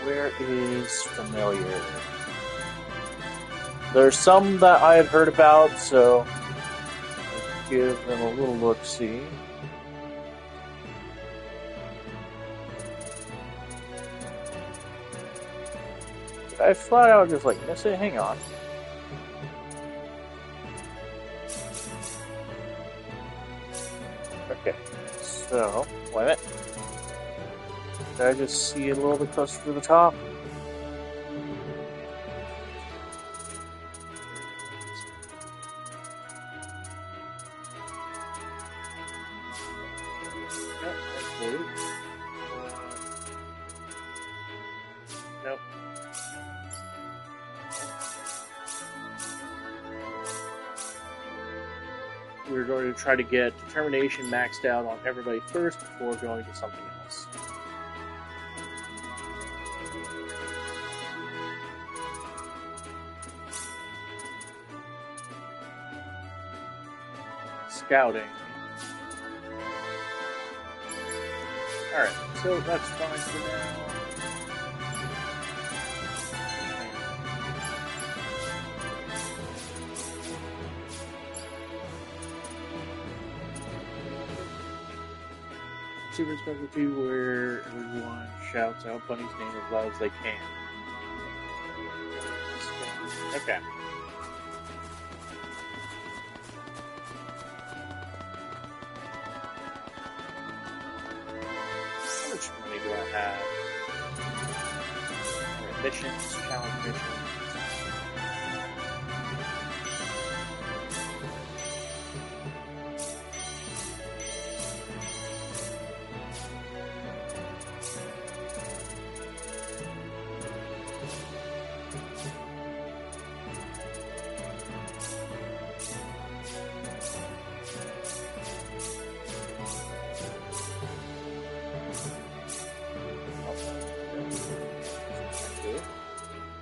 where is familiar? There's some that I had heard about, so let's give them a little look-see. Did I flat out just like miss it? Hang on. Okay, so, wait a minute. Did I just see it a little bit closer to the top? Nope. We're going to try to get determination maxed out on everybody first before going to something else. Scouting. Alright, so that's fine for now. Super specialty where everyone shouts out Bunny's name as loud as they can. Okay. How much money do I have? Alright, missions, challenge missions.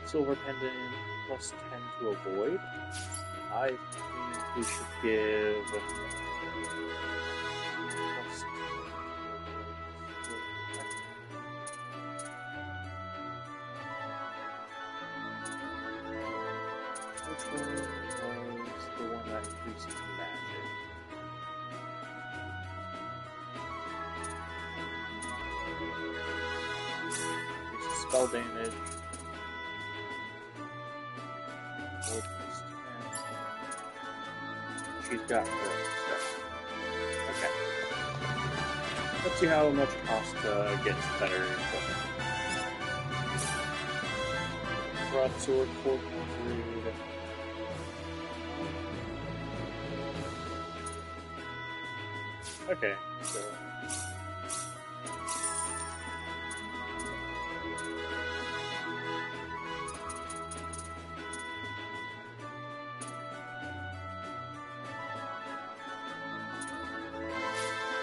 Silver pendant plus 10 to avoid. I think we should give plus 10. Which one was the one that increases magic? Increases spell damage. She's got her stuff. Okay. Let's see how much it costs to get better equipment. Broadsword, 400. Okay, so.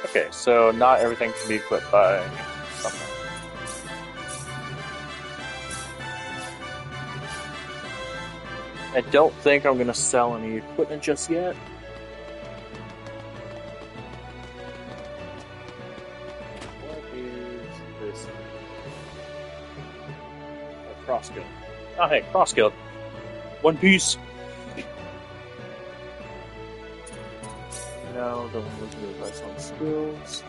Okay, so not everything can be equipped by something. I don't think I'm going to sell any equipment just yet. What is this? A cross guild. Oh, hey, cross guild. One piece. No, don't look at advice on skills.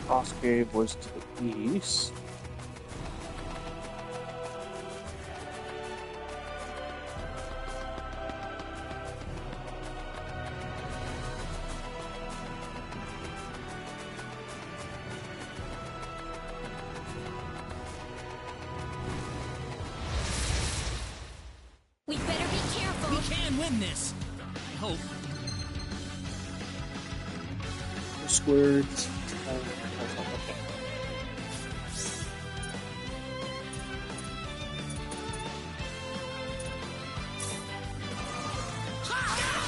Frost Cave was to the east. We better be careful. We can win this. I hope. Squares. Okay.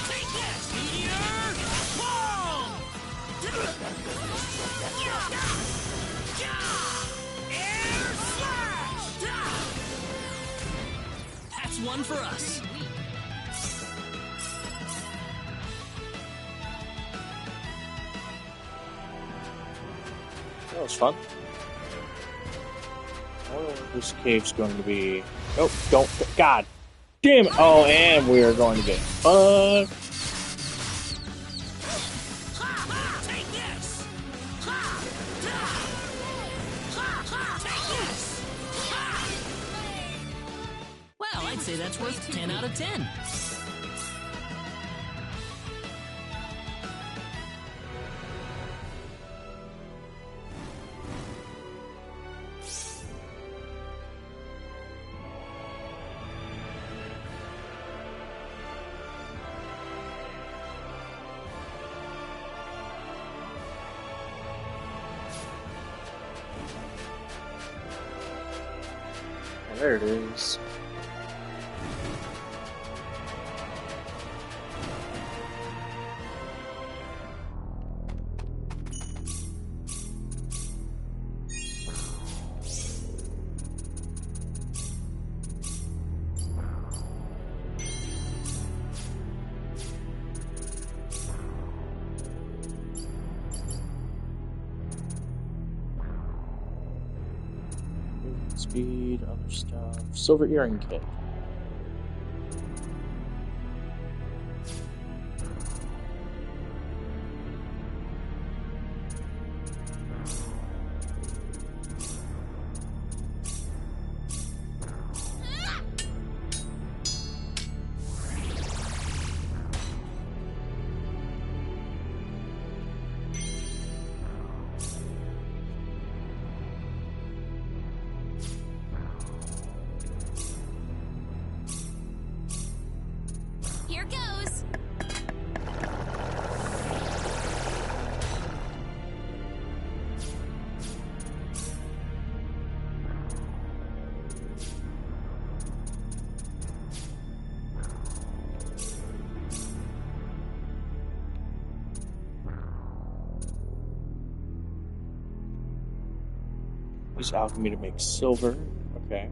Take this! Meteor! Ball! Air slash! That's one for us. That was fun. Oh, this cave's going to be... Oh, don't... God damn it! Oh, and we are going to get fucked. Take this! Take this! Well, I'd say that's worth 10 out of 10. There it is. Speed, other stuff. Silver earring kit. Here goes. Use alchemy to make silver. Okay.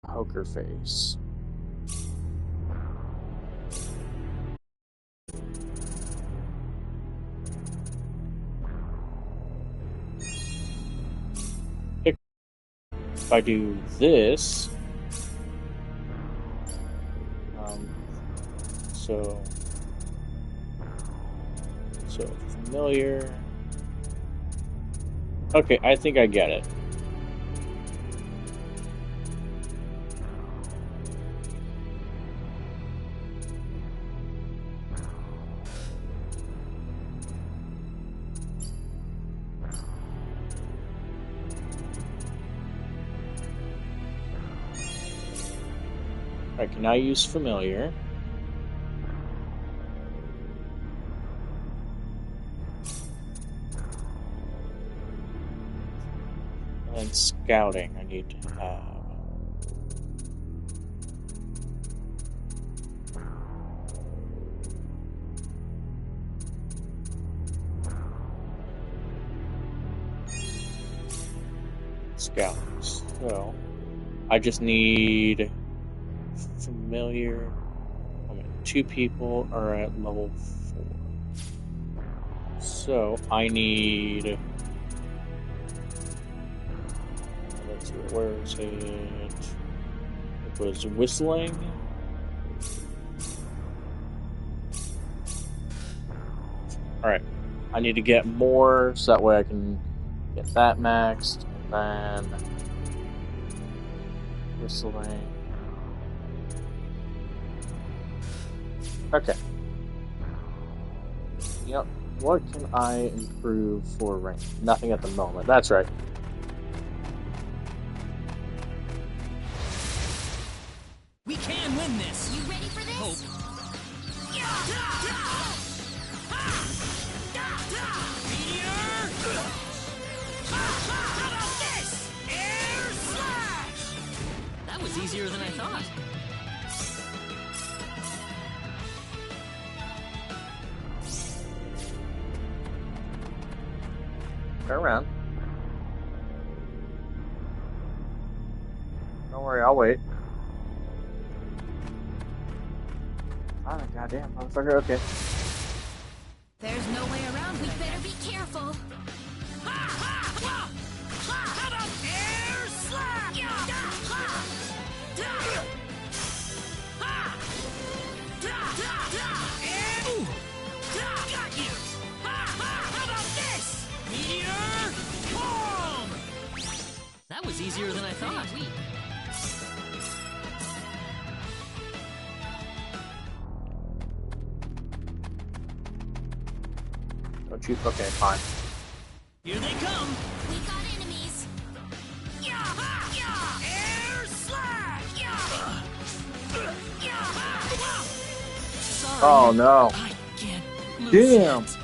Poker face. If I do this, so familiar. Okay, I think I get it. I can now use familiar. And scouting I need to have. Scouting. So I just need familiar. I mean, 2 people are at level 4. So I need. Let's see, where is it? It was whistling. Alright. I need to get more so that way I can get that maxed. And then whistling. Okay. Yep. What can I improve for range? Nothing at the moment. That's right. We can win this. You ready for this? Hope. Meteor! How about this? Air slash! That was easier than I thought. Turn around. Don't worry, I'll wait. Ah, goddamn, motherfucker, okay. There's no way around. We better be careful. How about air slash? Got you! How about this? Meteor! Boom! That was easier than I thought. Don't you? Okay, fine. Here they come! We got enemies. Air slash! Sorry. Oh no. I can't lose Damn. it.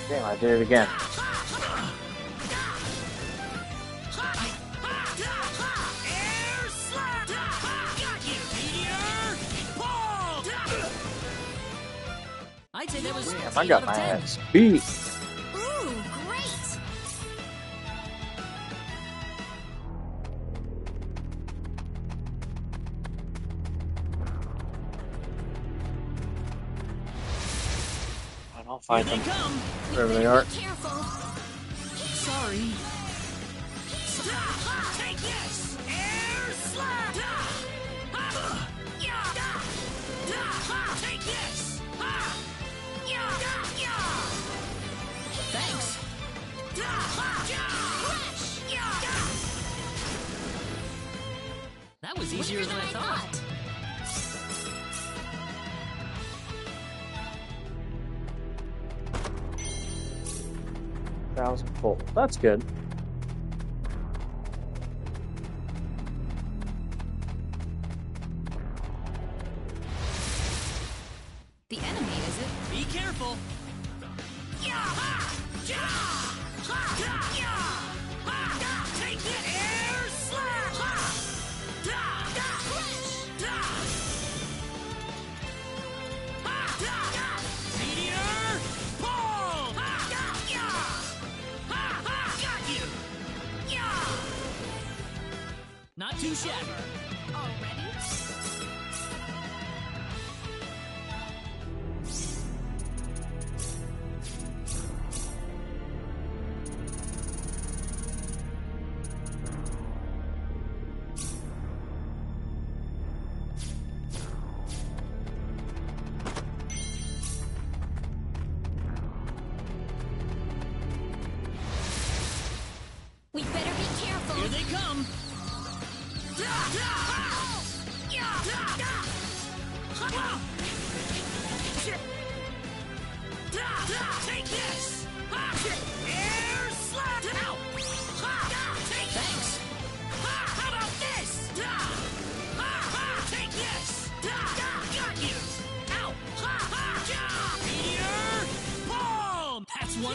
Damn, I did it again. I'd say that was Damn, 8 I got out my of 10. ass beat. Ooh, great. Fine, I'll find Here them. they come! Wherever they are. Careful. Sorry. Take this! Air slash! Take this! Thanks. That was easier than I thought. Thousand full. That's good. The enemy, is it? Be careful! Take it! Air slash! Meteor! Boom! Got you! Not too shabby. Already?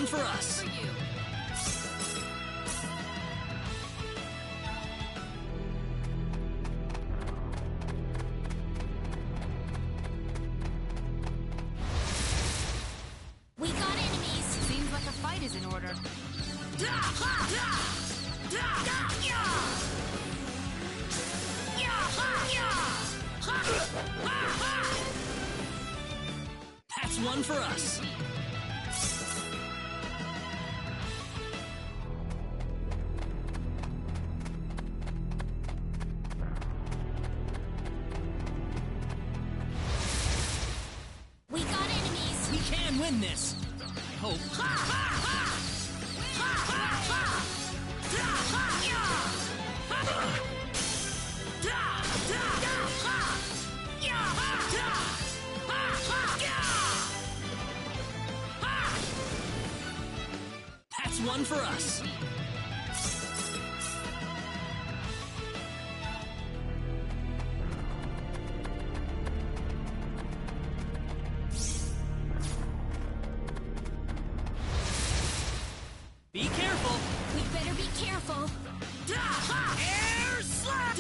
for us. We got enemies. Seems like a fight is in order. That's one for us. We got enemies. We can win this. I hope. That's one for us. Be careful. We better be careful. Air slap.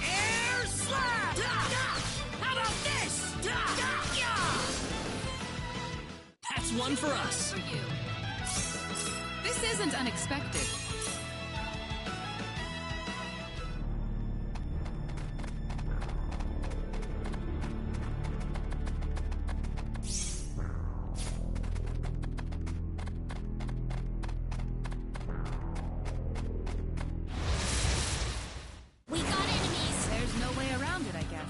Air slap. How about this? That's one for us. This isn't unexpected. We got enemies. There's no way around it, I guess.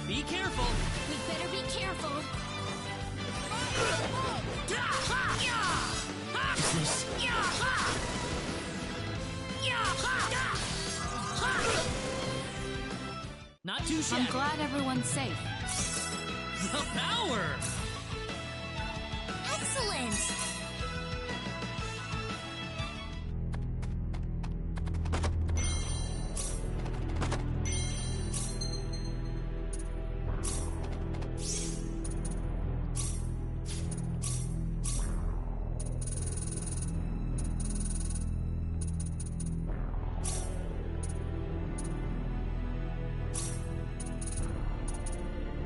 Be careful. We better be careful. Not too shabby. I'm glad everyone's safe. The power. Excellent.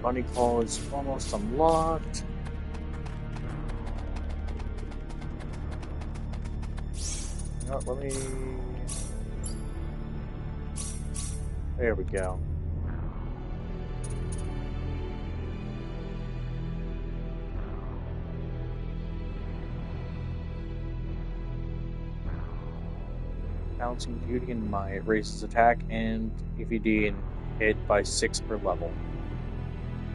Bunny Call is almost unlocked. You know what, let me... There we go. Balancing Beauty and Might raises attack and EVD and hit by 6 per level.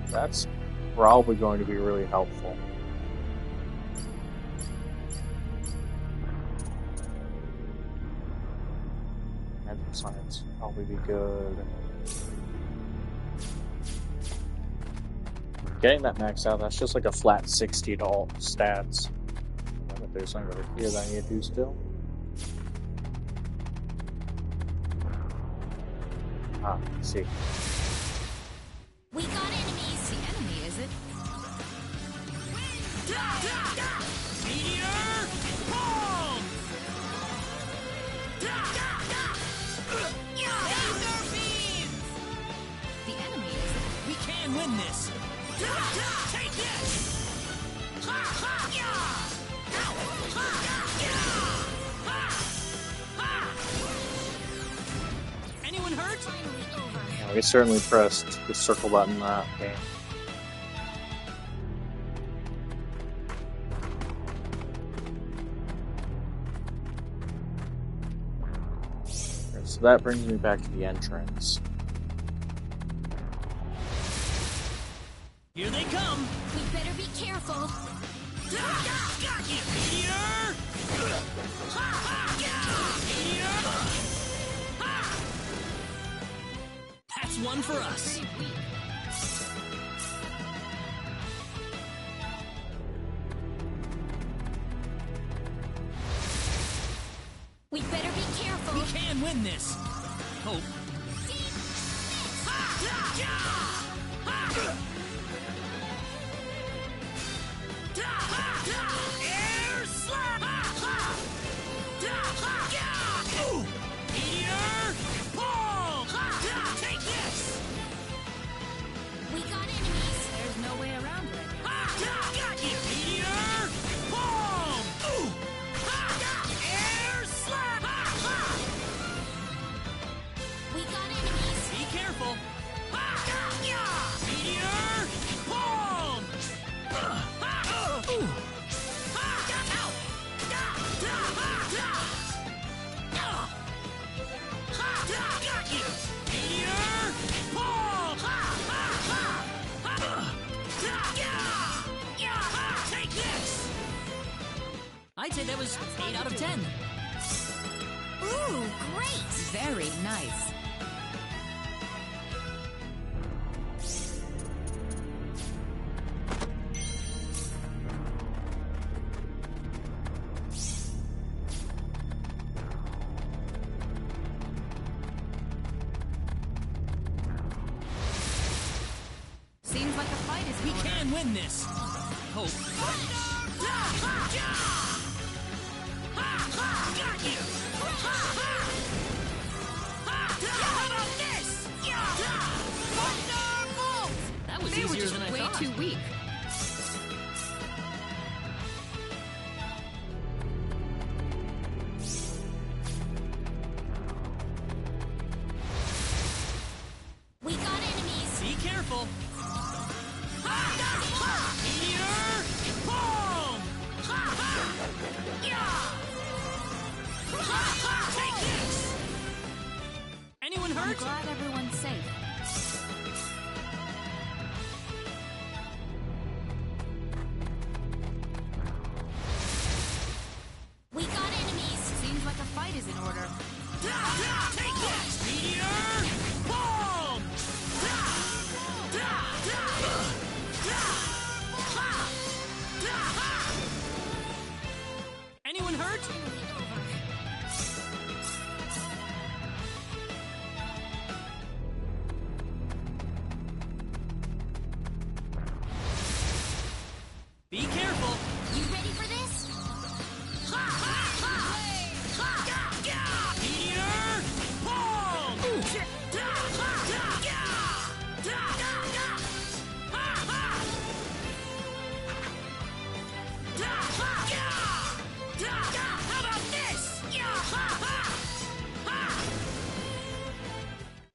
That's probably going to be really helpful. Mental Science would probably be good. Getting that maxed out, that's just like a flat 60 to all stats. I bet there's something over here that I need to do still. Ah, I see. We got enemies. The enemy, is it? Meteor bomb. Laser beams. The enemy, is it? We can win this. Take this. Anyone hurt? Yeah, we certainly pressed the circle button in that game. Okay, so that brings me back to the entrance. Here they come. We better be careful. Got you, Meteor. Meteor. That's one for us. careful. We can win this. Hope. Air slap! Meteor palm! Take this! We got enemies. There's no way around it. Got you! Meteor palm! Air slap! We got enemies. Be careful. Meteor palm! Got you! Meteor palm! Take this! I'd say that was 8 out of 10. Ooh, great. Very nice. Seems like a fight is We in order. can win this. Hope. Got you! How about this? Thunderbolt! That was They were easier just than I way thought. too weak. We got enemies. Be careful. Meteor palm! Take this! Anyone I'm hurt? glad everyone's safe. We got enemies. Seems like a fight is in order. Take this! Meteor palm! Anyone hurt? Be careful. You ready for this? Meteor palm! How about this?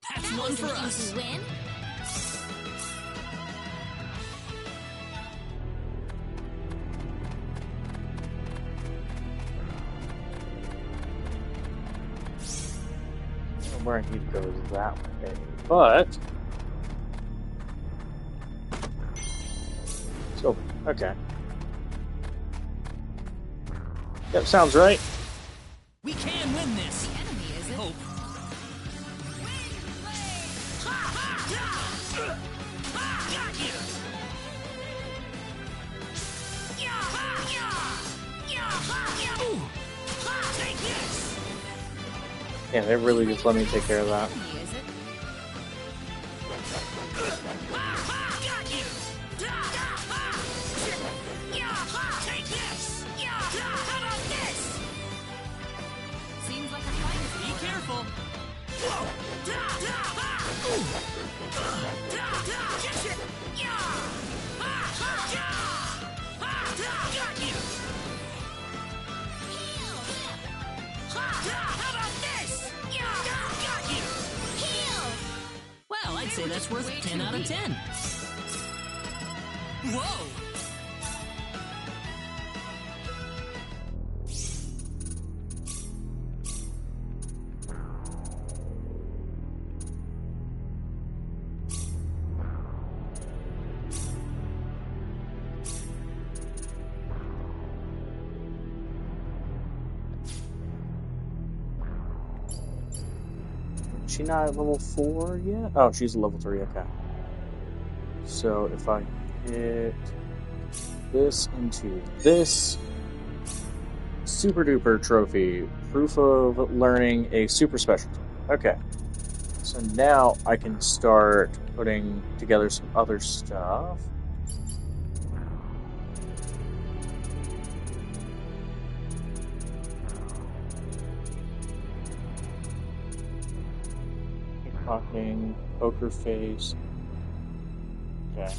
That's That one was for an us. easy win. Where he goes that way, but so okay. Yep, sounds right. We can win this. The enemy, is it? Hope. Got you! Take this! Yeah, they really just let me take care of that. Enemy, is it? Got you! Take this! How about this? Seems like a fight is in Be order. careful. Got you! How about this? Got you! Well, I'd say that's worth way 10 too out of weak. 10. Whoa! Is she not at level 4 yet? Oh, she's level 3, okay. So if I hit this into this, Super Duper Trophy. Proof of learning a super specialty. Okay. So now I can start putting together some other stuff. Pickpocketing, poker face. Okay.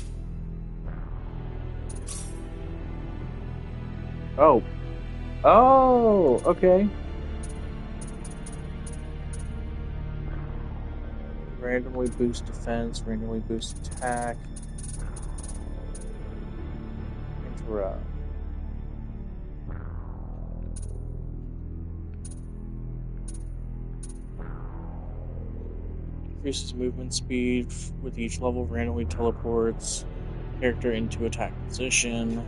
Oh. Oh, okay. Randomly boost defense, randomly boost attack. Interrupt. Increases movement speed with each level, randomly teleports character into attack position.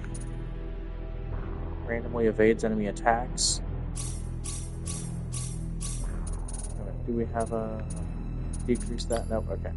Randomly evades enemy attacks. Do we have a decrease that? Nope, okay.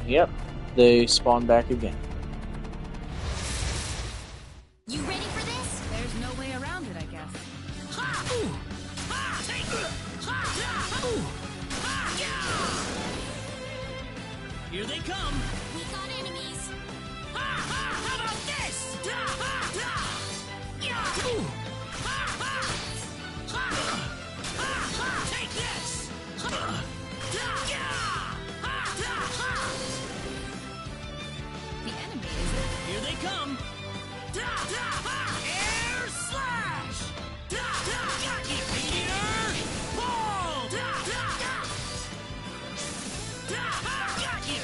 Yep, they spawn back again. You ready for this? There's no way around it, I guess. Here they come! We got enemies. How about this? Take this! The enemy is it? Here they come! Air slash! Got you, Peter! Ball! Got you!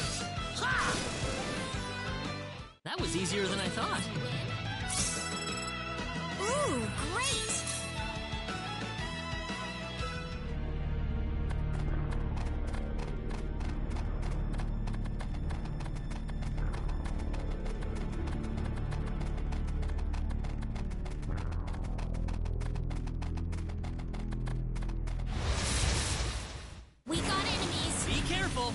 That was easier than I thought. Ooh, great! We got enemies. Be careful!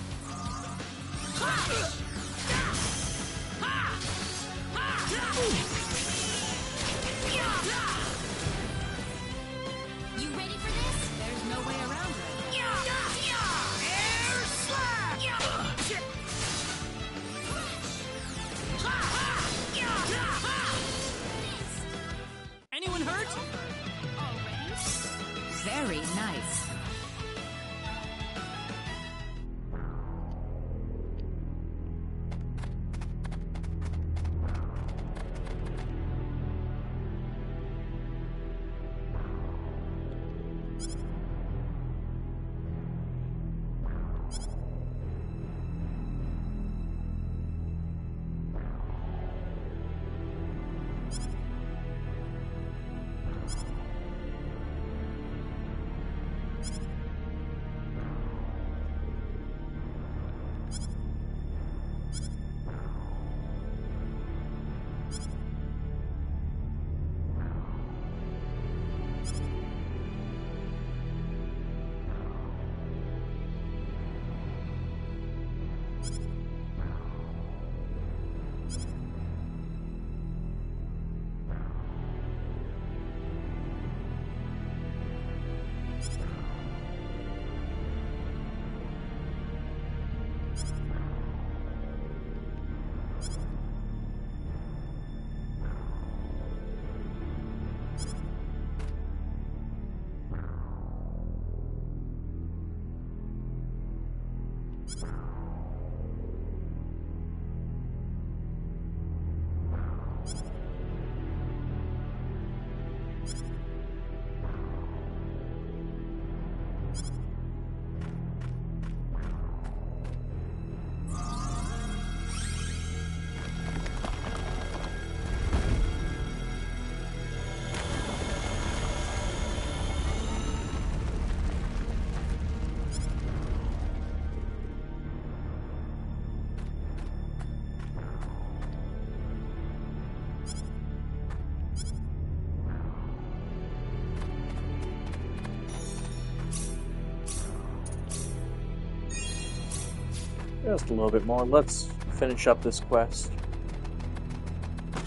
Just a little bit more. Let's finish up this quest.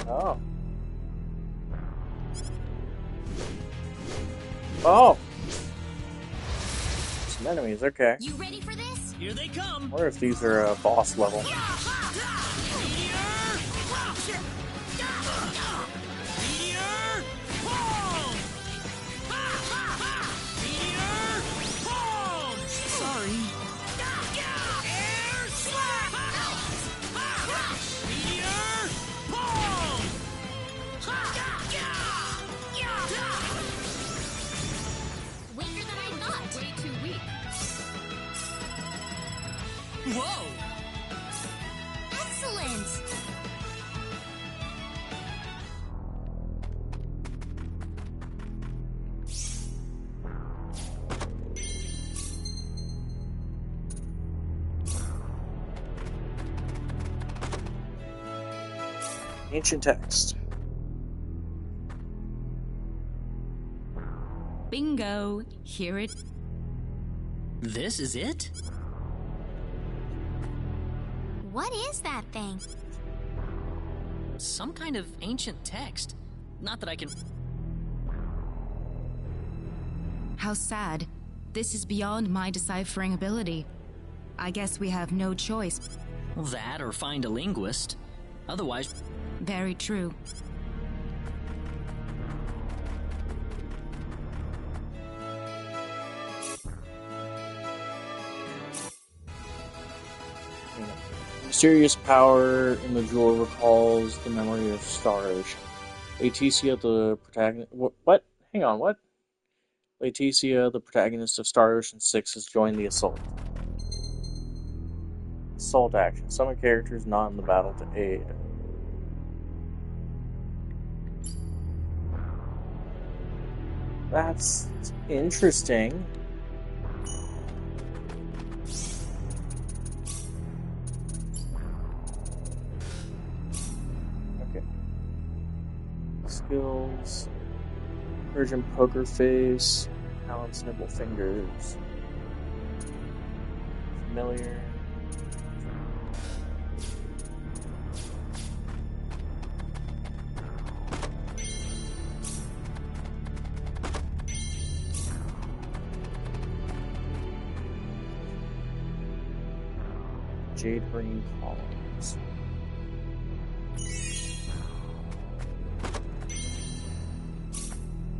Oh. Oh! Some enemies, okay. You ready for this? Here they come! I wonder if these are boss level. Whoa! Excellent! Ancient text. Bingo! Hear it. This is it? What is that thing? Some kind of ancient text. Not that I can... How sad. This is beyond my deciphering ability. I guess we have no choice. That or find a linguist. Otherwise... Very true. Mysterious power in the jewel recalls the memory of Star Ocean. Leticia, the protagonist... What? Hang on, what? Leticia, the protagonist of Star Ocean 6, has joined the assault. Assault action. Summon characters not in the battle to aid. That's interesting. Okay. Skills. Virgin Poker Face. Talents Nimble Fingers. Familiar. Jade Green Columns.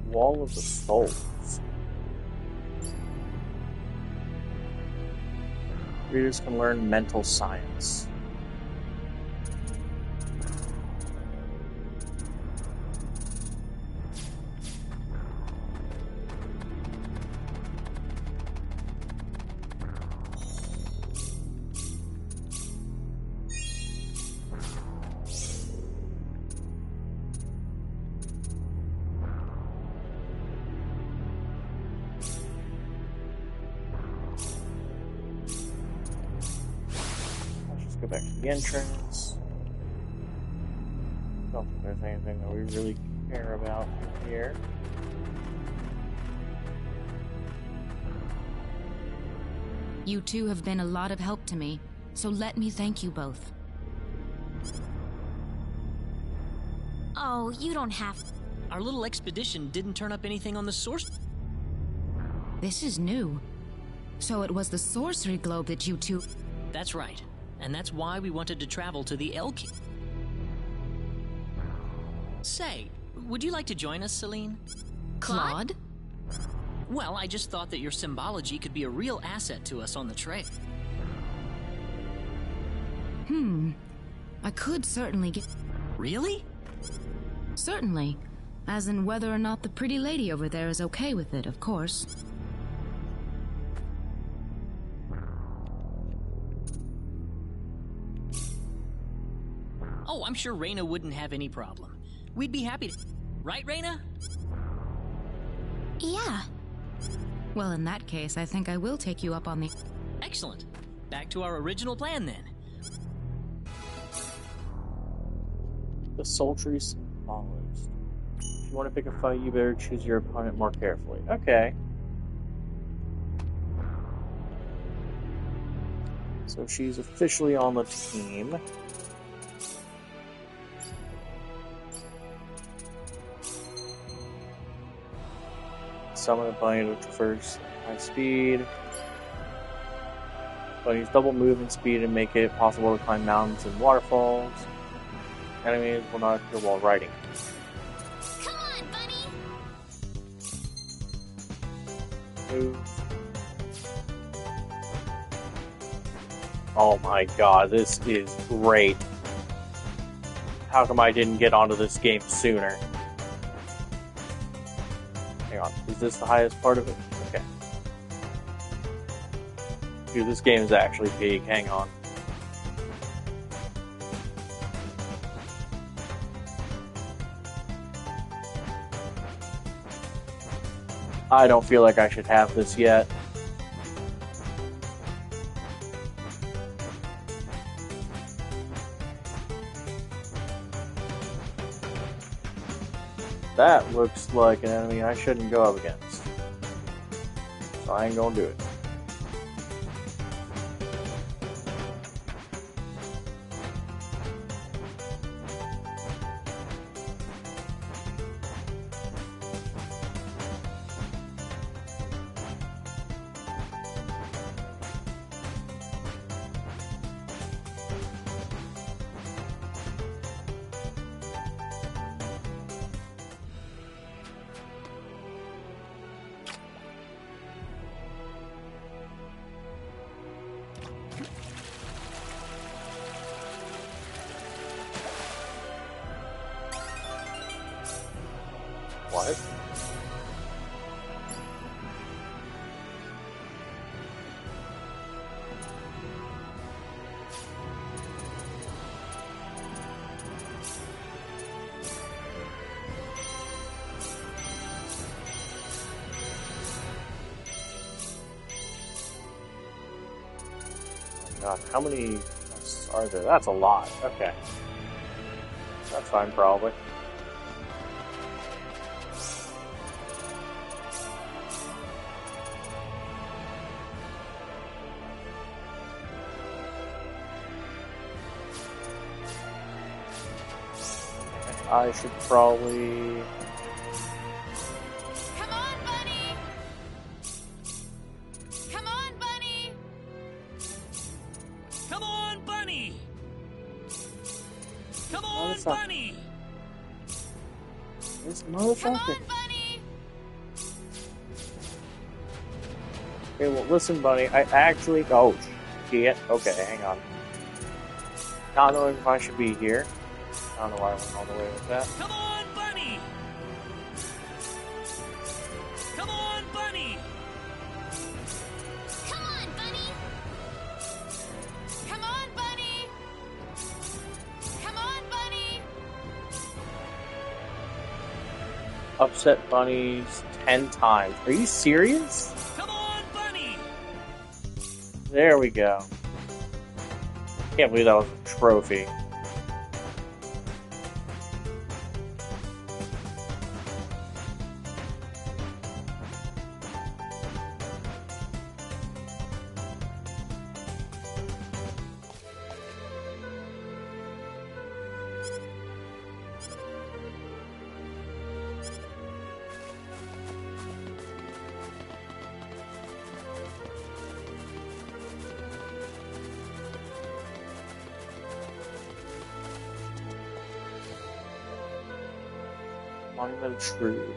Wall of the Souls. Readers can learn mental science. Go back to the entrance. Don't think there's anything that we really care about here. You two have been a lot of help to me, so let me thank you both. Oh, you don't have... Our little expedition didn't turn up anything on the source... This is new. So it was the sorcery globe that you two... That's right. And that's why we wanted to travel to the Elk. Say, would you like to join us, Celine? Claude? Well, I just thought that your symbology could be a real asset to us on the trail. I could certainly get... Really? Certainly. As in whether or not the pretty lady over there is okay with it, of course. Oh, I'm sure Reyna wouldn't have any problem. We'd be happy to... Right, Reyna? Yeah. Well, in that case, I think I will take you up on the... Excellent. Back to our original plan, then. The sultry symbolist. If you want to pick a fight, you better choose your opponent more carefully. Okay. So she's officially on the team. Summon a bunny to traverse high speed. Bunny's double movement speed and make it possible to climb mountains and waterfalls. Enemies will not appear while riding. Come on, bunny! Move. Oh my god, this is great. How come I didn't get onto this game sooner? Hang on, is this the highest part of it? Okay. Dude, this game is actually big, hang on. I don't feel like I should have this yet. That looks like an enemy I shouldn't go up against. So I ain't gonna do it. What? God, how many are there? That's a lot. Okay. That's fine, probably. I should probably... Come on, bunny! Come on, bunny! Come on, bunny! Come on, bunny! This motherfucker. Come on, bunny! Okay, well, listen, bunny. I actually... Oh, shit. Okay, hang on. Not knowing if I should be here. I don't know why I went all the way with that. Come on, bunny! Come on, bunny! Come on, bunny! Come on, bunny! Come on, bunny! Upset bunnies 10 times. Are you serious? Come on, bunny! There we go. Can't believe that was a trophy. Monument of Truth.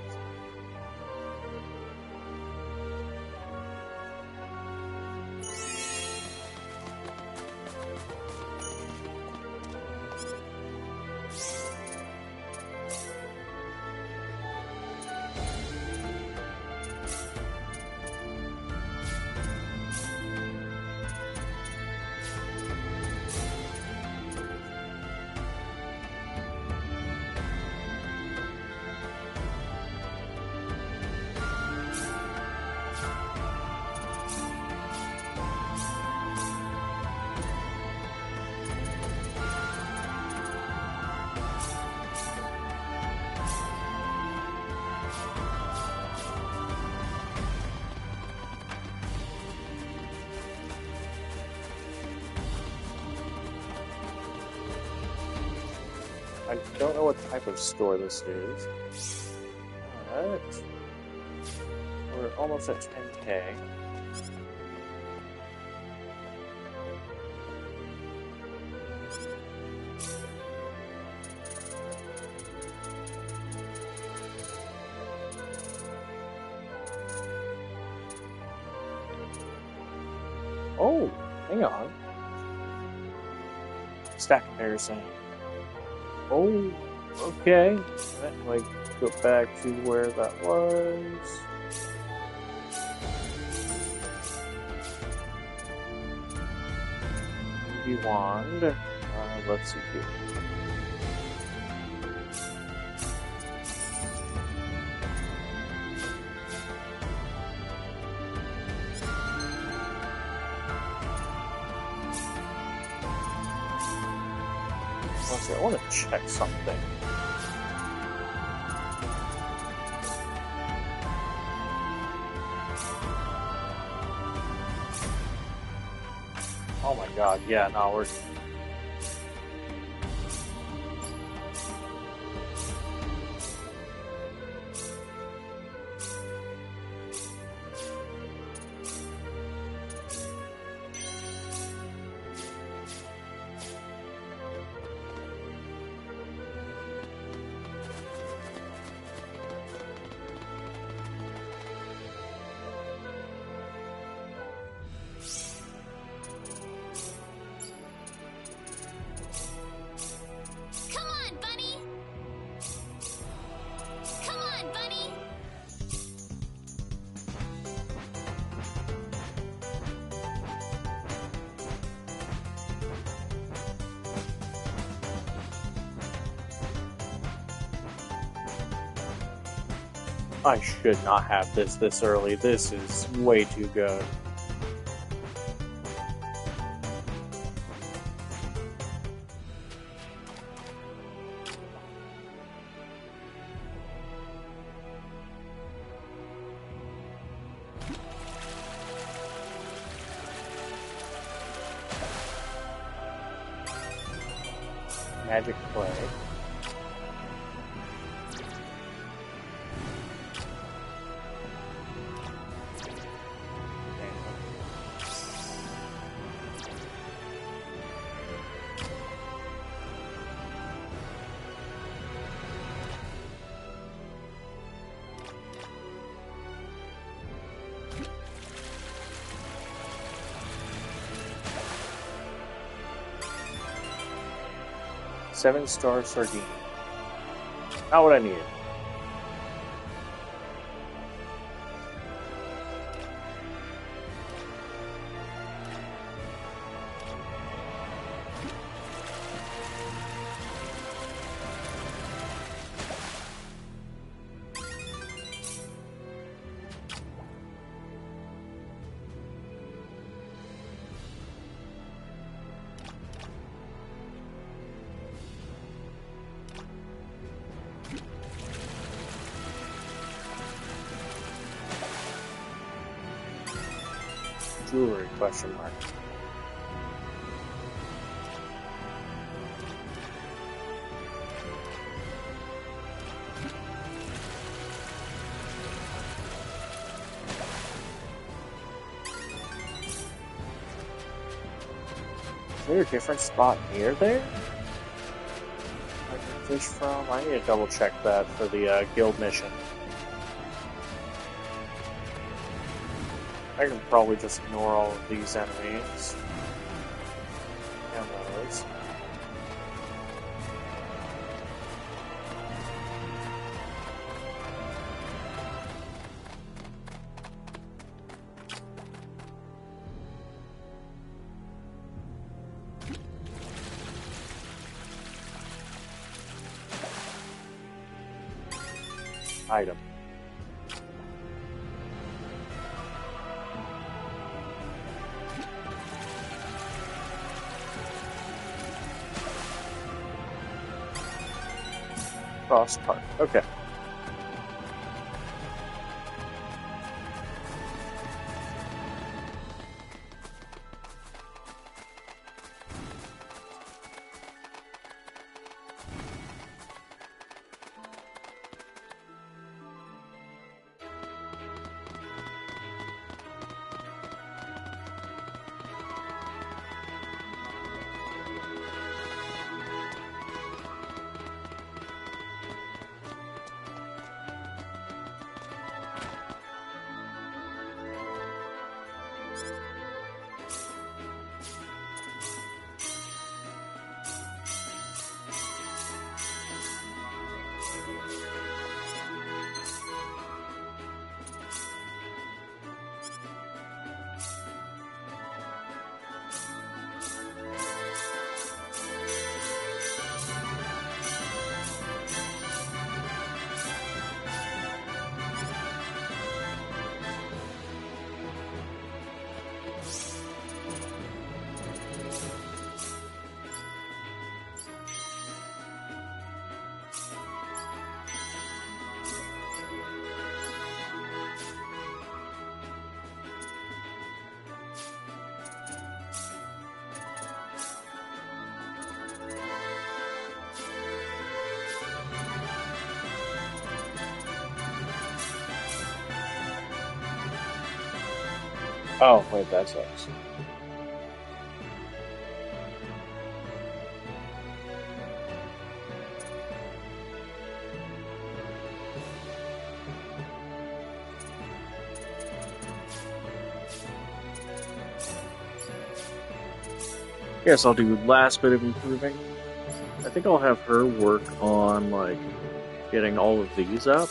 I don't know what type of store this is. Alright. We're almost at 10K. Oh, hang on. Stack comparison. Oh, okay. Like, go back to where that was. Maybe wand. Let's see here. I want to check something. Oh my god, yeah, no, we're... I should not have this early. This is way too good. Magic play. Seven-star sardine. Not what I needed. Jewelry, question mark. Is there a different spot near there I can fish from? I need to double check that for the guild mission. I can probably just ignore all of these enemies. And those. Item. Cross park. Okay. Oh, wait, that sucks. Guess I'll do last bit of improving. I think I'll have her work on, like, getting all of these up.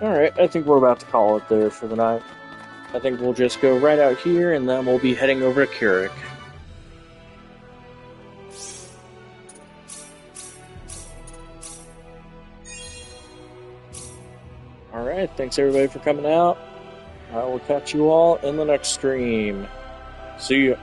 Alright, I think we're about to call it there for the night. I think we'll just go right out here, and then we'll be heading over to Keurig. Alright, thanks everybody for coming out. I will catch you all in the next stream. See ya.